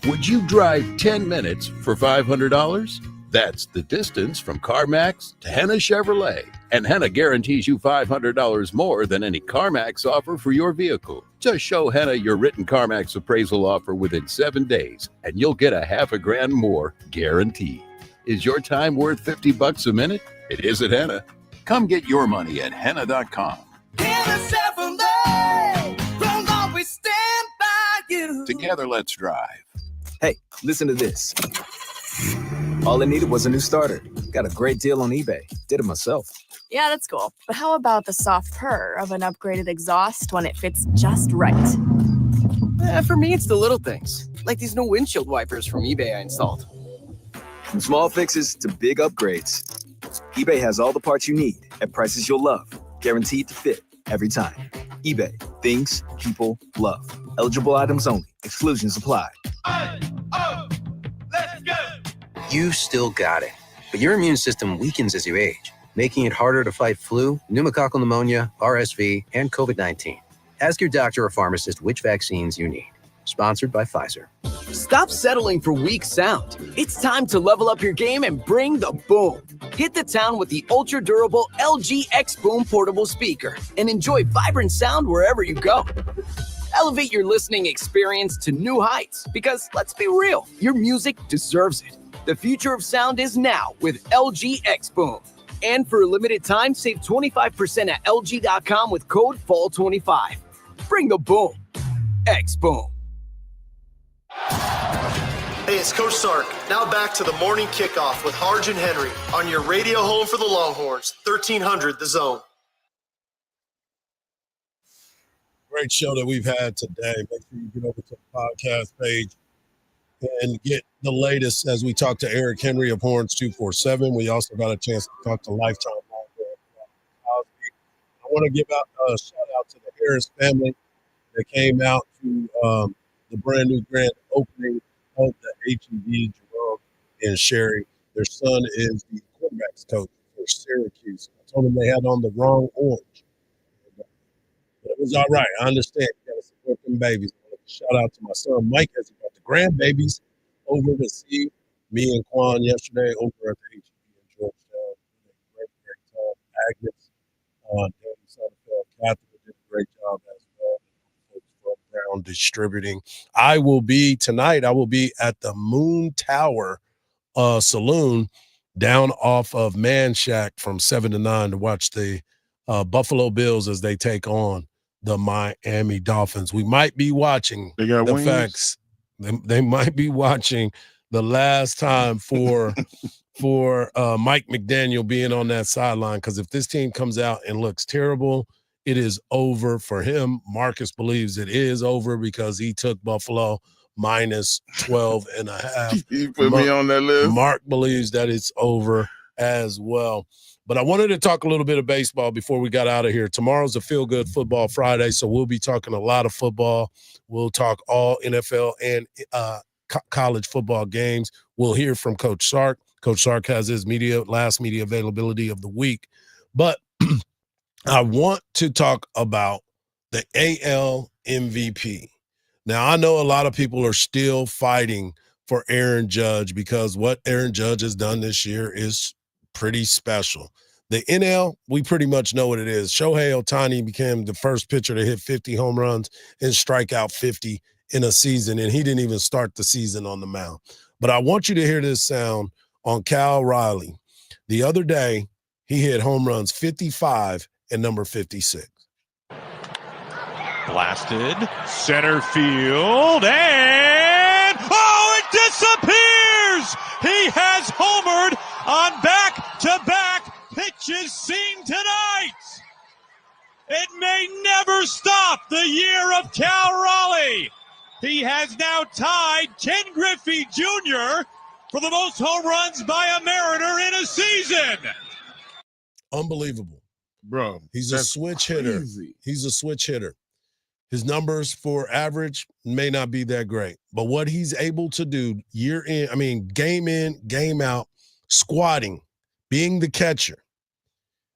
Would you drive 10 minutes for $500? That's the distance from CarMax to Henna Chevrolet. And Henna guarantees you $500 more than any CarMax offer for your vehicle. Just show Henna your written CarMax appraisal offer within 7 days, and you'll get $500,000 more guaranteed. Is your time worth $50 a minute? It is at Henna. Come get your money at Henna.com. Henna Chevrolet, we'll always stand by you. Together, let's drive. Hey, listen to this. All I needed was a new starter. Got a great deal on eBay. Did it myself. Yeah, that's cool. But how about the soft purr of an upgraded exhaust when it fits just right? For me, it's the little things. Like these new windshield wipers from eBay I installed. From small fixes to big upgrades, eBay has all the parts you need at prices you'll love. Guaranteed to fit every time. eBay. Things people love. Eligible items only. Exclusions apply. Let's go. You still got it, but your immune system weakens as you age, making it harder to fight flu, pneumococcal pneumonia, RSV, and COVID-19. Ask your doctor or pharmacist which vaccines you need. Sponsored by Pfizer. Stop settling for weak sound. It's time to level up your game and bring the boom. Hit the town with the ultra-durable LG X Boom portable speaker and enjoy vibrant sound wherever you go. Elevate your listening experience to new heights because, let's be real, your music deserves it. The future of sound is now with LG X Boom. And for a limited time, save 25% at LG.com with code FALL25. Bring the boom. X Boom. Hey, it's Coach Sark. Now back to the morning kickoff with Hardge and Henry on your radio home for the Longhorns, 1300 The Zone. Great show that we've had today. Make sure you get over to the podcast page and get the latest as we talk to Eric Henry of Horns 247. We also got a chance to talk to Lifetime Cosby. I want to give out a shout out to the Harris family that came out to the brand new grand opening of the HEB, Jerome and Sherry. Their son is the quarterbacks coach for Syracuse. I told them they had on the wrong orange. But it was all right. I understand. You got to support them babies. Shout out to my son Mike as he got the grandbabies over to see me and Quan yesterday over at the HEB in Georgetown. Great time. Agnes, Danny Sonnenfeld, Catherine did a great job as well. Folks from Brown Distributing. I will be at the Moon Tower Saloon down off of Man Shack from 7 to 9 to watch the Buffalo Bills as they take on the Miami Dolphins. We might be watching the facts. They might be watching the last time for Mike McDaniel being on that sideline, because if this team comes out and looks terrible, it is over for him. Marcus believes it is over because he took Buffalo minus 12 and a half. You put me on that list. Mark believes that it's over as well. But I wanted to talk a little bit of baseball before we got out of here. Tomorrow's a Feel Good Football Friday, so we'll be talking a lot of football. We'll talk all NFL and college football games. We'll hear from Coach Sark. Coach Sark has his last media availability of the week. But I want to talk about the AL MVP. Now, I know a lot of people are still fighting for Aaron Judge because what Aaron Judge has done this year is pretty special. The NL, we pretty much know what it is. Shohei Ohtani became the first pitcher to hit 50 home runs and strike out 50 in a season, and he didn't even start the season on the mound. But I want you to hear this sound on Cal Riley. The other day, he hit home runs 55 and number 56. Blasted, center field, and it disappears! He has homered on back-to-back pitches seen tonight. It may never stop the year of Cal Raleigh. He has now tied Ken Griffey Jr. for the most home runs by a Mariner in a season. Unbelievable. Bro, he's a switch hitter. He's a switch hitter. His numbers for average may not be that great, but what he's able to do game in, game out, squatting, being the catcher.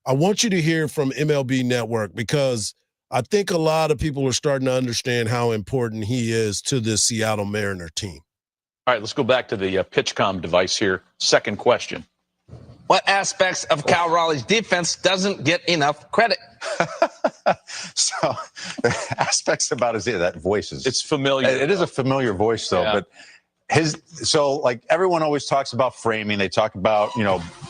I want you to hear from MLB Network because I think a lot of people are starting to understand how important he is to this Seattle Mariner team. All right, let's go back to the PitchCom device here. Second question. What aspects of Cal Raleigh's defense doesn't get enough credit? So aspects about that voice is, it's familiar. It is a familiar voice though, yeah. But like everyone always talks about framing. They talk about,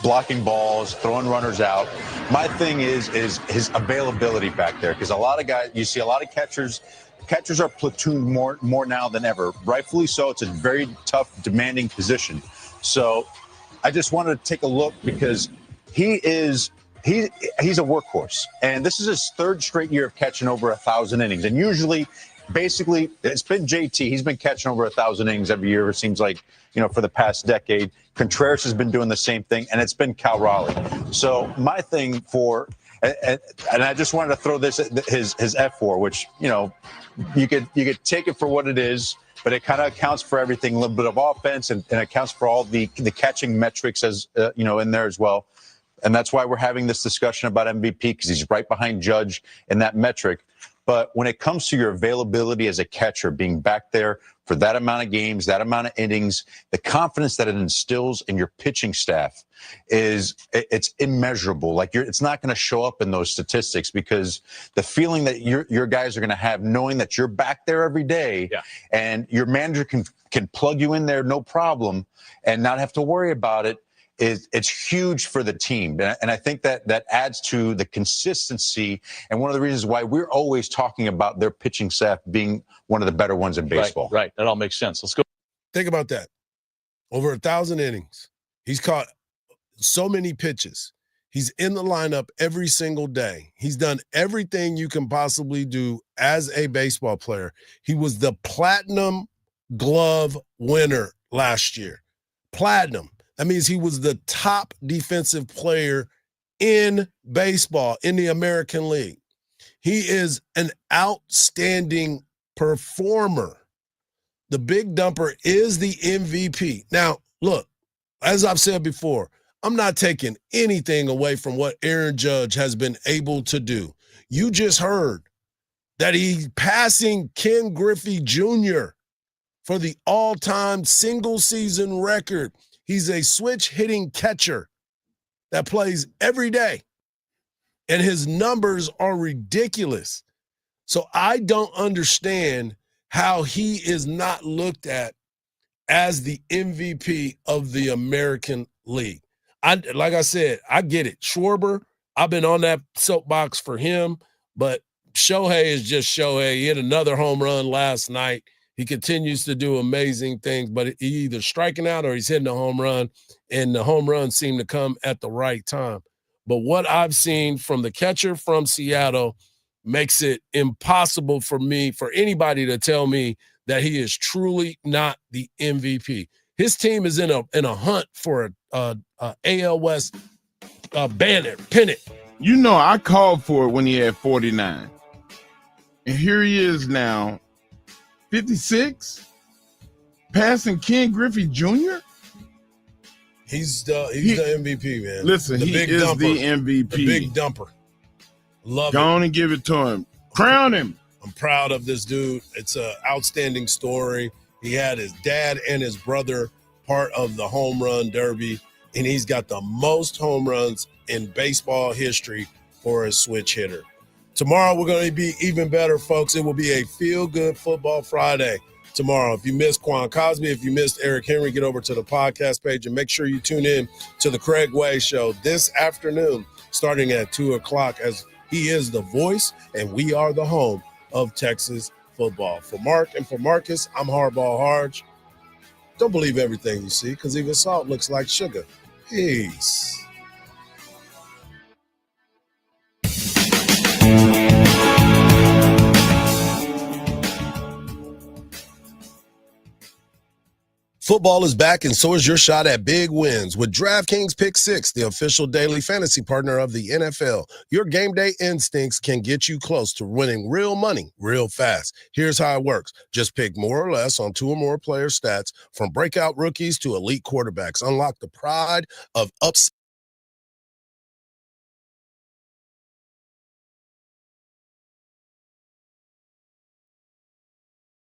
blocking balls, throwing runners out. My thing is his availability back there. Because a lot of guys, you see a lot of catchers are platooned more now than ever. Rightfully so. It's a very tough, demanding position. So I just wanted to take a look because he's a workhorse. And this is his third straight year of catching over 1,000 innings. And usually, basically, it's been JT. He's been catching over 1,000 innings every year, it seems like, for the past decade. Contreras has been doing the same thing, and it's been Cal Raleigh. So my thing and I just wanted to throw his F4, which, you could take it for what it is, but it kind of accounts for everything, a little bit of offense, and accounts for all the catching metrics as in there as well. And that's why we're having this discussion about MVP, because he's right behind Judge in that metric. But when it comes to your availability as a catcher, being back there for that amount of games, that amount of innings, the confidence that it instills in your pitching staff it's immeasurable. Like it's not going to show up in those statistics, because the feeling that your guys are going to have knowing that you're back there every day, and your manager can plug you in there no problem and not have to worry about it. It's huge for the team. And I think that adds to the consistency, and one of the reasons why we're always talking about their pitching staff being one of the better ones in baseball. Right. That all makes sense. Let's go. Think about that. Over 1,000 innings. He's caught so many pitches. He's in the lineup every single day. He's done everything you can possibly do as a baseball player. He was the Platinum Glove winner last year. Platinum. That means he was the top defensive player in baseball in the American League. He is an outstanding performer. The Big Dumper is the MVP. Now, look, as I've said before, I'm not taking anything away from what Aaron Judge has been able to do. You just heard that he's passing Ken Griffey Jr. for the all-time single-season record. He's a switch-hitting catcher that plays every day, and his numbers are ridiculous. So I don't understand how he is not looked at as the MVP of the American League. Like I said, I get it. Schwarber, I've been on that soapbox for him, but Shohei is just Shohei. He hit another home run last night. He continues to do amazing things, but he either striking out or he's hitting a home run, and the home runs seem to come at the right time. But what I've seen from the catcher from Seattle makes it impossible for anybody to tell me that he is truly not the MVP. His team is in a hunt for a AL West pennant. You know, I called for it when he had 49. And here he is now, 56, passing Ken Griffey Jr.? He's the MVP, man. Listen, he is the MVP. The Big Dumper. Love it. Go on and give it to him. Crown him. I'm proud of this dude. It's an outstanding story. He had his dad and his brother part of the home run derby, and he's got the most home runs in baseball history for a switch hitter. Tomorrow, we're going to be even better, folks. It will be a feel-good football Friday tomorrow. If you missed Quan Cosby, if you missed Eric Henry, get over to the podcast page and make sure you tune in to the Craig Way Show this afternoon, starting at 2 o'clock, as he is the voice and we are the home of Texas football. For Mark and for Marcus, I'm Hardball Hardge. Don't believe everything you see, because even salt looks like sugar. Peace. Football is back, and so is your shot at big wins with DraftKings Pick 6, the official daily fantasy partner of the NFL. Your game day instincts can get you close to winning real money real fast. Here's how it works. Just pick more or less on 2 or more player stats, from breakout rookies to elite quarterbacks. Unlock the pride of upset